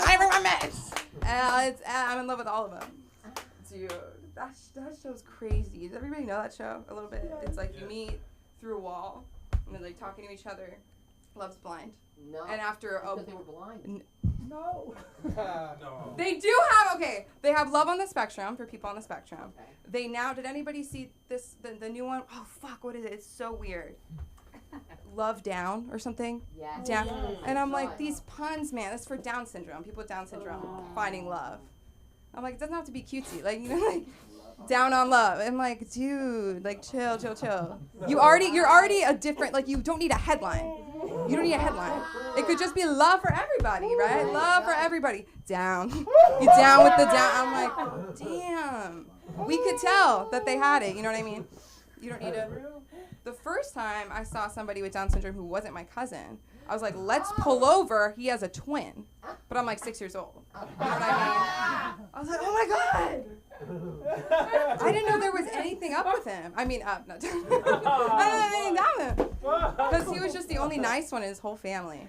I bring my meds. And I'm in love with all of them. Dude, that show's crazy. Does everybody know that show a little bit? It's like you meet through a wall. And they're like talking to each other. Love's Blind. No. And after because they were blind. No. They do have, okay, they have Love on the Spectrum for people on the spectrum. They now, did anybody see this, the new one? Oh, fuck, what is it? It's so weird. Love Down or something? Yes. Down. And I'm like, these puns, man, that's for Down syndrome. People with Down syndrome finding love. I'm like, it doesn't have to be cutesy. Like, you know, like, down on love. I'm like, dude, like, chill. You're already a different, like, you don't need a headline. You don't need a headline. It could just be love for everybody, right? Love for everybody. Down. You down with the down. I'm like, damn. We could tell that they had it. You know what I mean? You don't need a. The first time I saw somebody with Down syndrome who wasn't my cousin, I was like, let's pull over. He has a twin. But I'm like 6 years old. You know what I mean? I was like, oh my God. I didn't know there was anything up with him. I mean, up, not down. I didn't know anything down with him. Because he was just the only nice one in his whole family.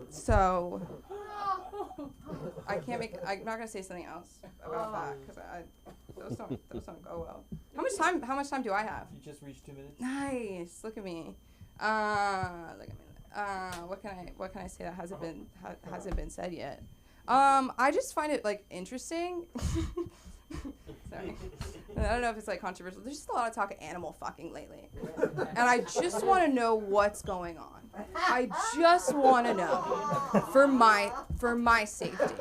So I can't make, I'm not going to say something else about that because those don't go well. How much time do I have? You just reached 2 minutes. Nice. Look at me. Look at me. What can I say that hasn't been said yet? I just find it like interesting. Sorry. I don't know if it's like controversial. There's just a lot of talk of animal fucking lately. And I just want to know what's going on. I just want to know for my safety.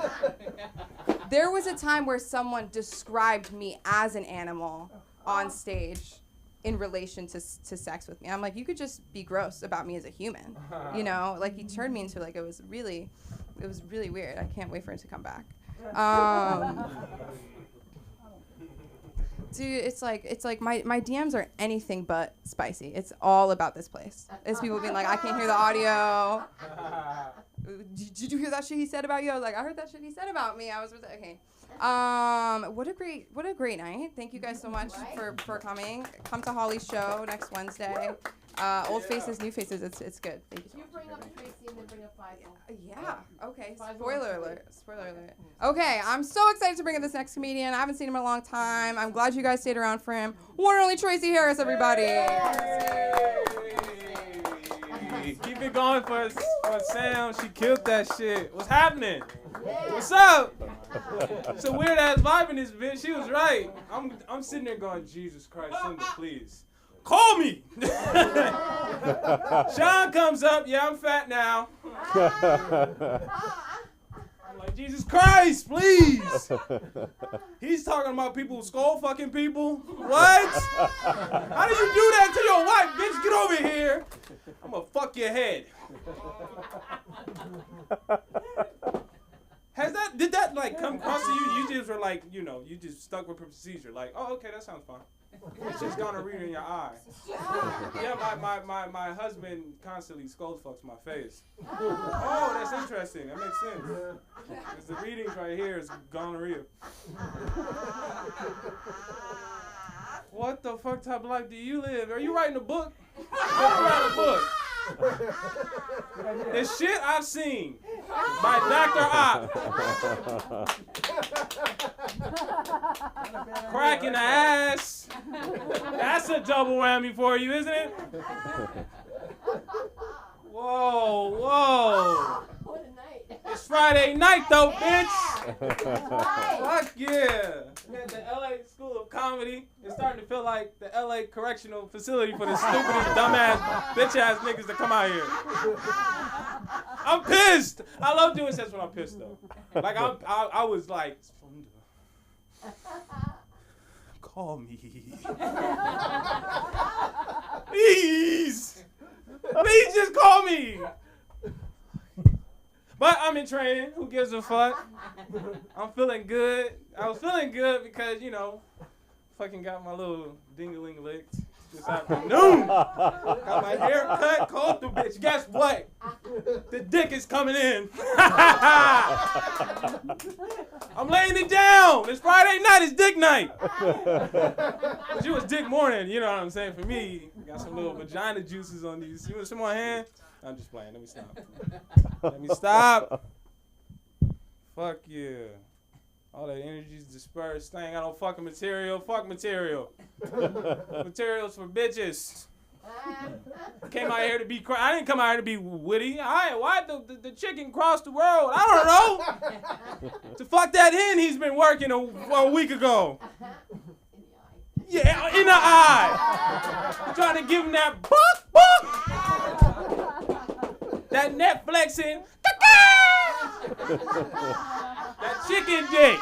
There was a time where someone described me as an animal on stage in relation to sex with me. I'm like, you could just be gross about me as a human. You know, like he turned me into like, it was really weird. I can't wait for it to come back. Dude, it's like my DMs are anything but spicy. It's all about this place. It's people being like, I can't hear the audio. Did you hear that shit he said about you? I was like, I heard that shit he said about me. I was okay. What a great night. Thank you guys so much for coming. Come to Holly's show next Wednesday. Old faces, new faces. It's good. Thank you so much. You bring up Tracy and then bring up Faisal. Yeah. Okay. Spoiler alert. Okay. I'm so excited to bring up this next comedian. I haven't seen him in a long time. I'm glad you guys stayed around for him. One and only Tracy Harris, everybody. Keep it going for Sam. She killed that shit. What's happening? What's up? It's a weird ass vibe in this bitch. She was right. I'm sitting there going, Jesus Christ, Linda, please. Call me! Sean comes up, yeah, I'm fat now. I'm like, Jesus Christ, please! He's talking about people who skull fucking people. What? How do you do that to your wife, bitch? Get over here. I'm gonna fuck your head. Did that like come across to you? You just were like, you know, you just stuck with procedure. Like, oh, okay, that sounds fine. It's just gonorrhea in your eye. Yeah, my husband constantly scold fucks my face. Oh, that's interesting. That makes sense. Because the readings right here is gonorrhea. What the fuck type of life do you live? Are you writing a book? Write a book. The shit I've seen by Dr. Opp. Crack in the ass. That's a double whammy for you, isn't it? Whoa. What a night. It's Friday night though, bitch. Fuck yeah. We had the LA School of Comedy. It's starting to feel like the LA Correctional Facility for the stupidest, dumbass, bitch-ass niggas that come out here. I'm pissed. I love doing sets when I'm pissed though. Like I was like, call me. Please just call me. But I'm in training. Who gives a fuck? I'm feeling good. I was feeling good because, you know, fucking got my little ding-a-ling licked this afternoon. Got my hair cut, called the bitch. Guess what? The dick is coming in. I'm laying it down. It's Friday night. It's dick night. But you was dick morning. You know what I'm saying? For me, got some little vagina juices on these. You want some more hand? I'm just playing. Let me stop. Fuck yeah. All that energy's dispersed. I ain't got no fucking material. Fuck material. Materials for bitches. I came out here to be I didn't come out here to be witty. Why the chicken crossed the road? I don't know. To fuck that hen he's been working a week ago. Yeah, in the eye. I'm trying to give him that buck. That Netflixing. That chicken dick.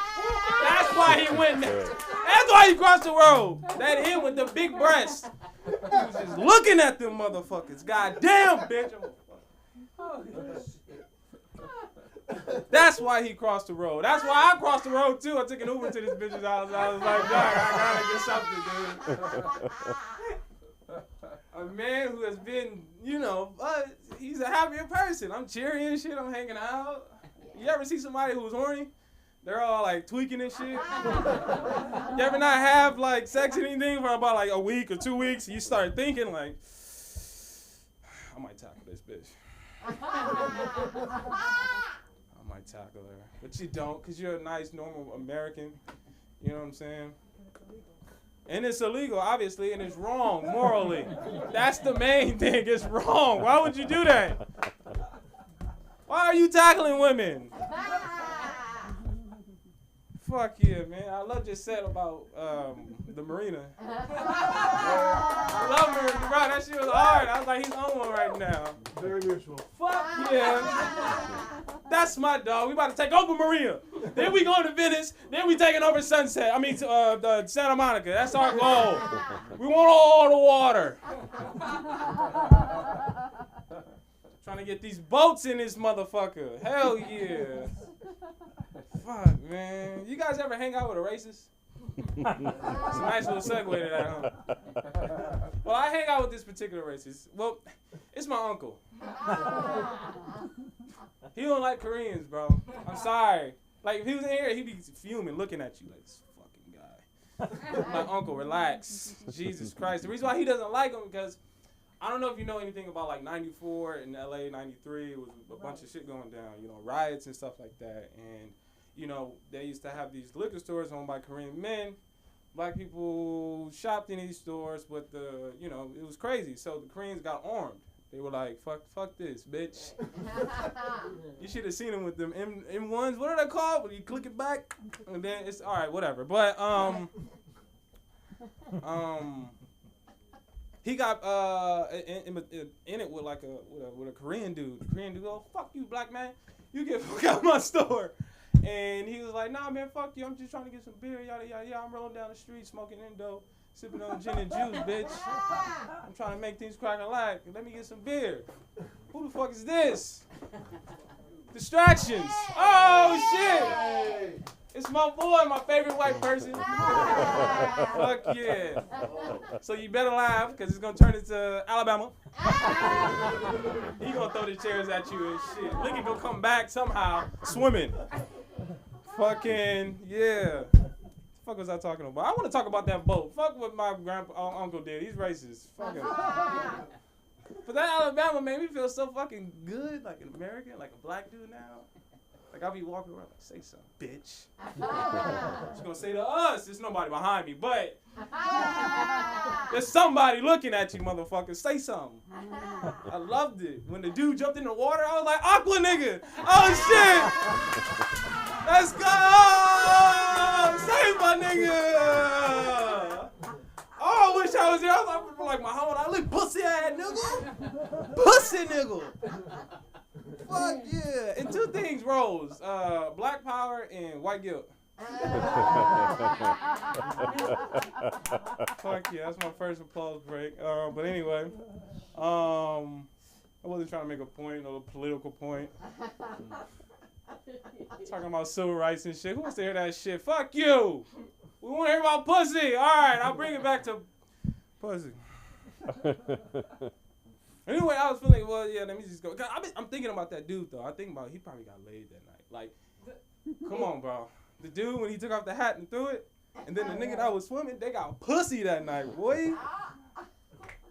That's why he went there. That's why he crossed the road. That hen with the big breast. He was just looking at them motherfuckers. Goddamn, bitch. That's why he crossed the road. That's why I crossed the road too. I took an Uber to this bitch's house. I was like, dog, I gotta get something, dude. A man who has been, he's a happier person. I'm cheery and shit. I'm hanging out. You ever see somebody who's horny? They're all like tweaking and shit. You ever not have like sex or anything for about like a week or 2 weeks? You start thinking like, I might tackle this bitch. I might tackle her. But you don't, because you're a nice, normal American. You know what I'm saying? And it's illegal, obviously, and it's wrong morally. That's the main thing. It's wrong. Why would you do that? Why are you tackling women? Fuck yeah, man. I loved your set about the marina. I love Marina. Bro, that shit was hard. I was like, he's on one right now. Very mutual. Fuck yeah. That's my dog. We about to take over Marina. Then we going to Venice. Then we taking over Sunset. The Santa Monica. That's our goal. We want all the water. Trying to get these boats in this motherfucker. Hell yeah. Fuck, man. You guys ever hang out with a racist? It's a nice little segue to that, huh? Well, I hang out with this particular racist. Well, it's my uncle. He don't like Koreans, bro. I'm sorry. Like, if he was in here, he'd be fuming, looking at you like, this fucking guy. My uncle, relax. Jesus Christ. The reason why he doesn't like him because I don't know if you know anything about like 94 in LA, 93. It was a bunch of shit going down, riots and stuff like that. And they used to have these liquor stores owned by Korean men. Black people shopped in these stores, but it was crazy. So the Koreans got armed. They were like, fuck this, bitch. You should have seen them with them M1s. What are they called? When you click it back, and then it's all right, whatever. But he got in it with with a Korean dude. The Korean dude, oh fuck you, black man, you get fuck out my store. And he was like, nah, man, fuck you. I'm just trying to get some beer, yada, yada, yada. I'm rolling down the street, smoking Indo, sipping on gin and juice, bitch. I'm trying to make things crack and lack. Let me get some beer. Who the fuck is this? Distractions. Oh, shit. It's my boy, my favorite white person. Fuck yeah. So you better laugh, because it's going to turn into Alabama. He going to throw the chairs at you and shit. Licky going to come back somehow swimming. Fucking, yeah. What the fuck was I talking about? I want to talk about that boat. Fuck what my uncle did. He's racist. Fuck him. But that Alabama made me feel so fucking good, like an American, like a black dude now. Like I'll be walking around like, say something, bitch. She's gonna say to us, there's nobody behind me, but there's somebody looking at you, motherfucker. Say something. I loved it. When the dude jumped in the water, I was like, Aqua nigga. Oh shit. Let's go! Save my nigga! Oh, I wish I was there. I was like Muhammad Ali, pussy ass nigga. Pussy nigga. Fuck yeah. And two things rose. Black power and white guilt. Fuck yeah, that's my first applause break. But anyway, I wasn't trying to make a point or a political point. Talking about civil rights and shit. Who wants to hear that shit? Fuck you. We want to hear about pussy. All right, I'll bring it back to pussy. Anyway, I was feeling, well, yeah, let me just go. I'm thinking about that dude, though. I think about he probably got laid that night. Like, come on, bro. The dude, when he took off the hat and threw it, and then the nigga that was swimming, they got pussy that night, boy.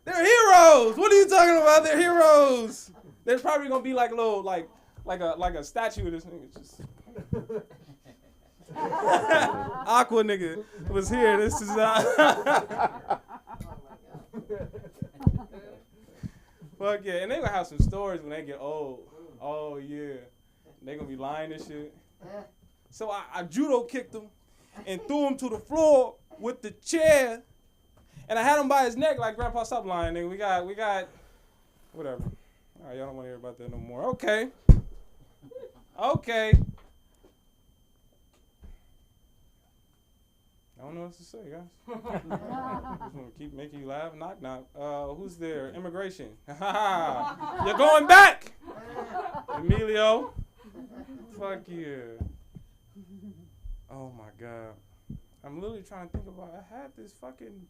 They're heroes. What are you talking about? They're heroes. There's probably going to be like a little, like a statue of this nigga. Just Aqua nigga was here. This is Fuck yeah. And they gonna have some stories when they get old. Oh yeah. They gonna be lying and shit. So I judo kicked him and threw him to the floor with the chair. And I had him by his neck like, Grandpa, stop lying, nigga. We got whatever. All right, y'all don't want to hear about that no more. Okay. I don't know what to say, guys. Just want to keep making you laugh. Knock, knock. Who's there? Immigration. You're going back! Emilio. Fuck yeah. Oh, my God. I'm literally trying to think about, I had this fucking,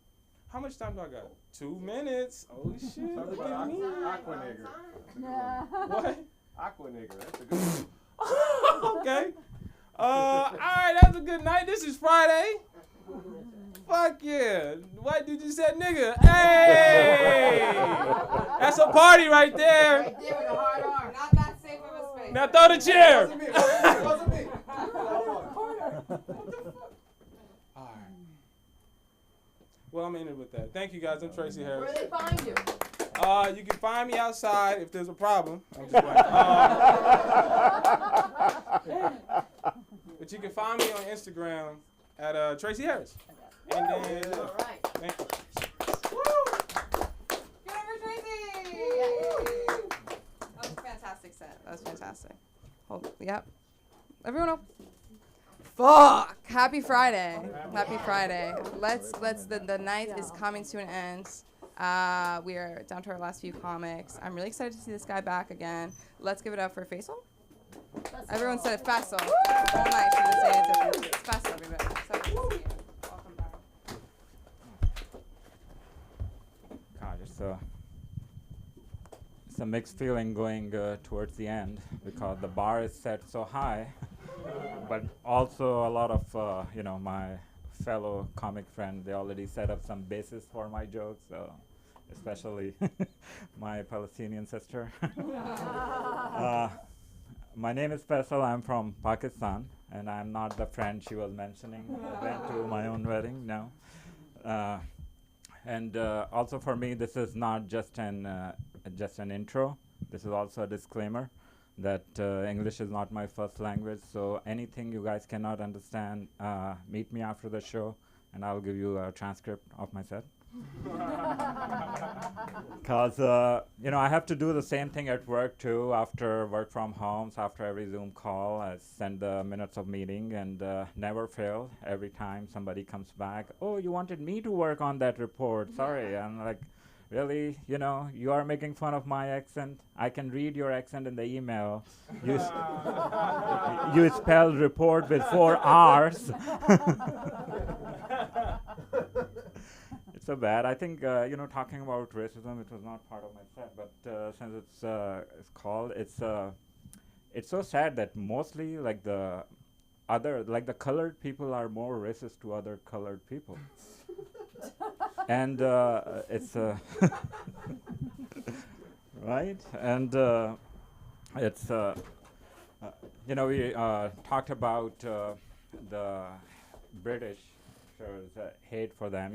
how much time do I got? 2 minutes. Oh, shit. Look at me. Aqua nigger. What? Aqua nigger. That's a good one. Okay. All right, that's a good night. This is Friday. Fuck yeah. What did you say, nigga? Hey! That's a party right there. Right there with a hard arm. Not that safe of a space. Now throw the chair. Wasn't me. All right. Well, I'm ending with that. Thank you, guys. I'm Tracy Harris. Where do they find you? You can find me outside if there's a problem. I'm just playing. But you can find me on Instagram at Tracy Harris. And then, All right. thank you. Good over Tracy! That was a fantastic set. That was fantastic. Yep. Everyone up. Fuck! Happy Friday. Happy Friday. The night is coming to an end. We are down to our last few comics. I'm really excited to see this guy back again. Let's give it up for Faisal. Everyone said it, Faisal. All night she was saying it differently. It's Faisal, everybody. So good to see you. Welcome back. God, it's a mixed feeling going towards the end because the bar is set so high, but also a lot of my fellow comic friends, they already set up some basis for my jokes, so especially my Palestinian sister. My name is Faisal. I'm from Pakistan, and I'm not the friend she was mentioning. I went to my own wedding, no. And also for me, this is not just an intro. This is also a disclaimer that English is not my first language. So anything you guys cannot understand, meet me after the show, and I'll give you a transcript of my set. Because I have to do the same thing at work too. After work from home, so after every Zoom call, I send the minutes of meeting, and never fail. Every time somebody comes back, oh, you wanted me to work on that report. Sorry, I'm like, really? You are making fun of my accent. I can read your accent in the email. You spelled report with 4 R's. It's so bad. I think talking about racism, it was not part of my set, but since it's called, it's so sad that mostly the colored people are more racist to other colored people. And it's right, and it's we talked about the British. Hate for them.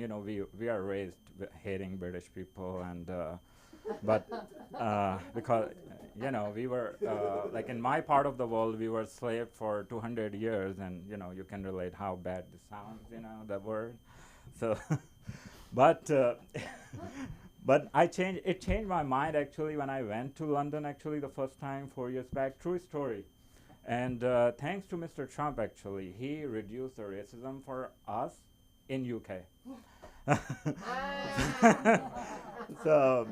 We are raised hating British people, and but because we were in my part of the world, we were slave for 200 years, and you can relate how bad this sounds. The word. So, but it changed my mind actually when I went to London actually the first time 4 years back. True story. And thanks to Mr. Trump, actually, he reduced the racism for us in UK. So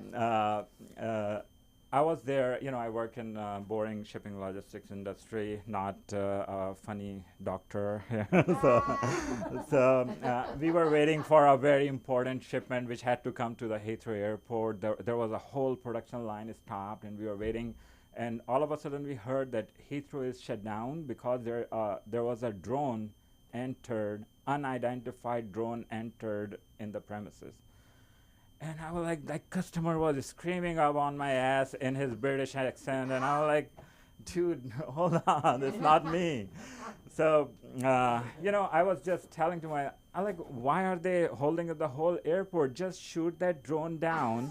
I was there, I work in boring shipping logistics industry, not a funny doctor. So we were waiting for a very important shipment which had to come to the Heathrow airport. There was a whole production line stopped, and we were waiting. And all of a sudden we heard that Heathrow is shut down because there was a drone unidentified drone entered in the premises. And I was like, that customer was screaming up on my ass in his British accent, and I was like, dude, hold on, it's not me. So, I was just telling to I'm like, why are they holding up the whole airport? Just shoot that drone down.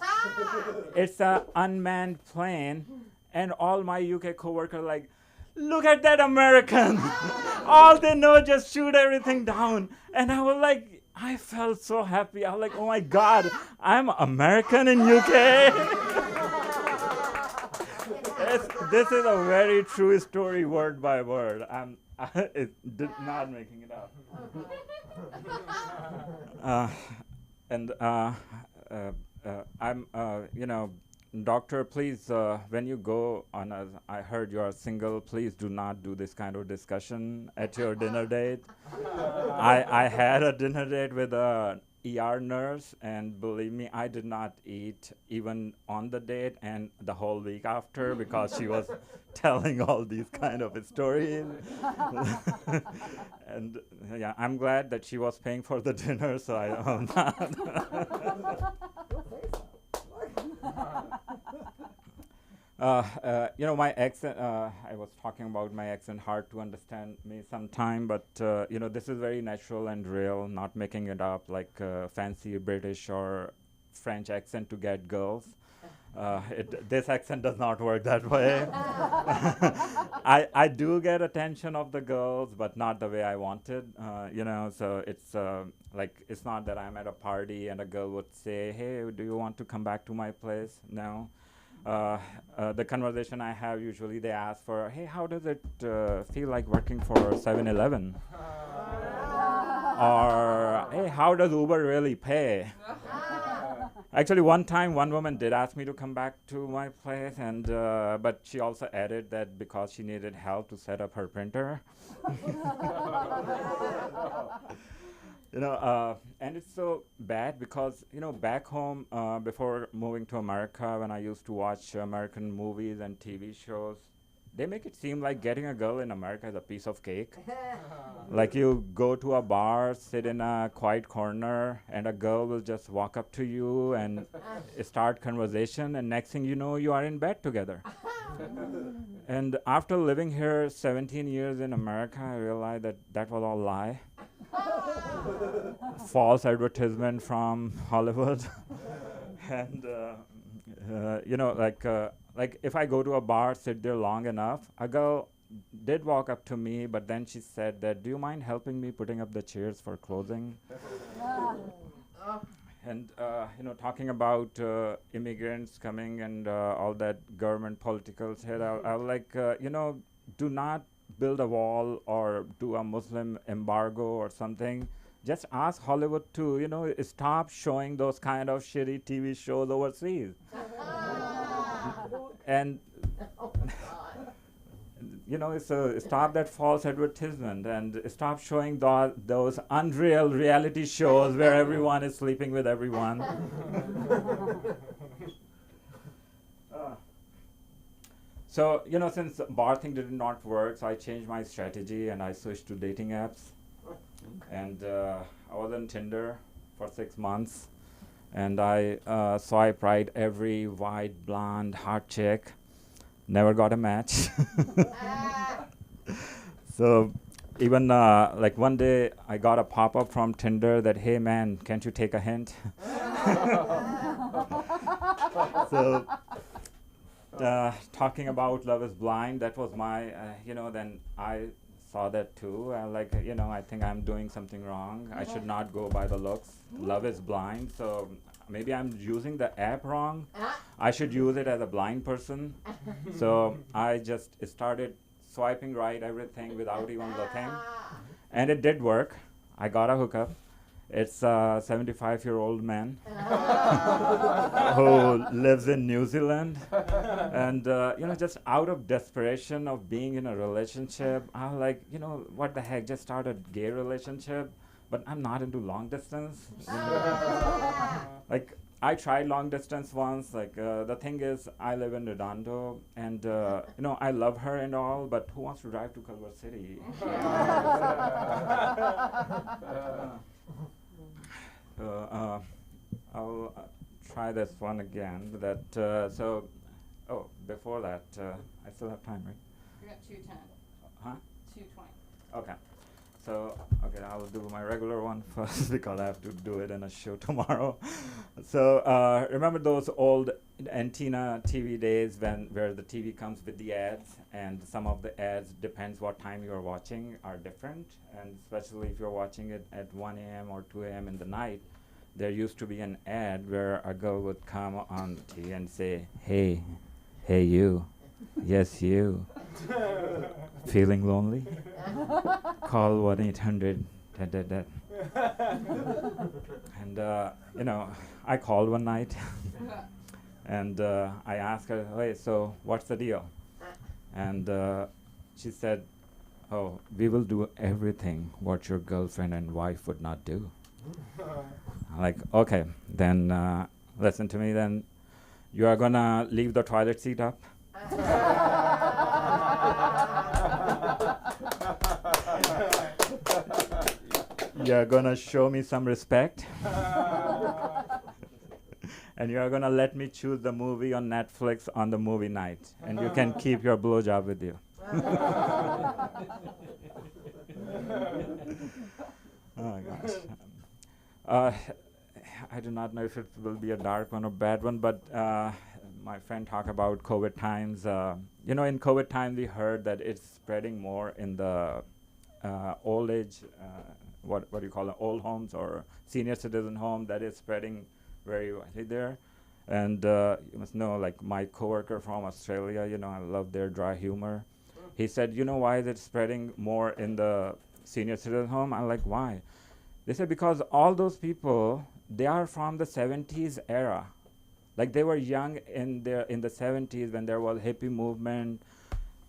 It's an unmanned plane. And all my UK coworkers are like, look at that American. All they know, just shoot everything down. And I was like, I felt so happy. I was like, oh my God, I'm American in UK. This is a very true story, word by word. Not making it up. I'm, doctor, please, when you go on I heard you are single, please do not do this kind of discussion at your dinner date. I had a dinner date with a ER nurse, and believe me, I did not eat even on the date and the whole week after because she was telling all these kind of stories. And yeah, I'm glad that she was paying for the dinner, so I'm not. My accent, I was talking about my accent, hard to understand me sometime, but, this is very natural and real, not making it up like fancy British or French accent to get girls. This accent does not work that way. I do get attention of the girls, but not the way I wanted, so it's it's not that I'm at a party and a girl would say, hey, do you want to come back to my place? No. The conversation I have, usually they ask for, hey, how does it feel like working for 7-Eleven? Or, hey, how does Uber really pay? Actually, one time, one woman did ask me to come back to my place, and but she also added that because she needed help to set up her printer. And it's so bad because, back home, before moving to America, when I used to watch American movies and TV shows, they make it seem like getting a girl in America is a piece of cake. Like you go to a bar, sit in a quiet corner, and a girl will just walk up to you and start conversation, and next thing you know, you are in bed together. And after living here 17 years in America, I realized that that was all lie. False advertisement from Hollywood. And, like if I go to a bar, sit there long enough, a girl did walk up to me, but then she said that, do you mind helping me putting up the chairs for closing? And, talking about immigrants coming and all that government political shit, I was like, do not build a wall or do a Muslim embargo or something. Just ask Hollywood to, stop showing those kind of shitty TV shows overseas. And, stop that false advertisement and stop showing those unreal reality shows where everyone is sleeping with everyone. So, since bar thing did not work, so I changed my strategy and I switched to dating apps. And I was on Tinder for 6 months. And I swiped right every white, blonde, hot chick. Never got a match. So even one day I got a pop-up from Tinder that, hey man, can't you take a hint? So talking about Love is Blind, that was my, then I saw that too. I think I'm doing something wrong. I should not go by the looks. Love is blind, so maybe I'm using the app wrong. I should use it as a blind person. So I just started swiping right everything without even looking. And it did work. I got a hookup. It's a 75-year-old man who lives in New Zealand. And, just out of desperation of being in a relationship, I'm like, what the heck, just start a gay relationship. But I'm not into long distance. Like, I tried long distance once. The thing is, I live in Redondo, and, I love her and all, but who wants to drive to Culver City? I'll try this one again. Before that, I still have time, right? You're at 2:10. Huh? 2:20. Okay. So, okay, I'll do my regular one first because I have to do it in a show tomorrow. So, remember those old antenna TV days where the TV comes with the ads, and some of the ads, depends what time you're watching, are different, and especially if you're watching it at 1 a.m. or 2 a.m. in the night, there used to be an ad where a girl would come on TV and say, hey you, yes you, feeling lonely? Call 1-800 that. And I called one night and I asked her, hey, so what's the deal? And she said, oh, we will do everything what your girlfriend and wife would not do. I'm like, okay, then listen to me then. You are gonna leave the toilet seat up? You're gonna show me some respect? And you're gonna let me choose the movie on Netflix on the movie night, and you can keep your blowjob with you. Oh my gosh. I do not know if it will be a dark one or bad one, but my friend talked about COVID times. In COVID times, we heard that it's spreading more in the old age, what do you call it, old homes or senior citizen home, that is spreading very widely there. And you must know, like my coworker from Australia, I love their dry humor. He said, why is it spreading more in the senior citizen home? I'm like, why? They said, because all those people, they are from the 70s era. Like they were young in the 70s when there was hippie movement,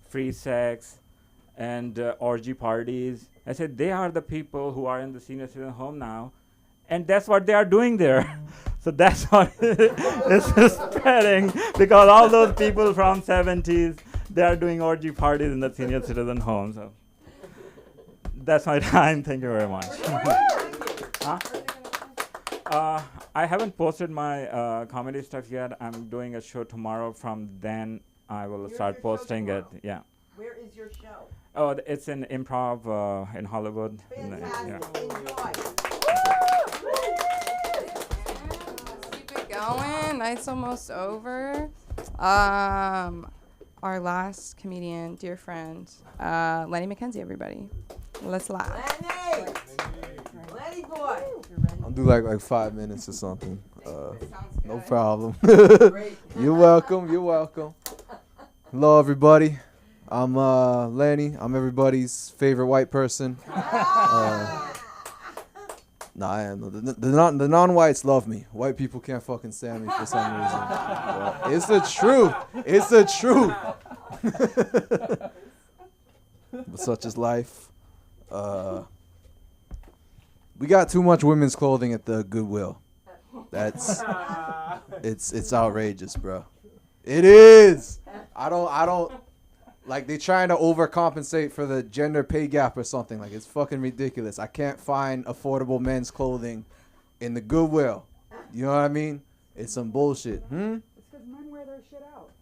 free sex, and orgy parties. I said, they are the people who are in the senior citizen home now, and that's what they are doing there. So that's what is spreading, because all those people from 70s, they are doing orgy parties in the senior citizen home. So that's my time. Thank you very much. I haven't posted my comedy stuff yet. I'm doing a show tomorrow. From then, I will start posting it. Yeah. Where is your show? Oh, it's in Improv in Hollywood. Fantastic. Enjoy. Keep it going. Night's almost over. Our last comedian, dear friend, Lenny McKenzie, everybody. Let's laugh. Lenny boy. I'll do like 5 minutes or something. No problem. Great. You're welcome. You're welcome. Hello, everybody. I'm Lenny. I'm everybody's favorite white person. Nah, I am. The non-whites love me. White people can't fucking stand me for some reason. But it's the truth. It's the truth. But such is life. We got too much women's clothing at the Goodwill. That's it's outrageous, bro. It is. I don't like, they trying to overcompensate for the gender pay gap or something. Like, it's fucking ridiculous. I can't find affordable men's clothing in the Goodwill. You know what I mean? It's some bullshit. It's because men wear their shit out.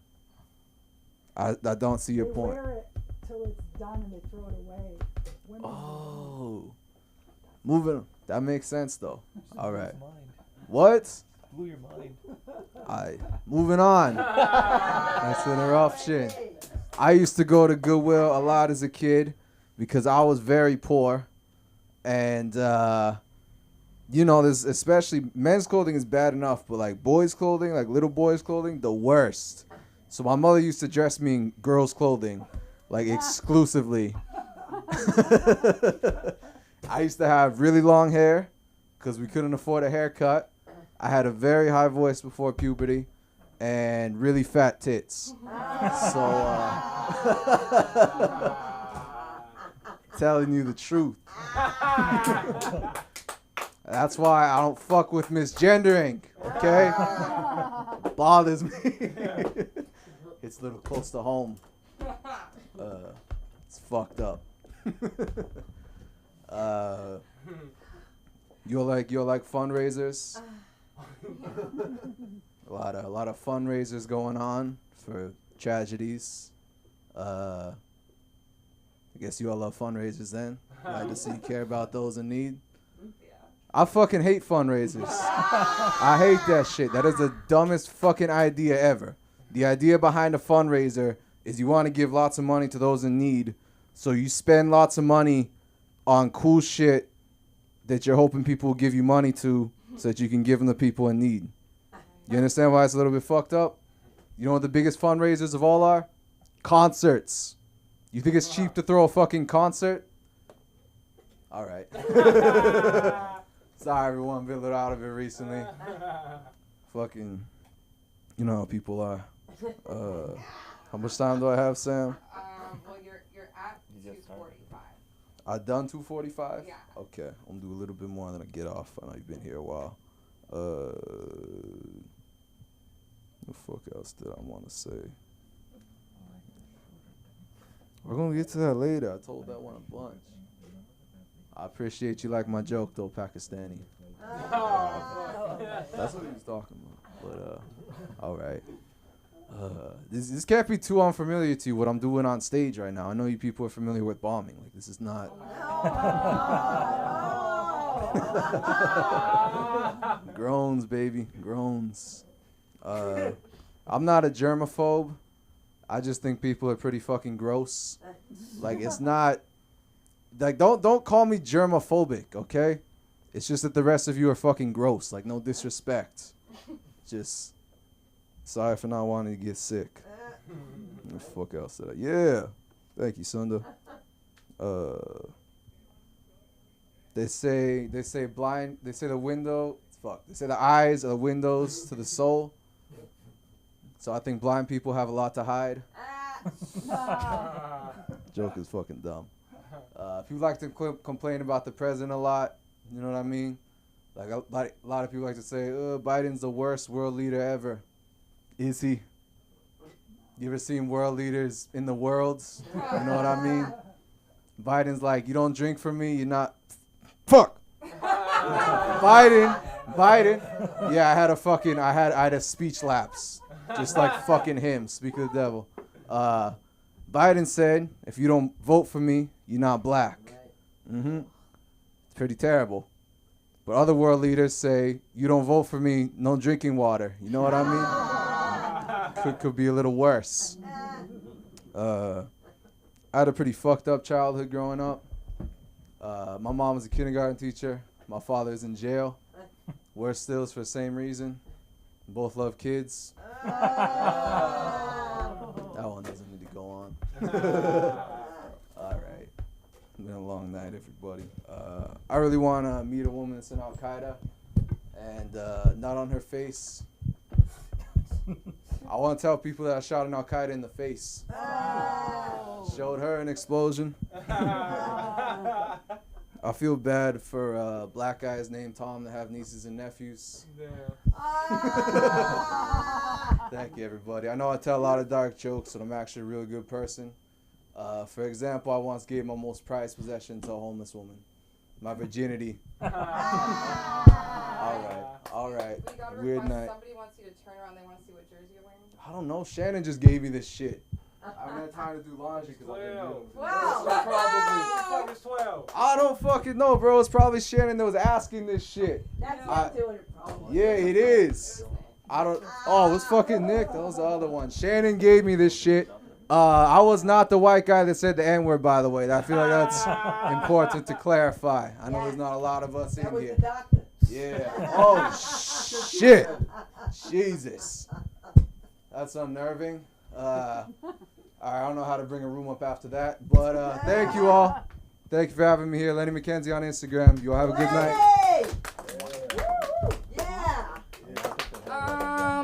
I don't see your point. They wear it till it's done and they throw it away. Women Oh. Moving on. That makes sense, though. All right. What? Blew your mind. Alright, moving on. That's interruption. I used to go to Goodwill a lot as a kid because I was very poor. And, there's especially men's clothing is bad enough, but like boys' clothing, like little boys' clothing, the worst. So my mother used to dress me in girls' clothing, like exclusively. I used to have really long hair because we couldn't afford a haircut. I had a very high voice before puberty and really fat tits. So, telling you the truth. That's why I don't fuck with misgendering, okay? Bothers me. It's a little close to home. It's fucked up. You're like fundraisers. A lot of fundraisers going on for tragedies. I guess you all love fundraisers then. Glad to see you care about those in need. I fucking hate fundraisers. I hate that shit. That is the dumbest fucking idea ever. The idea behind a fundraiser is you want to give lots of money to those in need, so you spend lots of money on cool shit that you're hoping people will give you money to so that you can give them to people in need. You understand why it's a little bit fucked up? You know what the biggest fundraisers of all are? Concerts. You think it's cheap to throw a fucking concert? All right. Sorry, everyone. Been a little out of it recently. Fucking, you know how people are. How much time do I have, Sam? Well, you're at 2:45. I done 2:45? Yeah. Okay. I'm gonna do a little bit more and then I get off. I know you've been here a while. What the fuck else did I want to say? We're gonna get to that later. I told that one a bunch. I appreciate you like my joke though, Pakistani. That's what he was talking about. But all right. This can't be too unfamiliar to you what I'm doing on stage right now. I know you people are familiar with bombing. Like this is not. Groans, baby, groans. I'm not a germaphobe. I just think people are pretty fucking gross. Like it's not. Like don't call me germophobic, okay? It's just that the rest of you are fucking gross. Like no disrespect. Just sorry for not wanting to get sick. What the fuck else did I? Yeah. Thank you, Sunda. They say blind. They say the window. Fuck. They say the eyes are the windows to the soul. So I think blind people have a lot to hide. Joke is fucking dumb. People like to complain about the president a lot. You know what I mean? Like a lot of people like to say, Biden's the worst world leader ever. Is he? You ever seen world leaders in the worlds? You know what I mean? Biden's like, you don't drink for me, you're not. Fuck. Biden. Yeah, I had a speech lapse, just like fucking him. Speak of the devil. Biden said, if you don't vote for me, you're not black. It's pretty terrible. But other world leaders say, you don't vote for me, no drinking water. You know what I mean? Could be a little worse. I had a pretty fucked up childhood growing up. My mom was a kindergarten teacher. My father is in jail. Worse still is for the same reason. Both love kids. That one doesn't need to go on. All right. It's been a long night, everybody. I really want to meet a woman that's in Al-Qaeda and not on her face. I want to tell people that I shot an Al-Qaeda in the face. Showed her an explosion. I feel bad for black guys named Tom that have nieces and nephews. Thank you, everybody. I know I tell a lot of dark jokes, but I'm actually a really good person. For example, I once gave my most prized possession to a homeless woman. My virginity. All right. Weird night. Somebody wants you to turn around. They want to see what jersey you're wearing. I don't know. Shannon just gave me this shit. I haven't had time to do laundry because I've been doing 12. I don't fucking know, bro. It's probably Shannon that was asking this shit. That's not doing it, probably. Yeah, it is. I don't. Oh, it was fucking Nick. That was the other one. Shannon gave me this shit. I was not the white guy that said the N-word, by the way. I feel like that's important to clarify. I know there's not a lot of us in here. Yeah. Oh, shit. Jesus. That's unnerving. I don't know how to bring a room up after that. But thank you all. Thank you for having me here. Lenny McKenzie on Instagram. You all have a good night.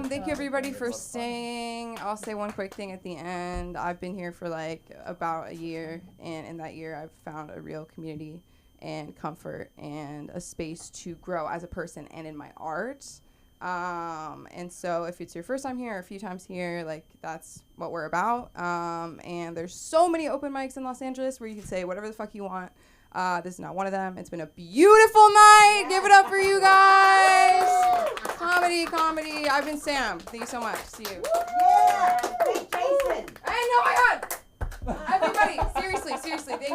Thank you everybody for staying. I'll say one quick thing at the end. I've been here for like about a year, and in that year I've found a real community and comfort and a space to grow as a person and in my art. And so if it's your first time here or a few times here, like that's what we're about. And there's so many open mics in Los Angeles where you can say whatever the fuck you want. This is not one of them. It's been a beautiful night. Give it up for you guys. Comedy. I've been Sam. Thank you so much. See you. Yeah. Hey, Jason. Hey, oh my God. Everybody, seriously. Thank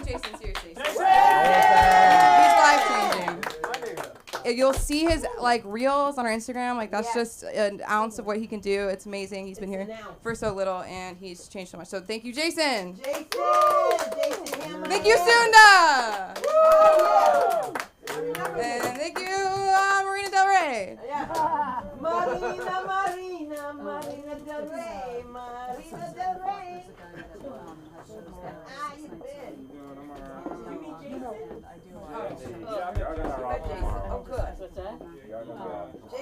you'll see his like reels on our Instagram. Like that's just an ounce of what he can do. It's amazing. He's been here for so little and he's changed so much. So thank you, Jason. Thank you, Sunda. And thank you, Marina Del Rey. Marina Del Rey, Marina Del Rey. How you been? You meet Jason? Oh, good.